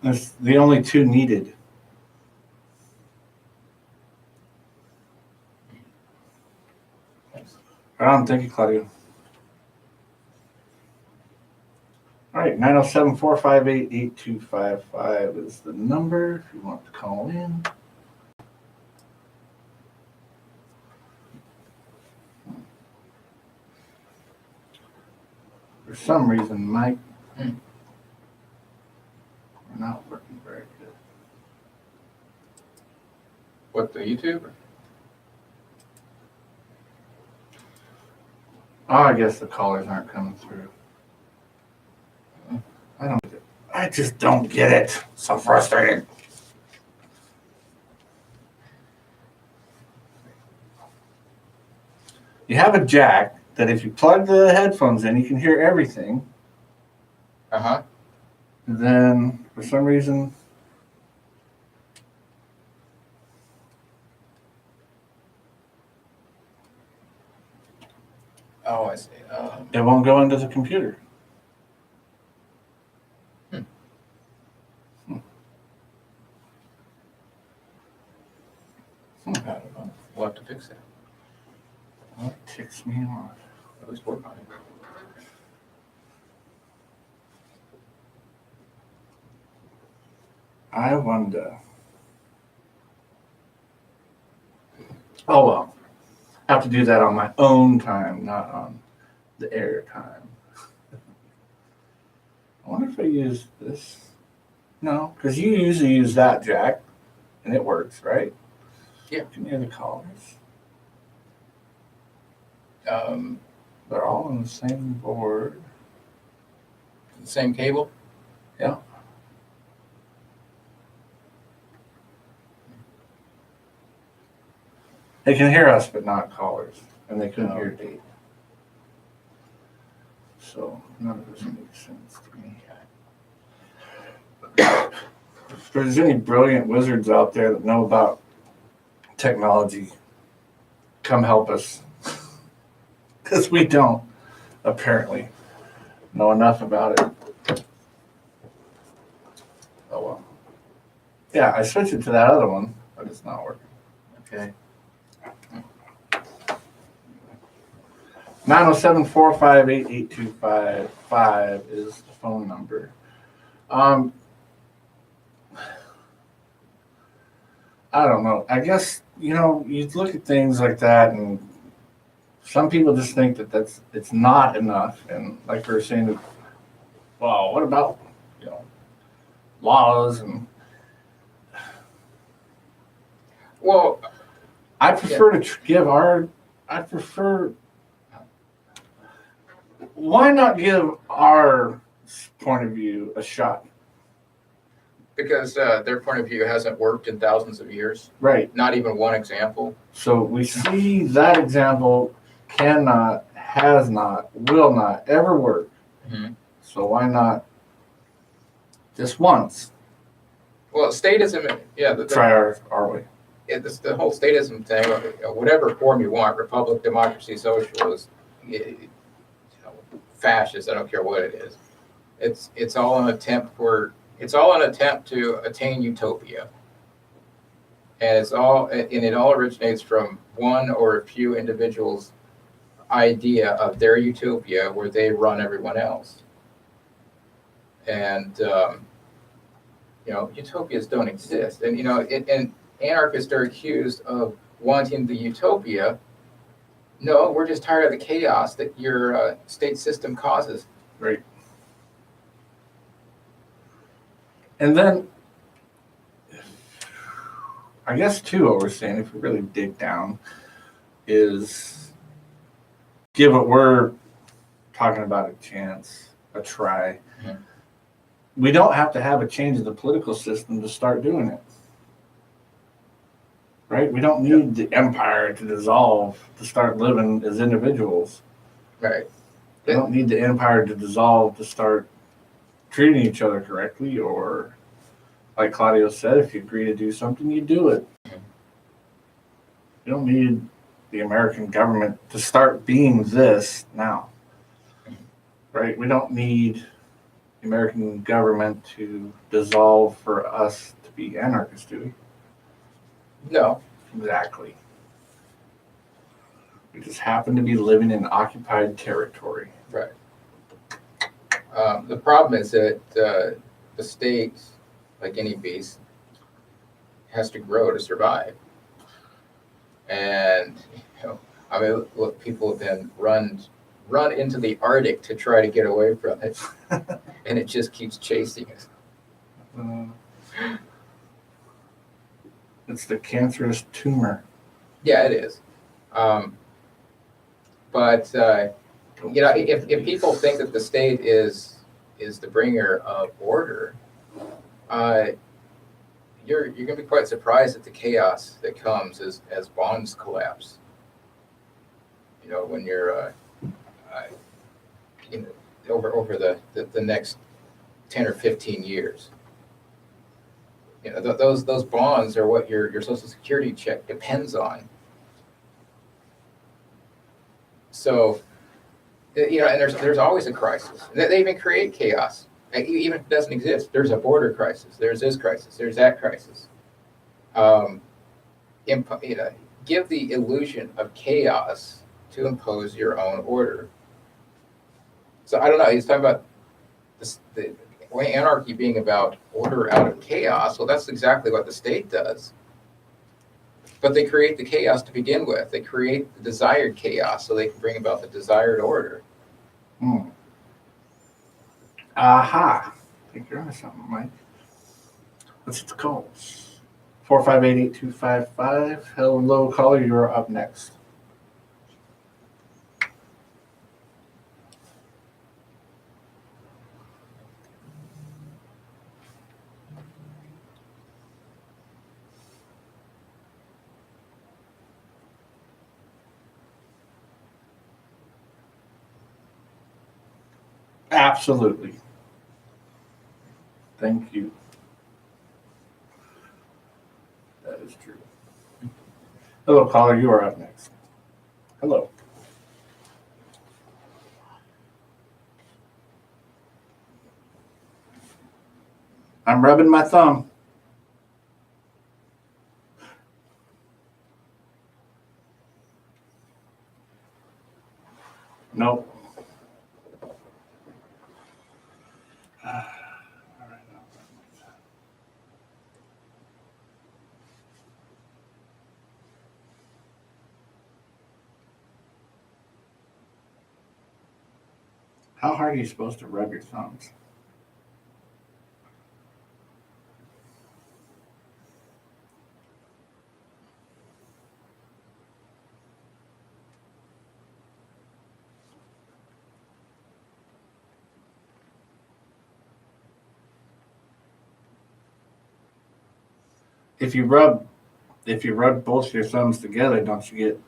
[SPEAKER 1] That's the only two needed. Thank you, Claudio. All right, 907-458-8255 is the number if you want to call in. For some reason, Mike, we're not working very good.
[SPEAKER 2] what, the YouTube?
[SPEAKER 1] Oh, I guess the callers aren't coming through. I just don't get it. So frustrated. You have a jack that if you plug the headphones in, you can hear everything.
[SPEAKER 2] Uh-huh.
[SPEAKER 1] Then, for some reason,
[SPEAKER 2] Oh, I see.
[SPEAKER 1] it won't go into the computer.
[SPEAKER 2] I don't know. We'll have to fix that.
[SPEAKER 1] What ticks me off?
[SPEAKER 2] At least work on it.
[SPEAKER 1] I wonder. Oh well. I have to do that on my own time, not on the air time. I wonder if I use this. No, because you usually use that jack, and it works, right?
[SPEAKER 2] Yeah.
[SPEAKER 1] Can you hear the callers? They're all on the same board.
[SPEAKER 2] The same cable?
[SPEAKER 1] Yeah. They can hear us, but not callers. And they couldn't hear Dave. So none of this makes sense to me. If there's any brilliant wizards out there that know about technology, come help us. Because we don't, apparently, know enough about it. Oh well. Yeah, I switched it to that other one, but it's not working. Okay. 907-458-8255 is the phone number. I don't know. I guess, you look at things like that, and some people just think that it's not enough. And like we were saying, well, what about, laws? And
[SPEAKER 2] Well,
[SPEAKER 1] I prefer to give why not give our point of view a shot?
[SPEAKER 2] because their point of view hasn't worked in thousands of years.
[SPEAKER 1] Right.
[SPEAKER 2] Not even one example.
[SPEAKER 1] So we see that example cannot, has not, will not ever work.
[SPEAKER 2] Mm-hmm.
[SPEAKER 1] So why not just once?
[SPEAKER 2] Well, statism,
[SPEAKER 1] Try our way.
[SPEAKER 2] It's the whole statism thing, whatever form you want, republic, democracy, socialist, fascist, I don't care what it is. It's all an attempt to attain utopia. And it all originates from one or a few individuals' idea of their utopia where they run everyone else. And utopias don't exist. And and anarchists are accused of wanting the utopia. No, we're just tired of the chaos that your state system causes.
[SPEAKER 1] Right. And then, I guess too, what we're saying, if we really dig down, is give what we're talking about a chance, a try.
[SPEAKER 2] Mm-hmm.
[SPEAKER 1] We don't have to have a change in the political system to start doing it. Right? We don't need the empire to dissolve to start living as individuals.
[SPEAKER 2] Right.
[SPEAKER 1] We don't need the empire to dissolve to start treating each other correctly, or like Claudio said, if you agree to do something, you do it. You don't need the American government to start being this now. Right? We don't need the American government to dissolve for us to be anarchists, do we?
[SPEAKER 2] No.
[SPEAKER 1] Exactly. We just happen to be living in occupied territory.
[SPEAKER 2] Right. The problem is that the state, like any beast, has to grow to survive. And look, people have been run into the Arctic to try to get away from it, and it just keeps chasing us.
[SPEAKER 1] It's the cancerous tumor.
[SPEAKER 2] Yeah, it is. But if people think that the state is the bringer of order, you're going to be quite surprised at the chaos that comes as bonds collapse. When you're over the next 10 or 15 years. Those bonds are what your Social Security check depends on. So, and there's always a crisis. They even create chaos. Even if it doesn't exist, there's a border crisis. There's this crisis. There's that crisis. Give the illusion of chaos to impose your own order. So I don't know. He's talking about the anarchy being about order out of chaos. Well, that's exactly what the state does. But they create the chaos to begin with. They create the desired chaos so they can bring about the desired order.
[SPEAKER 1] Aha. I think you're on something, Mike. What's it called? 458-8255. Hello, caller. You're up next. Absolutely. Thank you. That is true. Hello, caller. You are up next. Hello. I'm rubbing my thumb. Nope. All right. How hard are you supposed to rub your thumbs? If you rub both your thumbs together, don't you get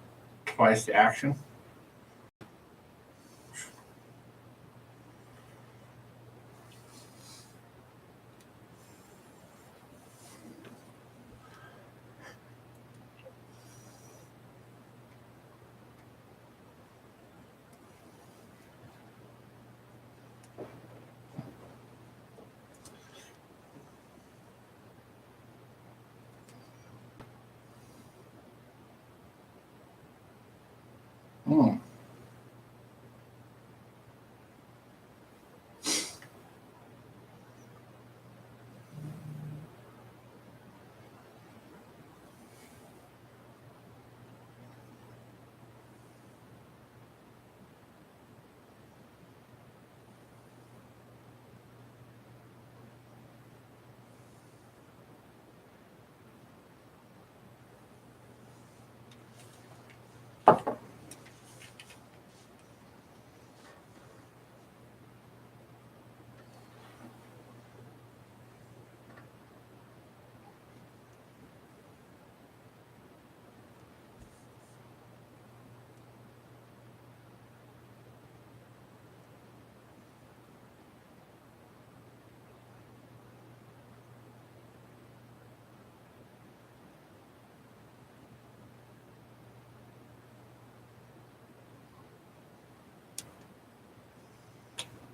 [SPEAKER 1] twice the action? Hmm.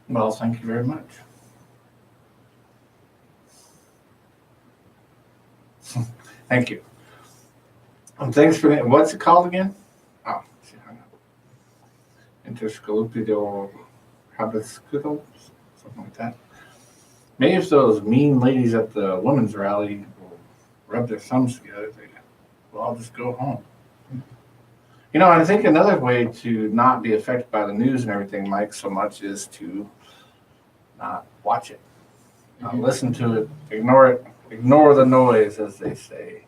[SPEAKER 1] Well, thank you very much. Thank you. Thanks for that. What's it called again? Oh, she hung up. Interscalopido habiscudo, something like that. Maybe if those mean ladies at the women's rally will rub their thumbs together, we'll all just go home. You know, I think another way to not be affected by the news and everything, Mike, so much is to not watch it, not listen to it, ignore the noise, as they say.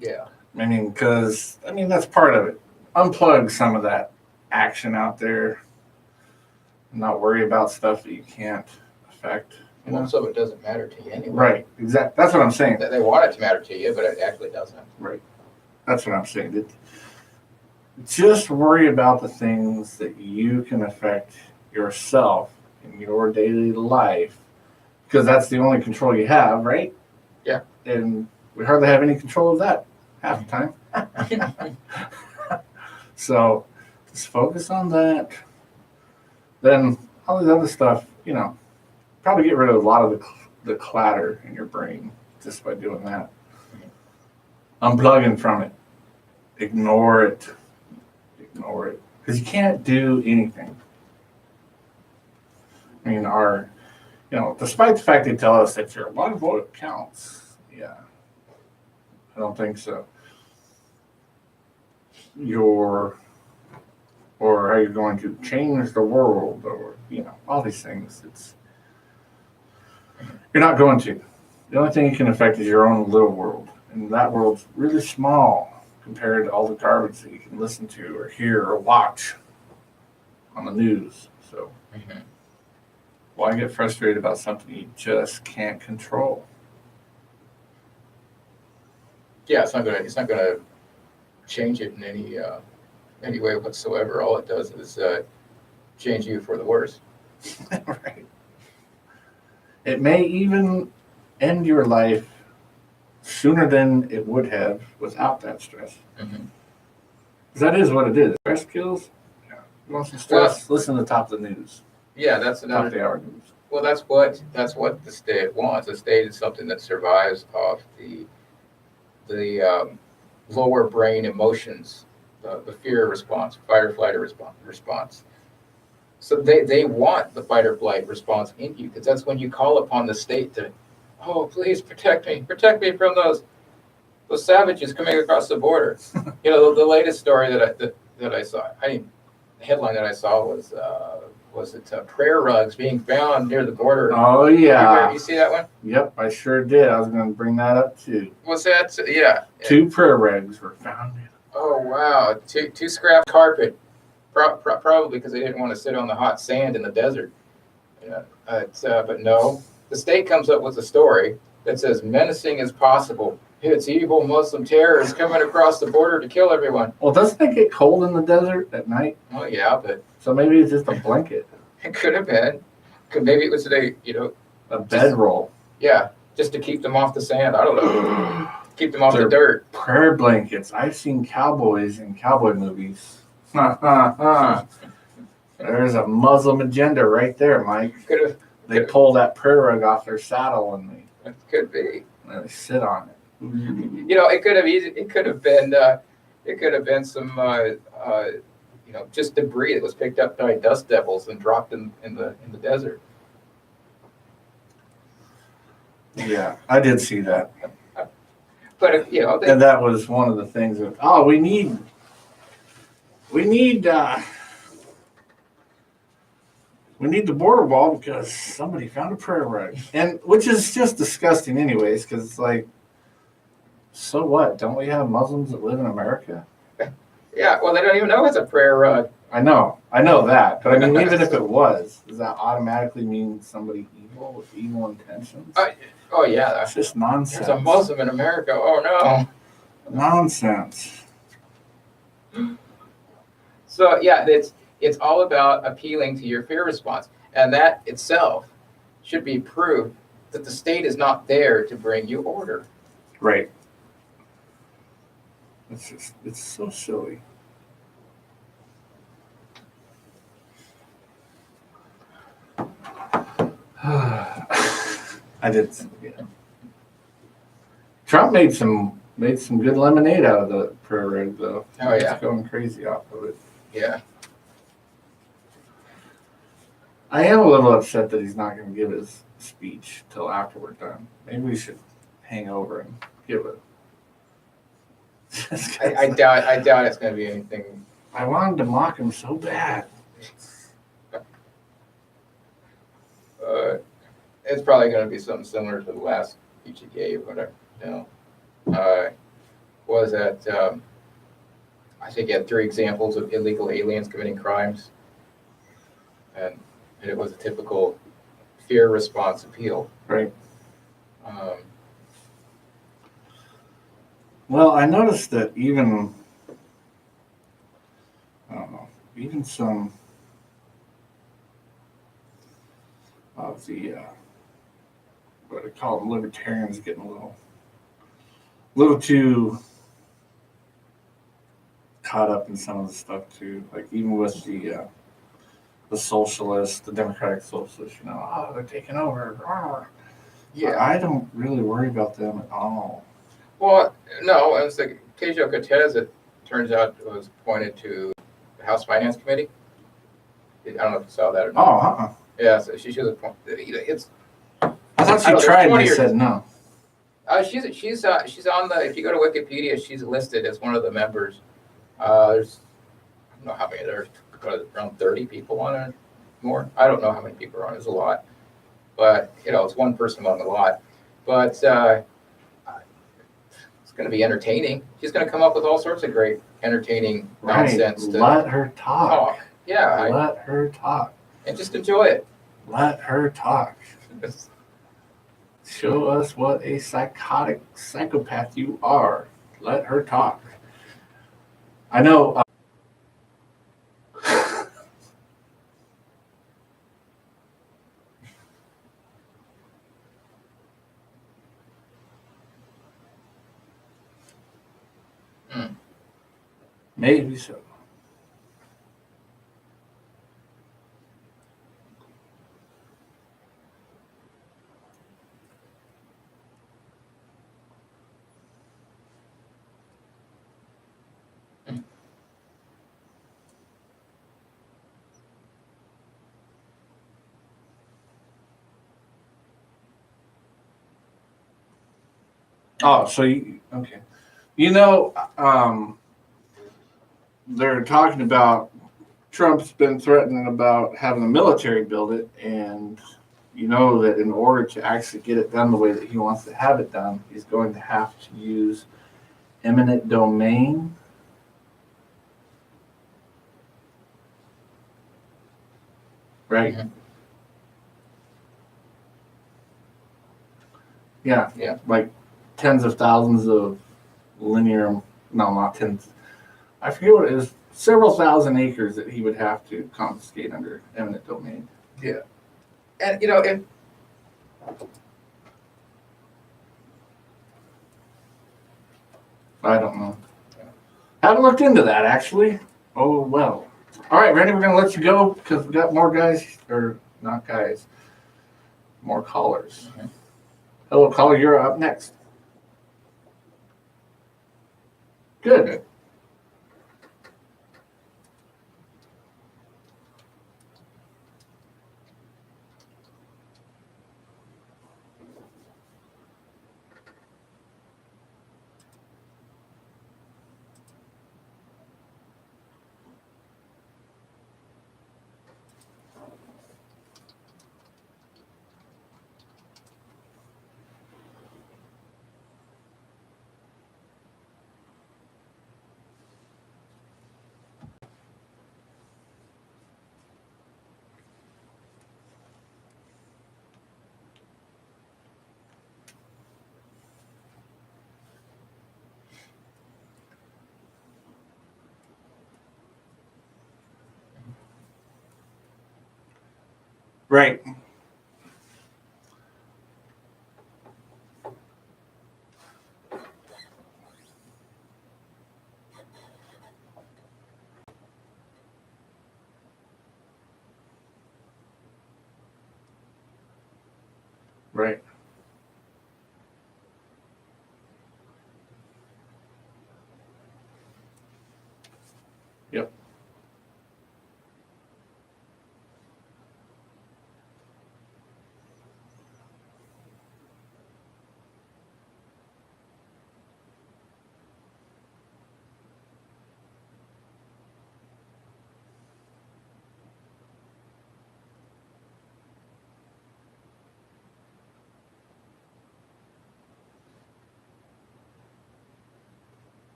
[SPEAKER 2] Yeah.
[SPEAKER 1] I mean, because, that's part of it. Unplug some of that action out there, not worry about stuff that you can't affect.
[SPEAKER 2] Most of it doesn't matter to you anyway.
[SPEAKER 1] Right, exactly. That's what I'm saying.
[SPEAKER 2] They want it to matter to you, but it actually doesn't.
[SPEAKER 1] Right. That's what I'm saying. Just worry about the things that you can affect yourself in your daily life, because that's the only control you have, right?
[SPEAKER 2] Yeah.
[SPEAKER 1] And we hardly have any control of that half the time. So just focus on that. Then all this other stuff, probably get rid of a lot of the clatter in your brain just by doing that. Unplugging from it. Ignore it. Because you can't do anything. I mean, despite the fact they tell us that your one vote counts, yeah, I don't think so. Or how you're going to change the world, or all these things. You're not going to. The only thing you can affect is your own little world, and that world's really small compared to all the garbage that you can listen to or hear or watch on the news. So why get frustrated about something you just can't control?
[SPEAKER 2] Yeah, it's not gonna change it in any way whatsoever. All it does is change you for the worse.
[SPEAKER 1] Right. It may even end your life sooner than it would have without that stress.
[SPEAKER 2] Mm-hmm.
[SPEAKER 1] Because that is what it is. Stress kills. Yeah. You want some stress? Listen to the top of the news.
[SPEAKER 2] Yeah, that's
[SPEAKER 1] Top
[SPEAKER 2] another.
[SPEAKER 1] of the hour news.
[SPEAKER 2] Well, that's what the state wants. The state is something that survives off the lower brain emotions, the fear response, fight or flight response. So they want the fight or flight response in you because that's when you call upon the state to, oh, please protect me from those savages coming across the border. The latest story that I saw. The headline that I saw was it prayer rugs being found near the border.
[SPEAKER 1] Oh, yeah.
[SPEAKER 2] You see that one?
[SPEAKER 1] Yep, I sure did. I was going to bring that up too.
[SPEAKER 2] Was that? Yeah.
[SPEAKER 1] 2 prayer rugs were found.
[SPEAKER 2] Oh, wow. Two scrap carpet. Probably because they didn't want to sit on the hot sand in the desert. Yeah. But no. The state comes up with a story that says menacing as possible. It's evil Muslim terrorists coming across the border to kill everyone.
[SPEAKER 1] Well, doesn't it get cold in the desert at night?
[SPEAKER 2] Oh, yeah, but
[SPEAKER 1] So maybe it's just a blanket.
[SPEAKER 2] it could have been. Maybe it was
[SPEAKER 1] a bedroll.
[SPEAKER 2] Yeah, just to keep them off the sand. I don't know. Keep them off the dirt.
[SPEAKER 1] Prayer blankets. I've seen cowboys in cowboy movies. There's a Muslim agenda right there, Mike. They pull that prayer rug off their saddle and
[SPEAKER 2] it could be.
[SPEAKER 1] They sit on it.
[SPEAKER 2] It could have been some just debris that was picked up by dust devils and dropped in the desert.
[SPEAKER 1] Yeah, I did see that.
[SPEAKER 2] But
[SPEAKER 1] and that was one of the things that we need the border wall because somebody found a prayer rug, and which is just disgusting, anyways. Because it's like, so what? Don't we have Muslims that live in America?
[SPEAKER 2] Yeah, well, they don't even know it's a prayer rug.
[SPEAKER 1] I know that, but I mean, even if it was, does that automatically mean somebody evil with evil intentions?
[SPEAKER 2] Oh yeah,
[SPEAKER 1] that's just nonsense.
[SPEAKER 2] There's a Muslim in America. Oh no,
[SPEAKER 1] nonsense.
[SPEAKER 2] So yeah, it's all about appealing to your fear response, and that itself should be proof that the state is not there to bring you order.
[SPEAKER 1] Right. It's so silly. I did. Yeah. Trump made some good lemonade out of the prayer rug, though.
[SPEAKER 2] Oh yeah,
[SPEAKER 1] he's going crazy off of it.
[SPEAKER 2] Yeah.
[SPEAKER 1] I am a little upset that he's not going to give his speech till after we're done. Maybe we should hang over and give it.
[SPEAKER 2] I doubt it's going to be anything.
[SPEAKER 1] I wanted to mock him so bad.
[SPEAKER 2] It's probably going to be something similar to the last speech he gave, whatever. Was that I think he had 3 examples of illegal aliens committing crimes, and it was a typical fear response appeal.
[SPEAKER 1] Right. Well, I noticed that even some of the what I call them libertarians getting a little too caught up in some of the stuff too. Like even with the socialists, the democratic socialists, they're taking over.
[SPEAKER 2] Yeah,
[SPEAKER 1] I don't really worry about them at all.
[SPEAKER 2] Well, no, it's the Ocasio-Cortez. It turns out was appointed to the House Finance Committee. I don't know if you saw that or not.
[SPEAKER 1] Oh,
[SPEAKER 2] Yeah, so she was appointed. It's.
[SPEAKER 1] I thought she tried and they said no.
[SPEAKER 2] She's on the. If you go to Wikipedia, she's listed as one of the members. There's I don't know how many there's around 30 people on it, more. I don't know how many people are on it. There's a lot, but it's one person among a lot. But it's going to be entertaining. She's going to come up with all sorts of great, entertaining nonsense.
[SPEAKER 1] Let her talk.
[SPEAKER 2] Yeah,
[SPEAKER 1] let her talk,
[SPEAKER 2] and just enjoy it.
[SPEAKER 1] Let her talk. Show us what a psychopath you are. Let her talk. I know. Maybe so. Oh, so you, okay. You know, they're talking about Trump's been threatening about having the military build it, and you know that in order to actually get it done the way that he wants to have it done, he's going to have to use eminent domain. Right?
[SPEAKER 2] Mhm.
[SPEAKER 1] Yeah.
[SPEAKER 2] Yeah.
[SPEAKER 1] Like tens of thousands of linear, no, not tens. I forget what it is. Several thousand acres that he would have to confiscate under eminent domain.
[SPEAKER 2] Yeah. And, you know, if
[SPEAKER 1] I don't know. Haven't looked into that actually. Oh well. All right, Randy, we're gonna let you go because we got more guys, or not guys, more callers.
[SPEAKER 2] Mhm.
[SPEAKER 1] Hello, caller. You're up next. Good. Right. Right. Yep.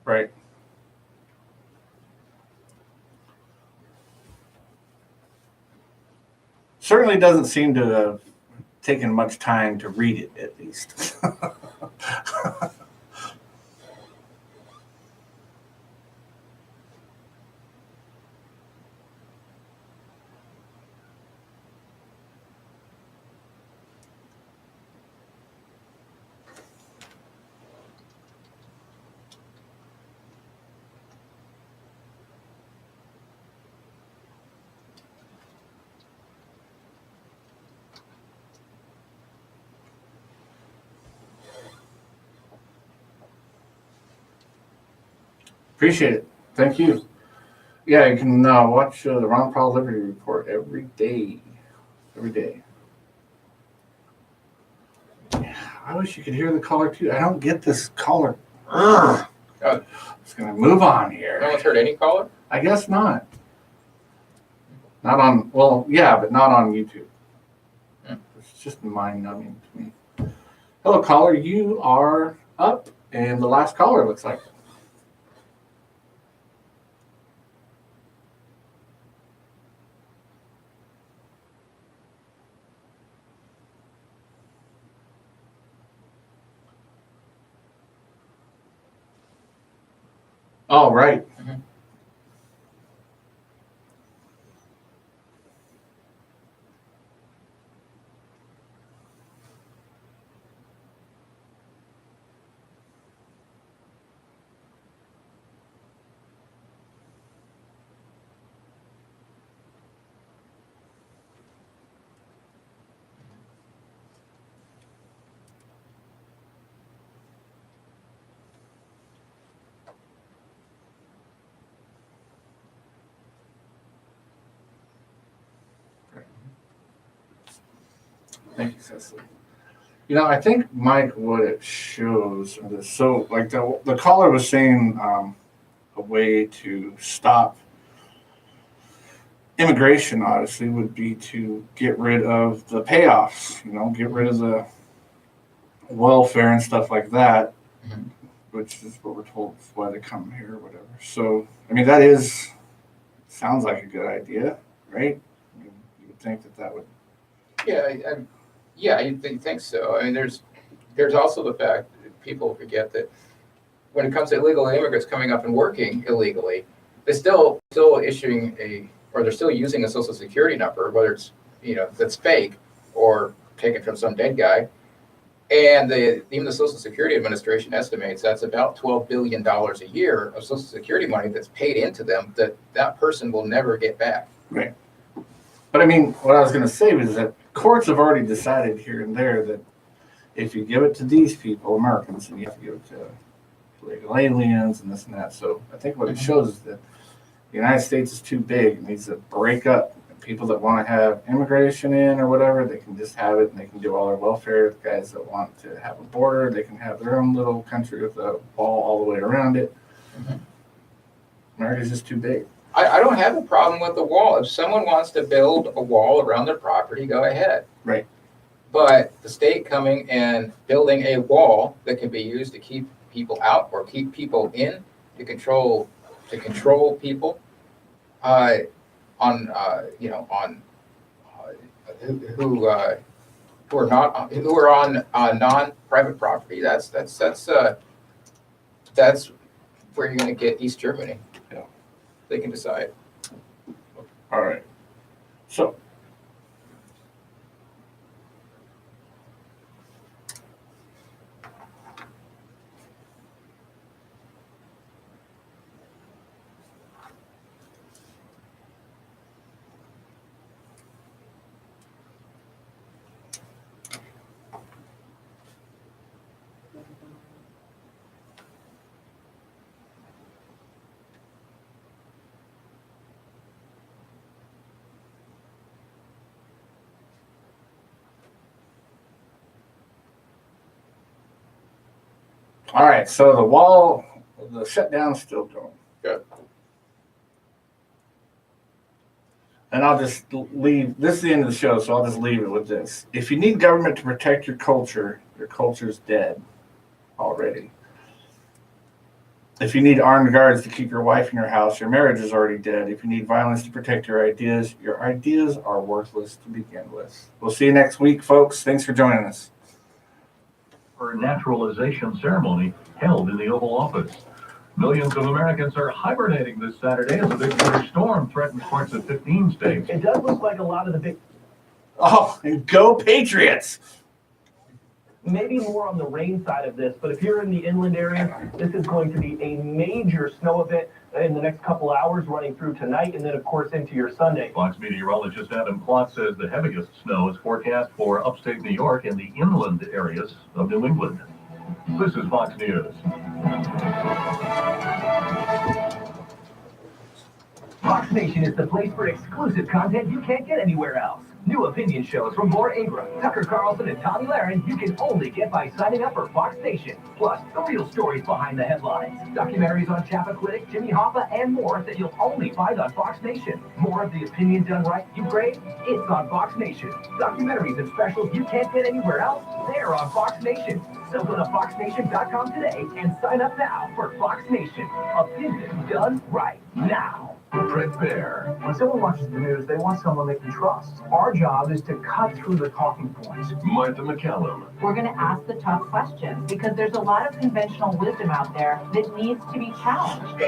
[SPEAKER 1] Right. Certainly doesn't seem to have taken much time to read it, at least. Appreciate it. Thank you. Yeah, you can watch the Ron Paul Liberty Report every day. Every day. I wish you could hear the caller too. I don't get this caller. Ugh.
[SPEAKER 2] Oh.
[SPEAKER 1] It's gonna move on here.
[SPEAKER 2] no one's heard any caller?
[SPEAKER 1] I guess not. Not on. Well, yeah, but not on YouTube. It's just mind numbing to me. Hello, caller. You are up, and the last caller looks like. Oh, right.
[SPEAKER 2] Mhm.
[SPEAKER 1] Thank you, Cecily. I think, Mike, what it shows, so like the caller was saying, a way to stop immigration, obviously, would be to get rid of the payoffs, get rid of the welfare and stuff like that,
[SPEAKER 2] Mhm.
[SPEAKER 1] which is what we're told is why they come here or whatever. So, sounds like a good idea, right? You would think that would.
[SPEAKER 2] Yeah, you think so. I mean, there's also the fact that people forget that when it comes to illegal immigrants coming up and working illegally, they're still issuing or they're still using a social security number, whether it's that's fake or taken from some dead guy. And even the Social Security Administration estimates that's about $12 billion a year of Social Security money that's paid into them that person will never get back.
[SPEAKER 1] Right. But what I was going to say was that courts have already decided here and there that if you give it to these people, Americans, then you have to give it to illegal aliens and this and that. So I think what it shows is that the United States is too big. It needs to break up. And people that want to have immigration in or whatever, they can just have it and they can do all their welfare. The guys that want to have a border, they can have their own little country with a wall all the way around it.
[SPEAKER 2] Mhm.
[SPEAKER 1] America's just too big.
[SPEAKER 2] I don't have a problem with the wall. If someone wants to build a wall around their property, go ahead.
[SPEAKER 1] Right.
[SPEAKER 2] But the state coming and building a wall that can be used to keep people out or keep people in to control people on who are on non-private property. That's where you're going to get East Germany.
[SPEAKER 1] Yeah.
[SPEAKER 2] They can decide.
[SPEAKER 1] All right. So. All right, so the shutdown's still going.
[SPEAKER 2] Good.
[SPEAKER 1] And I'll just leave. This is the end of the show, so I'll just leave it with this. If you need government to protect your culture's dead already. If you need armed guards to keep your wife in your house, your marriage is already dead. If you need violence to protect your ideas are worthless to begin with. We'll see you next week, folks. Thanks for joining us.
[SPEAKER 11] For a naturalization ceremony held in the Oval Office. Millions of Americans are hibernating this Saturday as a big winter storm threatens parts of 15 states.
[SPEAKER 13] It does look like a lot of the big...
[SPEAKER 1] Oh, and go Patriots!
[SPEAKER 13] Maybe more on the rain side of this, but if you're in the inland area, this is going to be a major snow event in the next couple hours running through tonight and then, of course, into your Sunday.
[SPEAKER 11] Fox meteorologist Adam Plott says the heaviest snow is forecast for upstate New York and the inland areas of New England. This is Fox News.
[SPEAKER 16] Fox Nation is the place for exclusive content you can't get anywhere else. New opinion shows from Laura Ingraham, Tucker Carlson, and Tommy Lahren you can only get by signing up for Fox Nation. Plus, the real stories behind the headlines. Documentaries on Chappaquiddick, Jimmy Hoffa, and more that you'll only find on Fox Nation. More of the opinion done right you crave? It's on Fox Nation. Documentaries and specials you can't get anywhere else? They're on Fox Nation. So go to foxnation.com today and sign up now for Fox Nation. Opinion done right now.
[SPEAKER 11] Prepare.
[SPEAKER 13] When someone watches the news, they want someone they can trust. Our job is to cut through the talking points.
[SPEAKER 11] Martha McCallum.
[SPEAKER 10] We're going to ask the tough questions because there's a lot of conventional wisdom out there that needs to be challenged.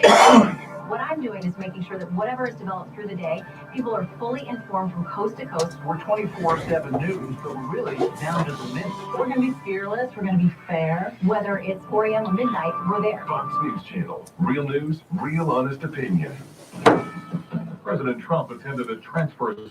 [SPEAKER 10] What I'm doing is making sure that whatever is developed through the day, people are fully informed from coast to coast.
[SPEAKER 16] We're 24/7 news, but we're really down to the minute.
[SPEAKER 10] We're going to be fearless. We're going to be fair. Whether it's 4 a.m. or midnight, we're there.
[SPEAKER 11] Fox News Channel. Real news, real honest opinion. President Trump attended a transfer ceremony.